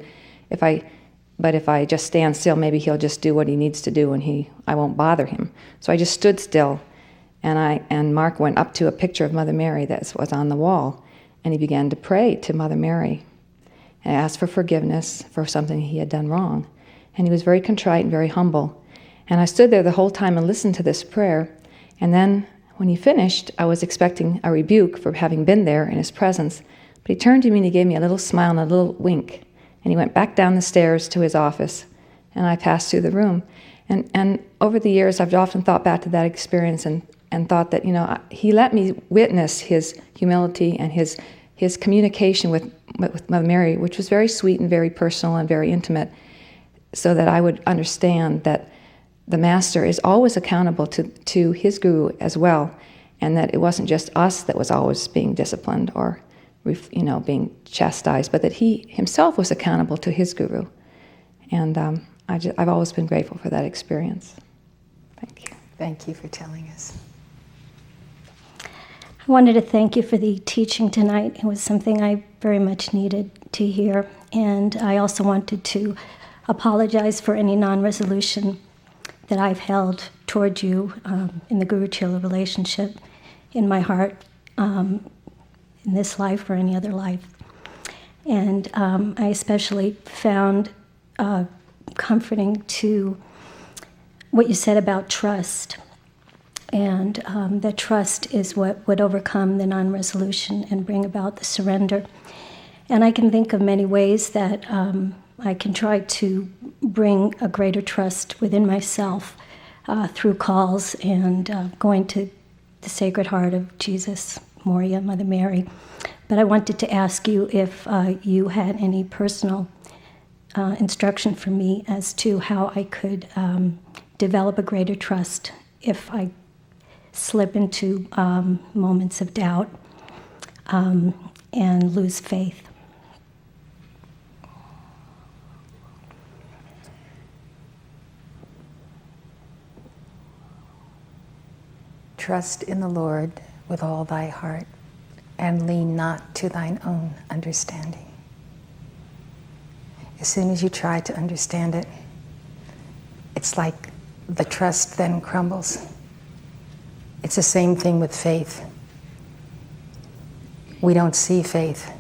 But if I just stand still, maybe he'll just do what he needs to do, and I won't bother him. So I just stood still, and Mark went up to a picture of Mother Mary that was on the wall, and he began to pray to Mother Mary and ask for forgiveness for something he had done wrong. And he was very contrite and very humble. And I stood there the whole time and listened to this prayer. And then when he finished, I was expecting a rebuke for having been there in his presence. But he turned to me and he gave me a little smile and a little wink. And he went back down the stairs to his office. And I passed through the room. And over the years, I've often thought back to that experience and thought that, he let me witness his humility and his communication with Mother Mary, which was very sweet and very personal and very intimate, so that I would understand that the Master is always accountable to his Guru as well, and that it wasn't just us that was always being disciplined or being chastised, but that he himself was accountable to his Guru. And I've always been grateful for that experience. Thank you. Thank you for telling us. I wanted to thank you for the teaching tonight. It was something I very much needed to hear. And I also wanted to apologize for any non-resolution that I've held toward you in the Guru-Chela relationship in my heart, in this life or any other life. And I especially found comforting to what you said about trust. And that trust is what would overcome the non-resolution and bring about the surrender. And I can think of many ways that I can try to bring a greater trust within myself through calls and going to the Sacred Heart of Jesus, Moria, Mother Mary. But I wanted to ask you if you had any personal instruction for me as to how I could develop a greater trust if I slip into moments of doubt. and lose faith. Trust in the Lord with all thy heart, and lean not to thine own understanding. As soon as you try to understand it, it's like the trust then crumbles. It's the same thing with faith. We don't see faith,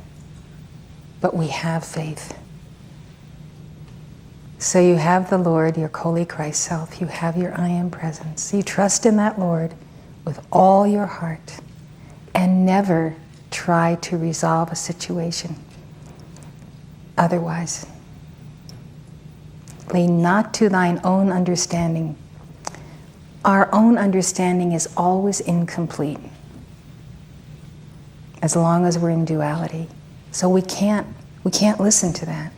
but we have faith. So you have the Lord, your holy Christ self, you have your I am presence. You trust in that Lord with all your heart and never try to resolve a situation otherwise. Lean not to thine own understanding. Our own understanding is always incomplete as long as we're in duality. So we can't listen to that.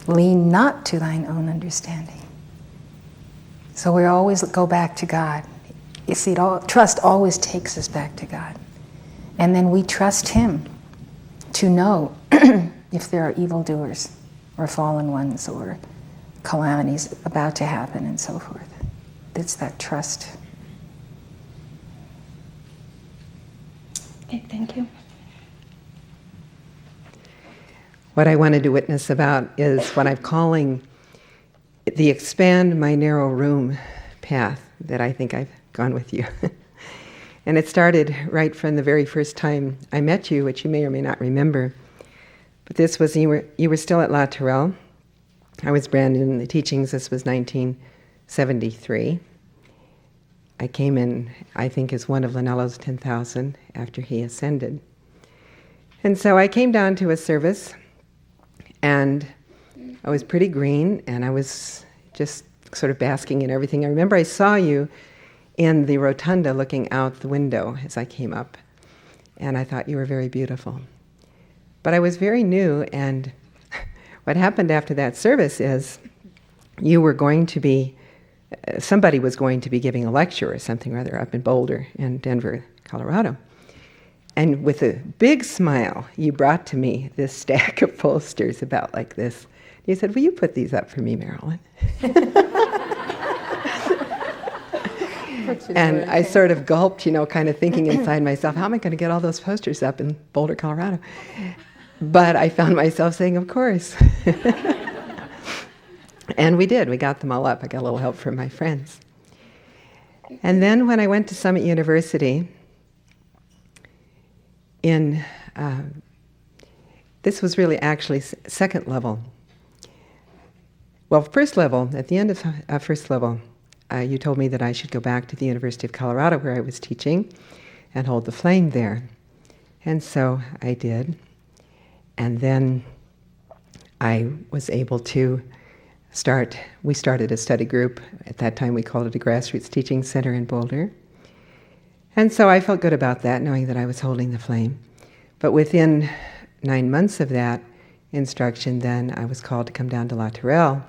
Lean not to thine own understanding. So we always go back to God. You see, trust always takes us back to God. And then we trust Him to know if there are evildoers or fallen ones or calamities about to happen and so forth. It's that trust. Okay, thank you. What I wanted to witness about is what I'm calling the expand my narrow room path that I think I've gone with you. And it started right from the very first time I met you, which you may or may not remember. But this was, you were still at La Tourelle. I was brand new in the teachings. This was 1973. I came in, I think, as one of Lanello's 10,000 after he ascended. And so I came down to a service, and I was pretty green, and I was just sort of basking in everything. I remember I saw you in the rotunda looking out the window as I came up, and I thought you were very beautiful. But I was very new, and what happened after that service is you were going to be, somebody was going to be giving a lecture or something rather up in Boulder in Denver, Colorado. And with a big smile, you brought to me this stack of posters about like this. You said, will you put these up for me, Marilyn? And I sort of gulped, kind of thinking inside myself, how am I going to get all those posters up in Boulder, Colorado? But I found myself saying, of course. And we did. We got them all up. I got a little help from my friends. And then when I went to Summit University, this was really actually second level. Well, first level, at the end of first level, you told me that I should go back to the University of Colorado where I was teaching and hold the flame there. And so I did. And then I was able to we started a study group. At that time we called it a grassroots teaching center in Boulder. And so I felt good about that, knowing that I was holding the flame. But within 9 months of that instruction, then I was called to come down to La Tourelle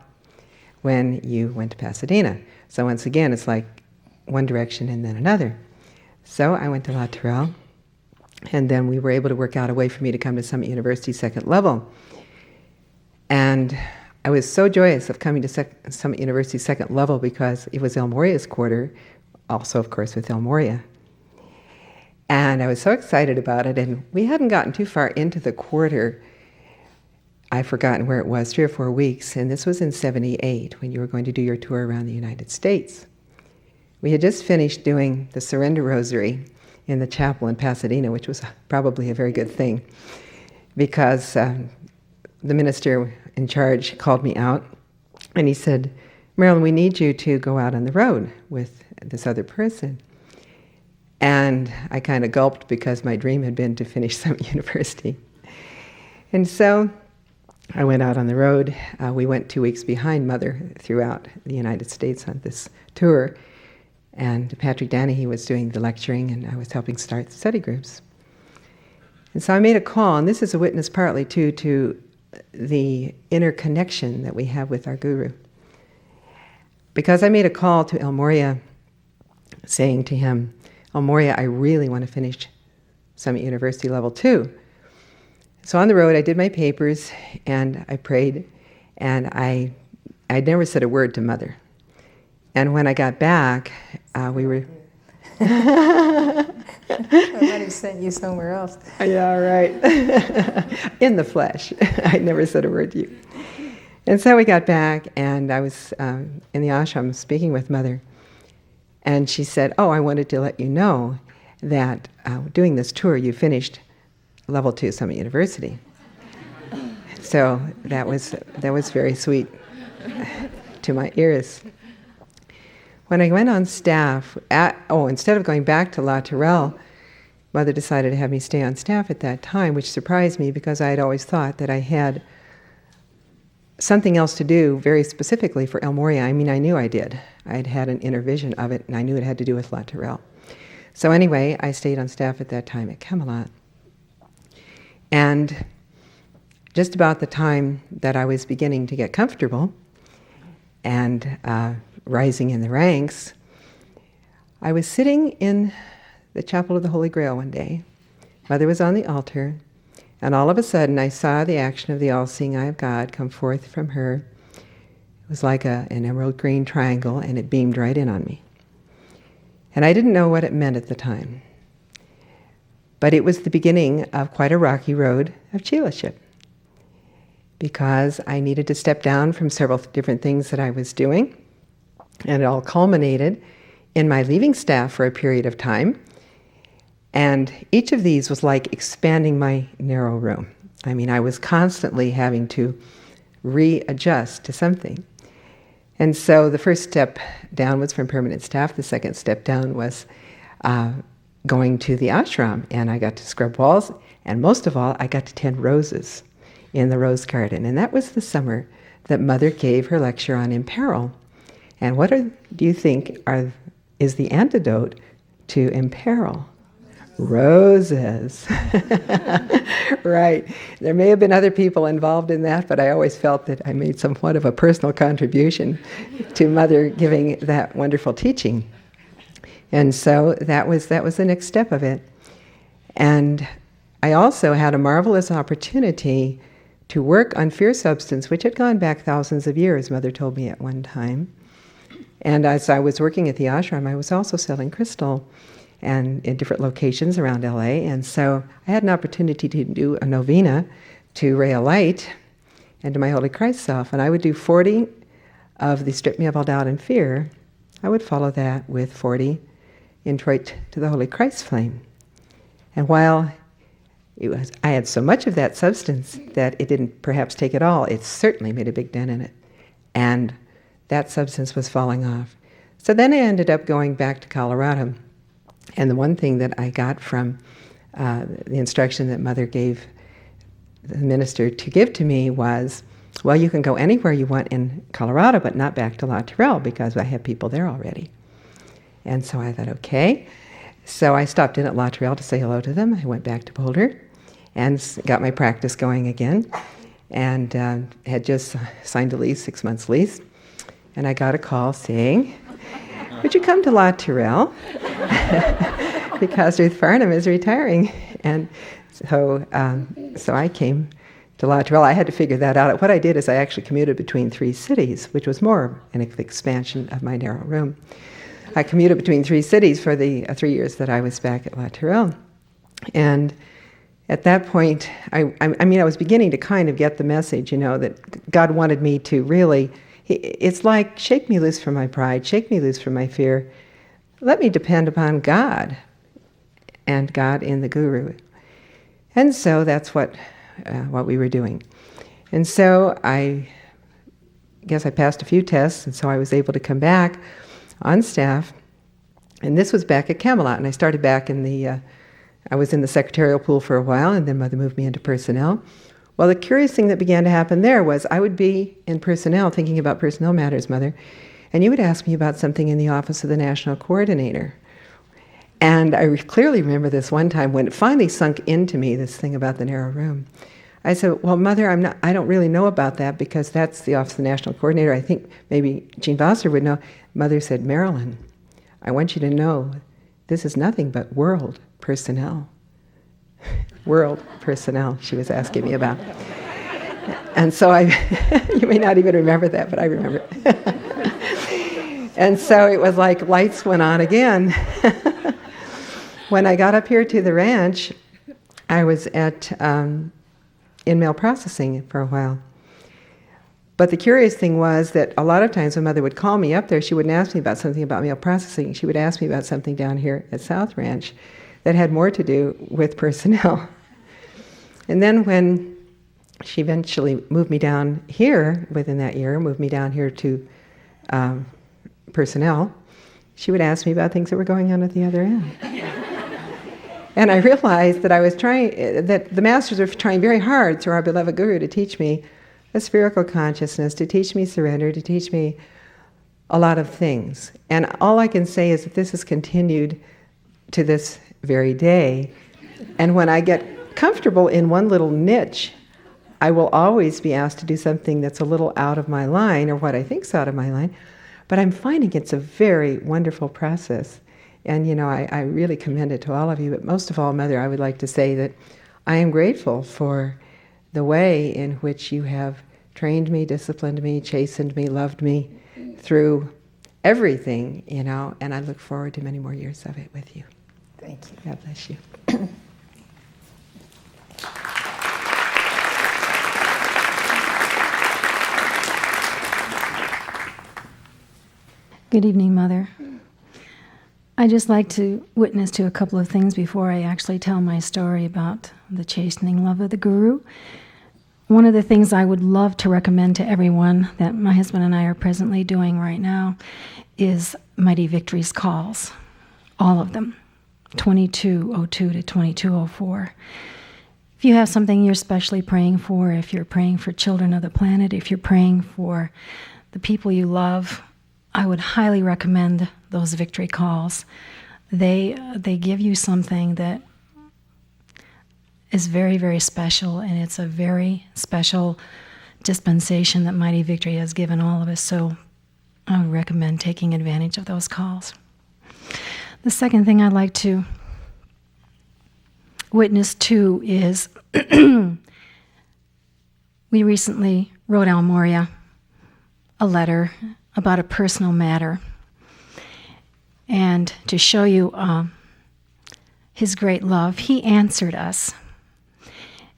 when you went to Pasadena. So once again, it's like one direction and then another. So I went to La Tourelle, and then we were able to work out a way for me to come to Summit University second level. And I was so joyous of coming to Summit University second level because it was El Moria's quarter, also, of course, with El Moria. And I was so excited about it, and we hadn't gotten too far into the quarter. I've forgotten where it was, 3 or 4 weeks, and this was in 78 when you were going to do your tour around the United States. We had just finished doing the Surrender Rosary in the chapel in Pasadena, which was probably a very good thing, because the minister in charge called me out, and he said, Marilyn, we need you to go out on the road with this other person. And I kind of gulped because my dream had been to finish Summit University. And so I went out on the road. We went 2 weeks behind Mother throughout the United States on this tour. And Patrick Danahy was doing the lecturing, and I was helping start the study groups. And so I made a call, and this is a witness partly too to the interconnection that we have with our Guru. Because I made a call to El Moria saying to him, El Moria, I really want to finish Summit University Level 2. So on the road, I did my papers, and I prayed, and I never said a word to Mother. And when I got back, we were... I might have sent you somewhere else. Yeah, right. In the flesh. I never said a word to you. And so we got back, and I was in the ashram speaking with Mother. And she said, "Oh, I wanted to let you know that doing this tour, you finished Level 2 Summit University." So that was very sweet to my ears. When I went on staff, instead of going back to La Tourelle, Mother decided to have me stay on staff at that time, which surprised me because I had always thought that I had something else to do very specifically for El Morya. I mean, I knew I did. I'd had an inner vision of it, and I knew it had to do with La Tourelle. So anyway, I stayed on staff at that time at Camelot. And just about the time that I was beginning to get comfortable and rising in the ranks, I was sitting in the Chapel of the Holy Grail one day. Mother was on the altar, and all of a sudden I saw the action of the all-seeing eye of God come forth from her. It was like an emerald green triangle, and it beamed right in on me. And I didn't know what it meant at the time. But it was the beginning of quite a rocky road of chelasship, because I needed to step down from several different things that I was doing, and it all culminated in my leaving staff for a period of time. And each of these was like expanding my narrow room. I mean, I was constantly having to readjust to something. And so the first step down was from permanent staff. The second step down was going to the ashram, and I got to scrub walls, and most of all, I got to tend roses in the rose garden. And that was the summer that Mother gave her lecture on imperil. And what do you think is the antidote to imperil? Roses. Right. There may have been other people involved in that, but I always felt that I made somewhat of a personal contribution to Mother giving that wonderful teaching. And so that was the next step of it. And I also had a marvelous opportunity to work on fear substance, which had gone back thousands of years, Mother told me at one time. And as I was working at the ashram, I was also selling crystal and in different locations around LA. And so I had an opportunity to do a novena to Ray of Light and to my Holy Christ self. And I would do 40 of the Strip Me of All Doubt and Fear. I would follow that with 40 Introit to the Holy Christ Flame. And while I had so much of that substance that it didn't perhaps take it all, it certainly made a big dent in it. And that substance was falling off. So then I ended up going back to Colorado. And the one thing that I got from the instruction that Mother gave the minister to give to me was, well, you can go anywhere you want in Colorado, but not back to La Tourelle, because I have people there already. And so I thought, okay. So I stopped in at La Tourelle to say hello to them. I went back to Boulder and got my practice going again, and had just signed a lease, 6 months lease. And I got a call saying, would you come to La Tourelle? Because Ruth Farnham is retiring. And so I came to La Tourelle. I had to figure that out. What I did is I actually commuted between 3 cities, which was more an expansion of my narrow room. I commuted between 3 cities for the 3 years that I was back at La Tourelle. And at that point, I was beginning to kind of get the message, that God wanted me to really, it's like, shake me loose from my pride, shake me loose from my fear. Let me depend upon God, and God in the Guru. And so that's what we were doing. And so I guess I passed a few tests, and so I was able to come back on staff. And this was back at Camelot, and I started back I was in the secretarial pool for a while, and then Mother moved me into personnel. Well, the curious thing that began to happen there was I would be in personnel, thinking about personnel matters, Mother, and you would ask me about something in the office of the national coordinator. And I clearly remember this one time when it finally sunk into me, this thing about the narrow room. I said, well, Mother, I don't really know about that, because that's the office of the national coordinator. I think maybe Jean Vosser would know. Mother said, Marilyn, I want you to know this is nothing but world personnel. world personnel she was asking me about. And so you may not even remember that, but I remember it. And so it was like lights went on again. When I got up here to the ranch, I was in mail processing for a while. But the curious thing was that a lot of times when Mother would call me up there, she wouldn't ask me about something about mail processing. She would ask me about something down here at South Ranch that had more to do with personnel. And then when she eventually moved me down here, within that year, moved me down here to personnel, she would ask me about things that were going on at the other end. And I realized that that the masters are trying very hard through our beloved Guru to teach me a spherical consciousness, to teach me surrender, to teach me a lot of things. And all I can say is that this has continued to this very day. And when I get comfortable in one little niche, I will always be asked to do something that's a little out of my line, or what I think's out of my line. But I'm finding it's a very wonderful process. And, I really commend it to all of you. But most of all, Mother, I would like to say that I am grateful for the way in which you have trained me, disciplined me, chastened me, loved me through everything, and I look forward to many more years of it with you. Thank you. God bless you. Good evening, Mother. I just like to witness to a couple of things before I actually tell my story about the chastening love of the Guru. One of the things I would love to recommend to everyone that my husband and I are presently doing right now is Mighty Victory's calls, all of them, 2202 to 2204. If you have something you're specially praying for, if you're praying for children of the planet, if you're praying for the people you love, I would highly recommend those victory calls. They give you something that is very, very special, and it's a very special dispensation that Mighty Victory has given all of us, so I would recommend taking advantage of those calls. The second thing I'd like to witness to is we recently wrote Al Moria a letter about a personal matter, and to show you his great love, he answered us.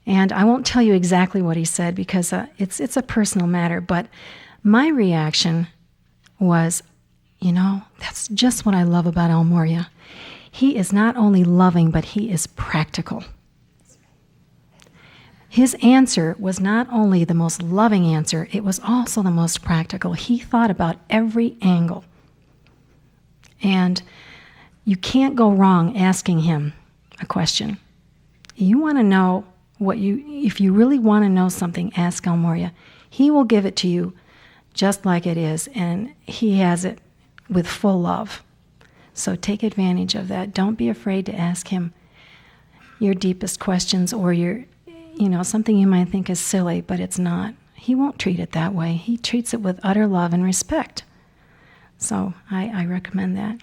And I won't tell you exactly what he said because it's a personal matter, but my reaction was, that's just what I love about Al Moria. He is not only loving, but he is practical. His answer was not only the most loving answer, it was also the most practical. He thought about every angle. And you can't go wrong asking him a question. You want to know if you really want to know something, ask Al Moria. He will give it to you just like it is, and he has it with full love. So take advantage of that. Don't be afraid to ask him your deepest questions or something you might think is silly, but it's not. He won't treat it that way. He treats it with utter love and respect. So I recommend that.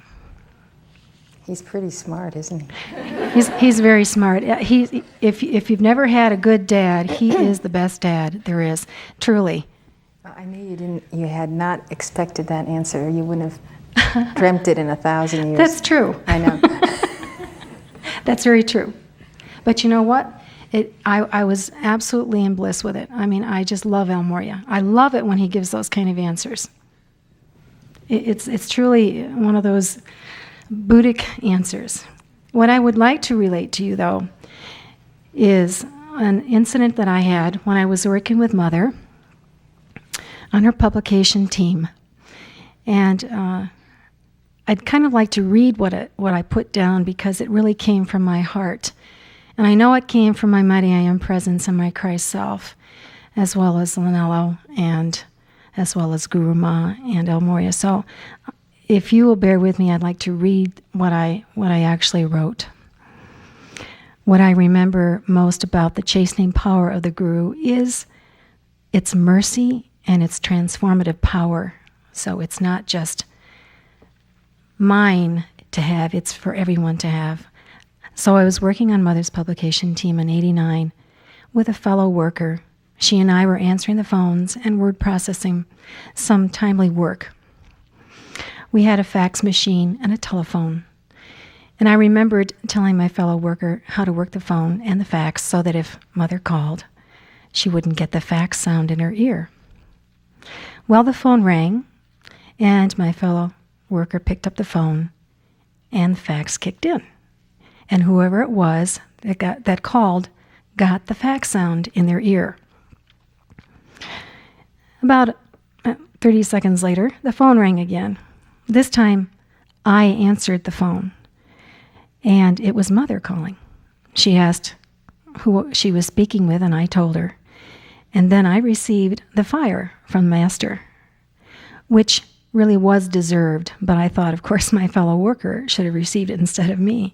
He's pretty smart, isn't he? He's very smart. If you've never had a good dad, he is the best dad there is, truly. Well, I knew you had not expected that answer. You wouldn't have dreamt it in 1,000 years. That's true. I know. That's very true. But you know what? I was absolutely in bliss with it. I mean, I just love Al Moria. I love it when he gives those kind of answers. It's truly one of those Buddhic answers. What I would like to relate to you, though, is an incident that I had when I was working with Mother on her publication team. And I'd kind of like to read what I put down because it really came from my heart. And I know it came from my Mighty I Am Presence and my Christ Self, as well as Lanello, and as well as Guru Ma and El Moria. So if you will bear with me, I'd like to read what I actually wrote. What I remember most about the chastening power of the Guru is its mercy and its transformative power. So it's not just mine to have, it's for everyone to have. So I was working on Mother's publication team in '89 with a fellow worker. She and I were answering the phones and word processing some timely work. We had a fax machine and a telephone. And I remembered telling my fellow worker how to work the phone and the fax so that if Mother called, she wouldn't get the fax sound in her ear. Well, the phone rang, and my fellow worker picked up the phone, and the fax kicked in. And whoever it was that called got the fax sound in their ear. About 30 seconds later, the phone rang again. This time, I answered the phone, and it was Mother calling. She asked who she was speaking with, and I told her. And then I received the fire from Master, which really was deserved, but I thought, of course, my fellow worker should have received it instead of me.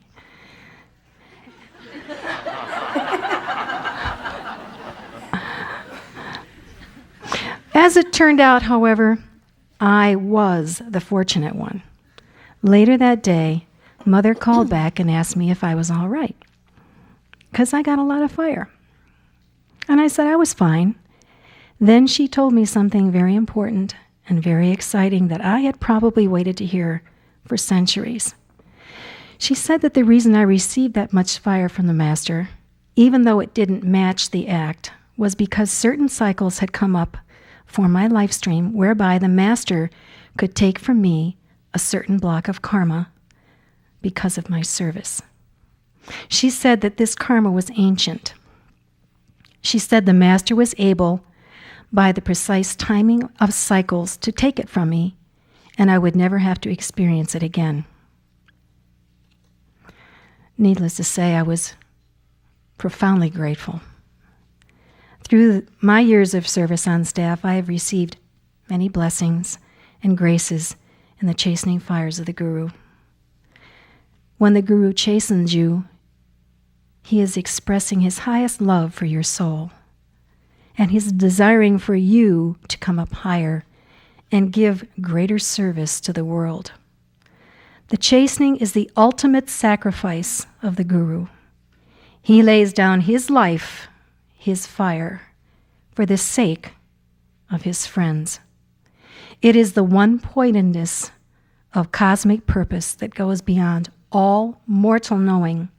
As it turned out, however, I was the fortunate one. Later that day, Mother called back and asked me if I was all right, because I got a lot of fire. And I said I was fine. Then she told me something very important and very exciting that I had probably waited to hear for centuries. She said that the reason I received that much fire from the Master, even though it didn't match the act, was because certain cycles had come up for my life stream whereby the Master could take from me a certain block of karma because of my service. She said that this karma was ancient. She said the Master was able, by the precise timing of cycles, to take it from me, and I would never have to experience it again. Needless to say, I was profoundly grateful. Through my years of service on staff, I have received many blessings and graces in the chastening fires of the Guru. When the Guru chastens you, he is expressing his highest love for your soul, and he's desiring for you to come up higher and give greater service to the world. The chastening is the ultimate sacrifice of the Guru. He lays down his life, his fire, for the sake of his friends. It is the one-pointedness of cosmic purpose that goes beyond all mortal knowing.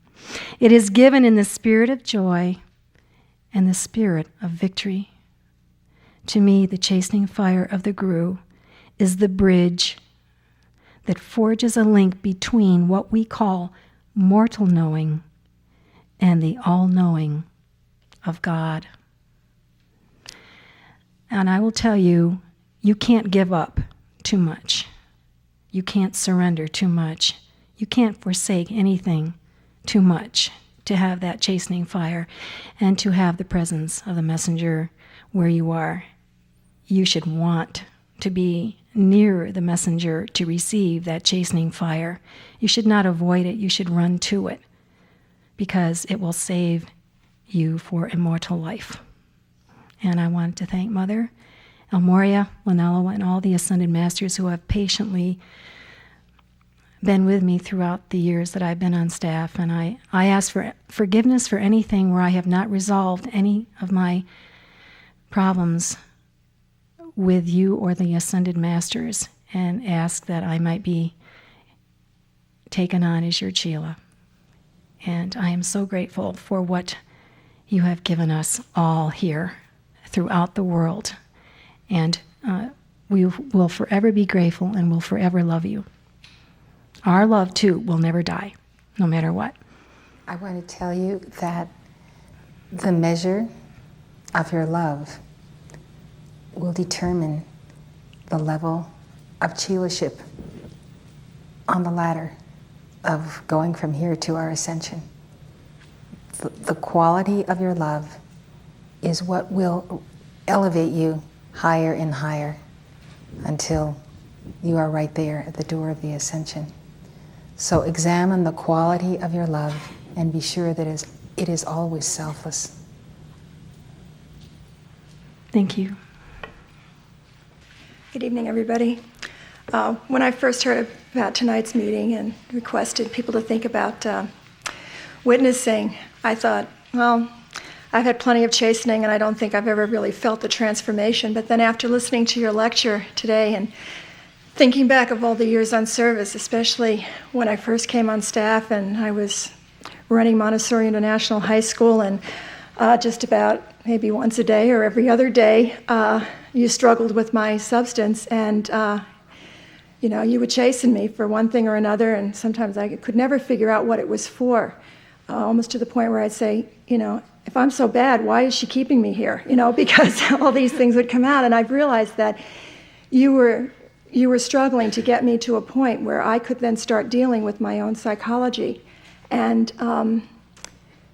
It is given in the spirit of joy and the spirit of victory. To me, the chastening fire of the Guru is the bridge that forges a link between what we call mortal knowing and the all-knowing of God. And I will tell you, you can't give up too much. You can't surrender too much. You can't forsake anything too much to have that chastening fire and to have the presence of the messenger where you are. You should want to be near the messenger to receive that chastening fire. You should not avoid it. You should run to it because it will save you for immortal life. And I wanted to thank Mother, El Morya, Lanello, and all the Ascended Masters who have patiently been with me throughout the years that I've been on staff. And I ask for forgiveness for anything where I have not resolved any of my problems with you or the Ascended Masters, and ask that I might be taken on as your chela. And I am so grateful for what you have given us all here throughout the world. And we will forever be grateful and will forever love you. Our love, too, will never die, no matter what. I want to tell you that the measure of your love will determine the level of chelaship on the ladder of going from here to our ascension. The quality of your love is what will elevate you higher and higher until you are right there at the door of the ascension. So examine the quality of your love and be sure that it is always selfless. Thank you. Good evening, everybody. When I first heard about tonight's meeting and requested people to think about witnessing, I thought, well, I've had plenty of chastening, and I don't think I've ever really felt the transformation. But then after listening to your lecture today and thinking back of all the years on service, especially when I first came on staff and I was running Montessori International High School, and just about maybe once a day or every other day, you struggled with my substance, and you would chasten me for one thing or another, and sometimes I could never figure out what it was for, almost to the point where I'd say, if I'm so bad, why is she keeping me here? Because all these things would come out, and I've realized that you were struggling to get me to a point where I could then start dealing with my own psychology. And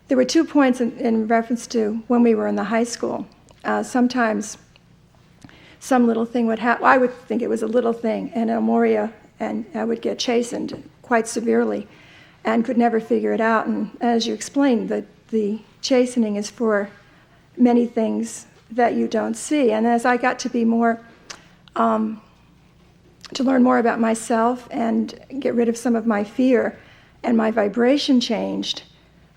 there were 2 points in reference to when we were in the high school. Sometimes some little thing would happen. I would think it was a little thing, and Moria, and I would get chastened quite severely and could never figure it out. And as you explained, the chastening is for many things that you don't see. And as I got to be more, to learn more about myself and get rid of some of my fear, and my vibration changed,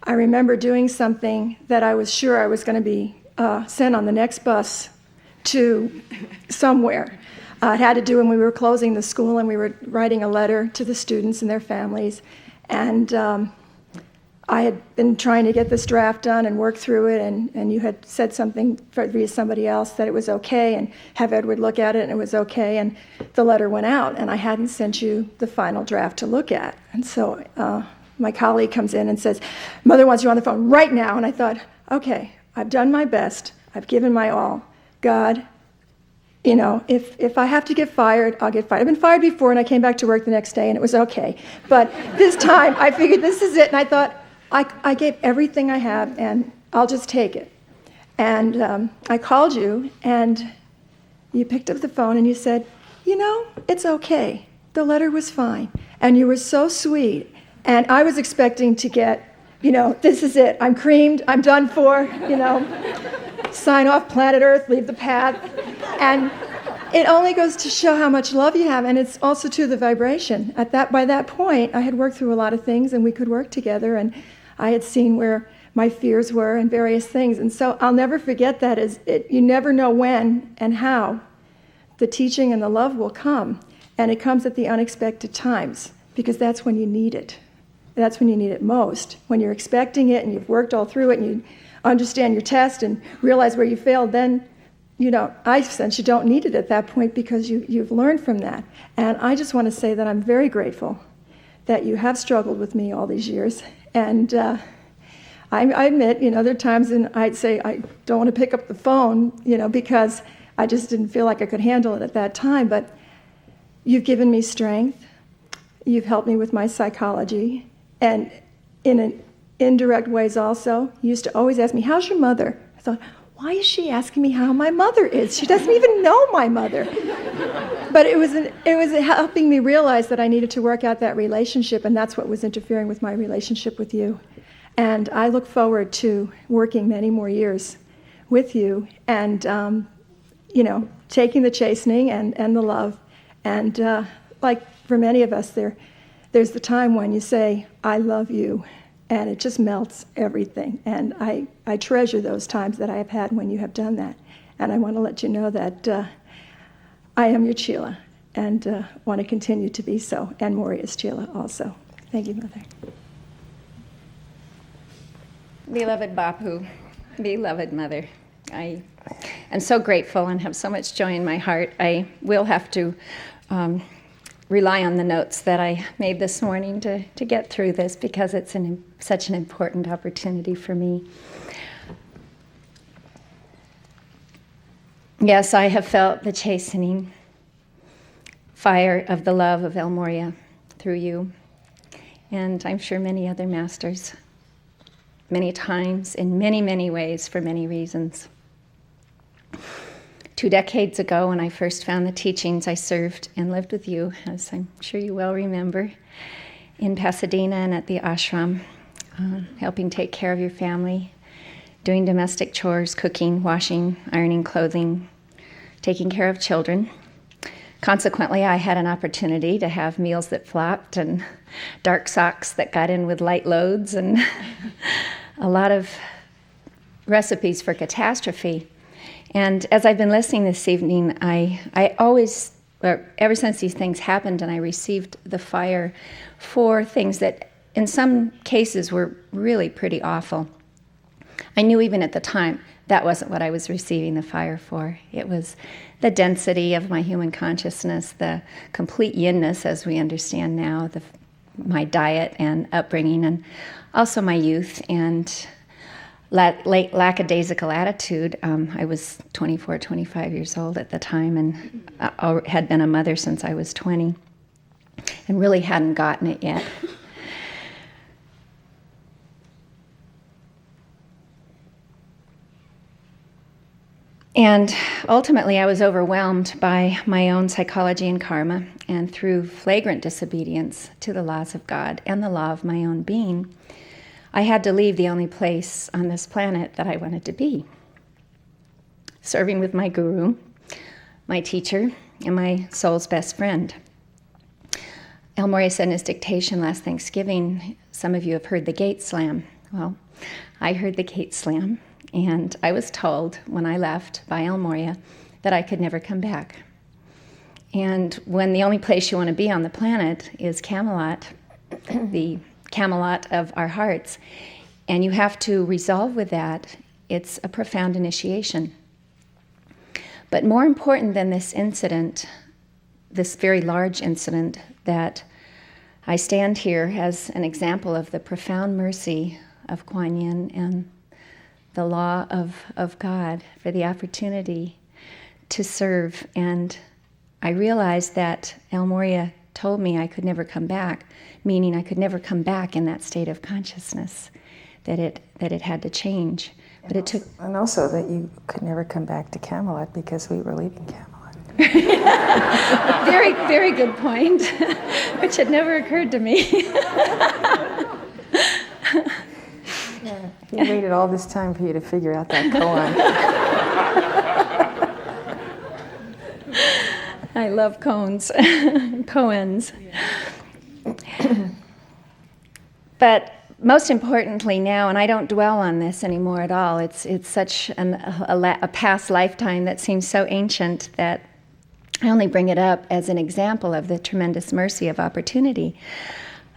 I remember doing something that I was sure I was going to be sent on the next bus to somewhere. It had to do when we were closing the school and we were writing a letter to the students and their families. And I had been trying to get this draft done and work through it, and you had said something via somebody else that it was okay, and have Edward look at it, and it was okay, and the letter went out, and I hadn't sent you the final draft to look at. And so my colleague comes in and says, "Mother wants you on the phone right now." And I thought, okay, I've done my best. I've given my all. God, if I have to get fired, I'll get fired. I've been fired before, and I came back to work the next day, and it was okay. But this time, I figured this is it, and I thought, I gave everything I have, and I'll just take it. And I called you, and you picked up the phone, and you said, it's okay. The letter was fine. And you were so sweet. And I was expecting to get, this is it. I'm creamed. I'm done for, sign off planet Earth, leave the path. And it only goes to show how much love you have, and it's also to the vibration. By that point, I had worked through a lot of things, and we could work together, and I had seen where my fears were and various things. And so I'll never forget that. You never know when and how the teaching and the love will come, and it comes at the unexpected times, because that's when you need it. That's when you need it most. When you're expecting it and you've worked all through it and you understand your test and realize where you failed, then I sense you don't need it at that point, because you've learned from that. And I just want to say that I'm very grateful that you have struggled with me all these years. And I admit, there are times when I'd say I don't want to pick up the phone, because I just didn't feel like I could handle it at that time. But you've given me strength. You've helped me with my psychology. And in indirect ways also, you used to always ask me, "How's your mother?" I thought, why is she asking me how my mother is? She doesn't even know my mother. But it was helping me realize that I needed to work out that relationship, and that's what was interfering with my relationship with you. And I look forward to working many more years with you, and taking the chastening and the love. And like for many of us, there's the time when you say, "I love you," and it just melts everything. And I treasure those times that I have had when you have done that. And I want to let you know that I am your chela, and want to continue to be so, and Moria's chela also. Thank you, Mother. Beloved Bapu, beloved Mother, I am so grateful and have so much joy in my heart. I will have to rely on the notes that I made this morning to get through this, because it's such an important opportunity for me. Yes, I have felt the chastening fire of the love of El Moria through you, and I'm sure many other masters, many times, in many, many ways, for many reasons. 2 decades ago, when I first found the teachings, I served and lived with you, as I'm sure you well remember, in Pasadena and at the ashram, helping take care of your family, doing domestic chores, cooking, washing, ironing clothing, taking care of children. Consequently, I had an opportunity to have meals that flopped and dark socks that got in with light loads and a lot of recipes for catastrophe. And as I've been listening this evening, I always, or ever since these things happened and I received the fire for things that in some cases were really pretty awful, I knew even at the time that wasn't what I was receiving the fire for. It was the density of my human consciousness, the complete yinness as we understand now, my diet and upbringing, and also my youth and late lackadaisical attitude. I was 24, 25 years old at the time and had been a mother since I was 20 and really hadn't gotten it yet. And ultimately, I was overwhelmed by my own psychology and karma, and through flagrant disobedience to the laws of God and the law of my own being, I had to leave the only place on this planet that I wanted to be, serving with my guru, my teacher, and my soul's best friend. El Morya said in his dictation last Thanksgiving, some of you have heard the gate slam. Well, I heard the gate slam. And I was told when I left by El Morya that I could never come back. And when the only place you want to be on the planet is Camelot, the Camelot of our hearts, and you have to resolve with that, it's a profound initiation. But more important than this incident, this very large incident, that I stand here as an example of the profound mercy of Kuan Yin and the law of God for the opportunity to serve. And I realized that El Morya told me I could never come back, meaning I could never come back in that state of consciousness, that it had to change. But it took... And also that you could never come back to Camelot because we were leaving Camelot. Very, very good point, which had never occurred to me. Yeah, he waited all this time for you to figure out that koan. I love cones, koans. But most importantly now, and I don't dwell on this anymore at all, it's such a past lifetime that seems so ancient that I only bring it up as an example of the tremendous mercy of opportunity.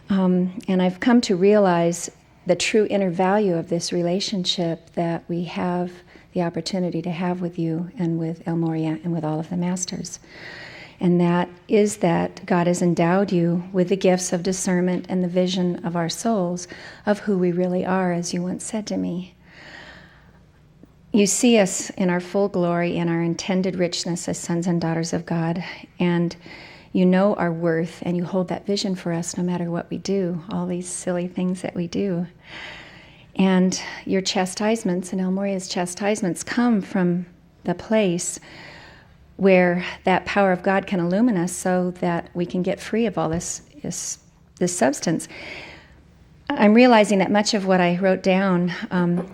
And I've come to realize the true inner value of this relationship that we have the opportunity to have with you and with El Morya and with all of the masters. And that is that God has endowed you with the gifts of discernment and the vision of our souls of who we really are, as you once said to me. You see us in our full glory, in our intended richness as sons and daughters of God, and you know our worth, and you hold that vision for us no matter what we do, all these silly things that we do. And your chastisements and El Morya's chastisements come from the place where that power of God can illumine us so that we can get free of all this substance. I'm realizing that much of what I wrote down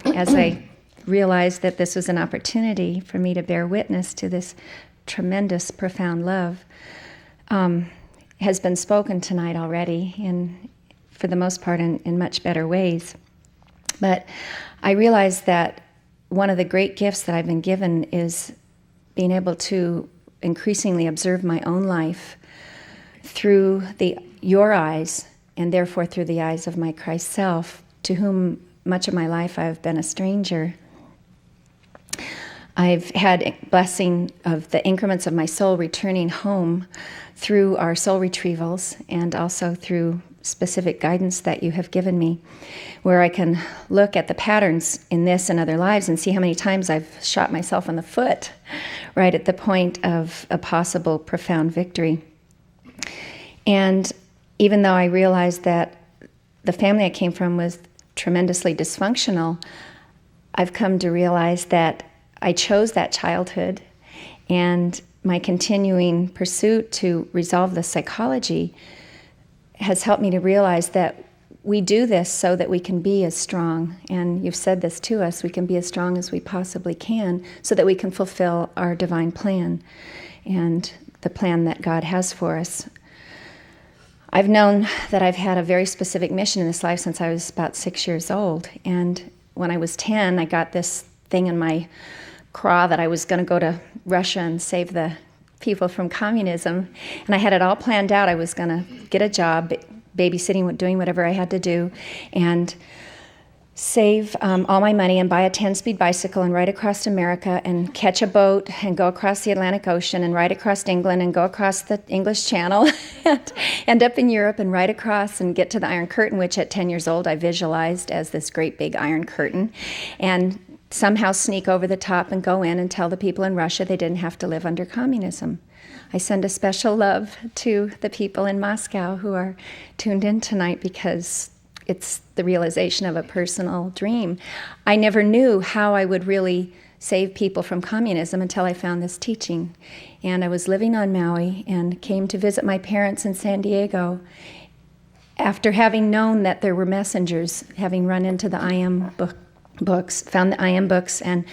as I realized that this was an opportunity for me to bear witness to this tremendous, profound love has been spoken tonight already, for the most part, in much better ways. But I realize that one of the great gifts that I've been given is being able to increasingly observe my own life through your eyes, and therefore through the eyes of my Christ self, to whom much of my life I've been a stranger. I've had blessing of the increments of my soul returning home through our soul retrievals and also through specific guidance that you have given me, where I can look at the patterns in this and other lives and see how many times I've shot myself in the foot right at the point of a possible profound victory. And even though I realized that the family I came from was tremendously dysfunctional, I've come to realize that I chose that childhood, and my continuing pursuit to resolve the psychology has helped me to realize that we do this so that we can be as strong, and you've said this to us, we can be as strong as we possibly can so that we can fulfill our divine plan. And the plan that God has for us. I've known that I've had a very specific mission in this life since I was about 6 years old. And when I was 10, I got this thing in my craw that I was going to go to Russia and save the people from communism. And I had it all planned out. I was going to get a job, babysitting, doing whatever I had to do, and save all my money and buy a 10-speed bicycle and ride across America and catch a boat and go across the Atlantic Ocean and ride across England and go across the English Channel and end up in Europe and ride across and get to the Iron Curtain, which at 10 years old I visualized as this great big Iron Curtain, and somehow sneak over the top and go in and tell the people in Russia they didn't have to live under communism. I send a special love to the people in Moscow who are tuned in tonight, because it's the realization of a personal dream. I never knew how I would really save people from communism until I found this teaching. And I was living on Maui and came to visit my parents in San Diego after having known that there were messengers, having run into the I Am books, found the I Am books, and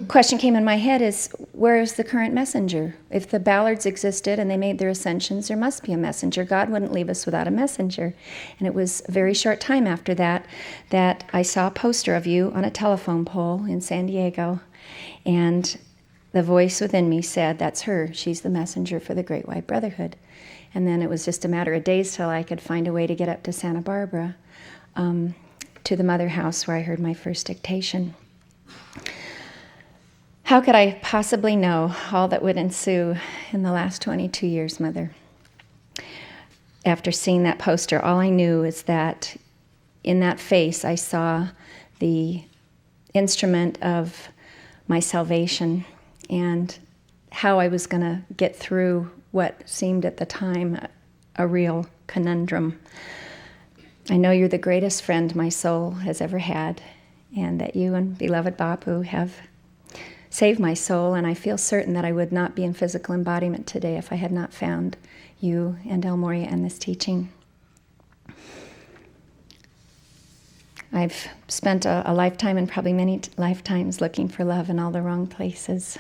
question came in my head is, where is the current messenger? If the Ballards existed and they made their ascensions, there must be a messenger. God wouldn't leave us without a messenger. And it was a very short time after that that I saw a poster of you on a telephone pole in San Diego. And the voice within me said, that's her. She's the messenger for the Great White Brotherhood. And then it was just a matter of days till I could find a way to get up to Santa Barbara, to the Mother House where I heard my first dictation. How could I possibly know all that would ensue in the last 22 years, Mother? After seeing that poster, all I knew is that in that face I saw the instrument of my salvation and how I was going to get through what seemed at the time a real conundrum. I know you're the greatest friend my soul has ever had, and that you and beloved Bapu have saved my soul, and I feel certain that I would not be in physical embodiment today if I had not found you and El Morya and this teaching. I've spent a lifetime and probably many lifetimes looking for love in all the wrong places.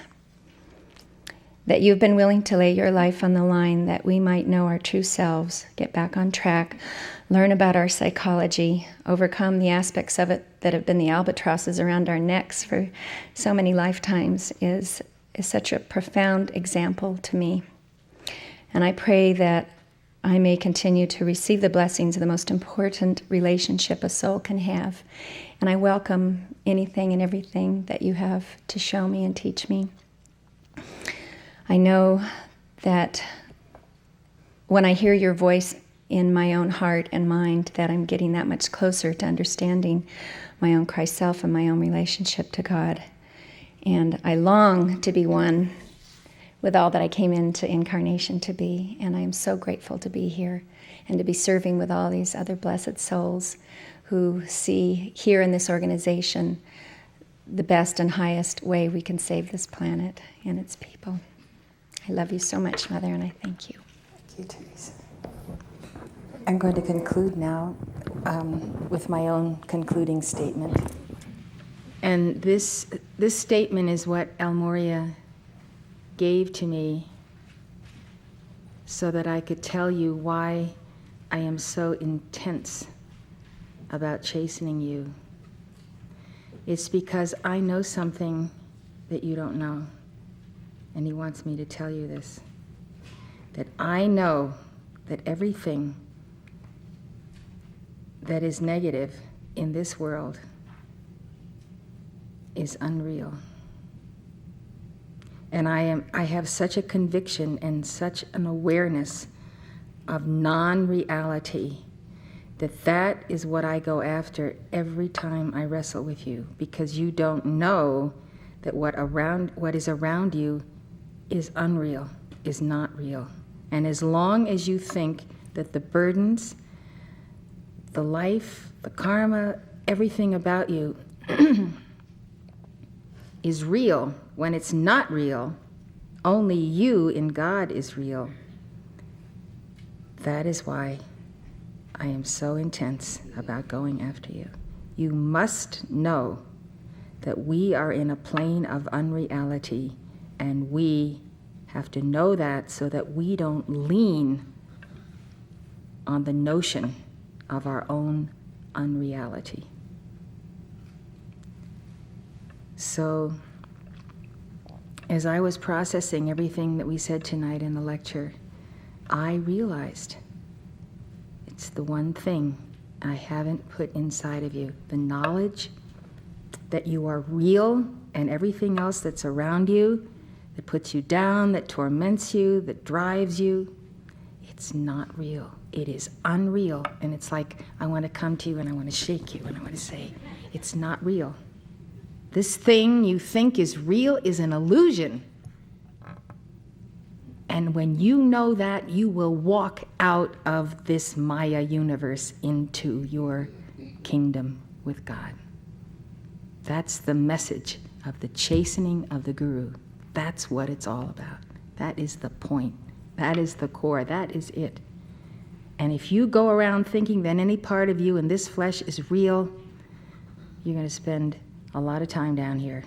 That you've been willing to lay your life on the line that we might know our true selves, get back on track, learn about our psychology, overcome the aspects of it that have been the albatrosses around our necks for so many lifetimes is such a profound example to me. And I pray that I may continue to receive the blessings of the most important relationship a soul can have. And I welcome anything and everything that you have to show me and teach me. I know that when I hear your voice in my own heart and mind, that I'm getting that much closer to understanding my own Christ self and my own relationship to God. And I long to be one with all that I came into incarnation to be. And I am so grateful to be here and to be serving with all these other blessed souls who see here in this organization the best and highest way we can save this planet and its people. I love you so much, Mother, and I thank you. Thank you, Teresa. I'm going to conclude now with my own concluding statement. And this statement is what El Morya gave to me so that I could tell you why I am so intense about chastening you. It's because I know something that you don't know. And he wants me to tell you this, that I know that everything that is negative in this world is unreal. And I have such a conviction and such an awareness of non-reality that is what I go after every time I wrestle with you, because you don't know that what is around you is unreal, is not real. And as long as you think that the burdens, the life, the karma, everything about you is real, when it's not real, only you in God is real. That is why I am so intense about going after you. You must know that we are in a plane of unreality, and we have to know that so that we don't lean on the notion of our own unreality. So, as I was processing everything that we said tonight in the lecture, I realized it's the one thing I haven't put inside of you. The knowledge that you are real and everything else that's around you, that puts you down, that torments you, that drives you, it's not real. It is unreal. And it's like I want to come to you and I want to shake you and I want to say, it's not real. This thing you think is real is an illusion. And when you know that, you will walk out of this Maya universe into your kingdom with God. That's the message of the chastening of the Guru. That's what it's all about. That is the point. That is the core. That is it. And if you go around thinking that any part of you in this flesh is real, you're going to spend a lot of time down here.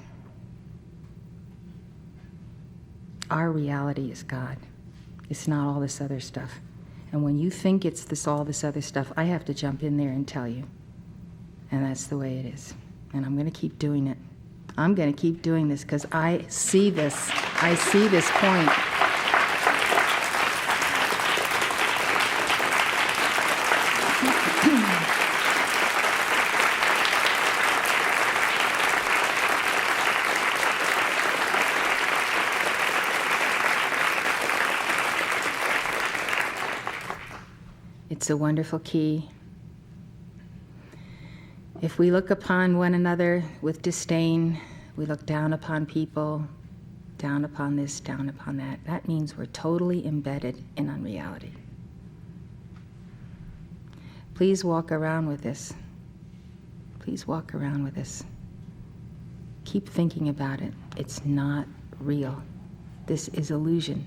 Our reality is God. It's not all this other stuff. And when you think it's all this other stuff, I have to jump in there and tell you. And that's the way it is. And I'm going to keep doing it. I'm going to keep doing this because I see this. I see this point. It's a wonderful key. If we look upon one another with disdain, we look down upon people, down upon this, down upon that. That means we're totally embedded in unreality. Please walk around with this. Please walk around with this. Keep thinking about it. It's not real. This is illusion.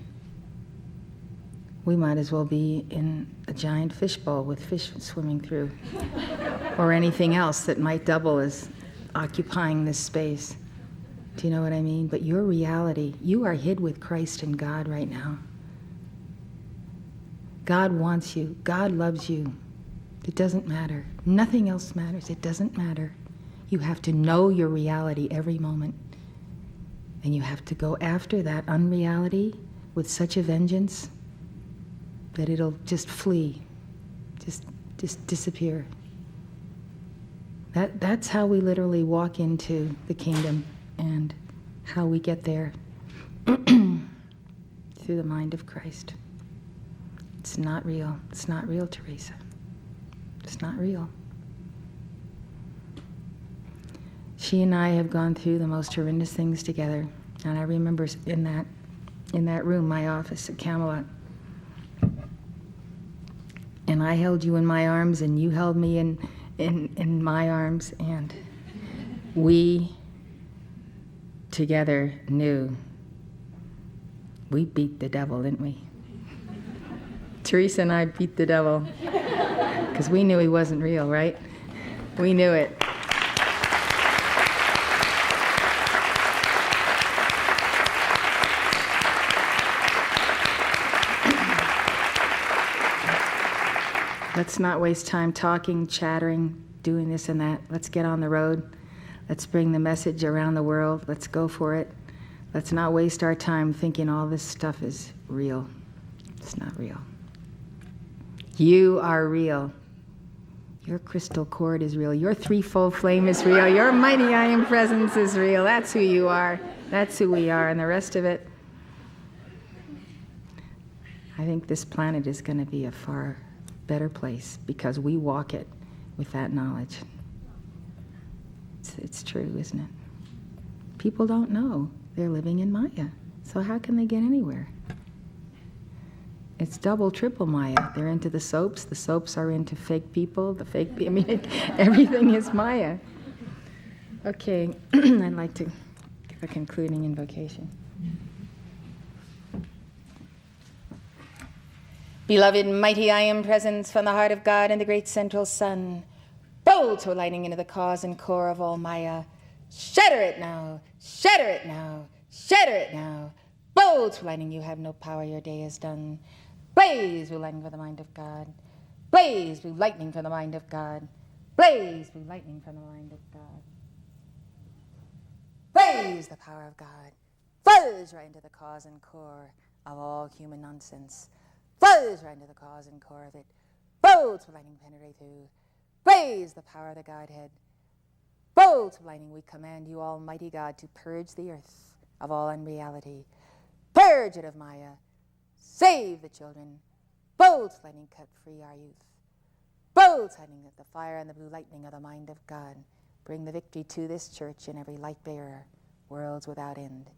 We might as well be in a giant fishbowl with fish swimming through, or anything else that might double as occupying this space. Do you know what I mean? But your reality, you are hid with Christ and God right now. God wants you. God loves you. It doesn't matter. Nothing else matters. It doesn't matter. You have to know your reality every moment. And you have to go after that unreality with such a vengeance that it'll just flee, just disappear. That's how we literally walk into the kingdom and how we get there through the mind of Christ. It's not real. It's not real, Teresa. It's not real. She and I have gone through the most horrendous things together, and I remember in that room, my office at Camelot. And I held you in my arms, and you held me in my arms, and we together knew we beat the devil, didn't we? Teresa and I beat the devil because we knew he wasn't real, right? We knew it. Let's not waste time talking, chattering, doing this and that. Let's get on the road. Let's bring the message around the world. Let's go for it. Let's not waste our time thinking all this stuff is real. It's not real. You are real. Your crystal cord is real. Your threefold flame is real. Your mighty I am presence is real. That's who you are. That's who we are. And the rest of it, I think this planet is going to be a far better place because we walk it with that knowledge. It's true, isn't it? People don't know they're living in Maya, so how can they get anywhere? It's double, triple Maya. They're into the soaps are into fake people, everything is Maya. Okay, I'd like to give a concluding invocation. Beloved, mighty I am presence from the heart of God and the great central sun, bold to lighting into the cause and core of all Maya. Shatter it now, shatter it now, shatter it now. Bolts, blue lightning, you have no power, your day is done. Blaze, blue lightning for the mind of God. Blaze, blue lightning for the mind of God. Blaze, blue lightning from the mind of God. Blaze the power of God. Fuzz right into the cause and core of all human nonsense. Fuzz right into the cause and core of it. Bolts of lightning penetrate through. Blaze the power of the Godhead. Bolts of lightning, we command you, Almighty God, to purge the earth of all unreality. Purge it of Maya. Save the children. Bolts of lightning, cut free our youth. Bolts of lightning, that the fire and the blue lightning of the mind of God bring the victory to this church and every light bearer, worlds without end.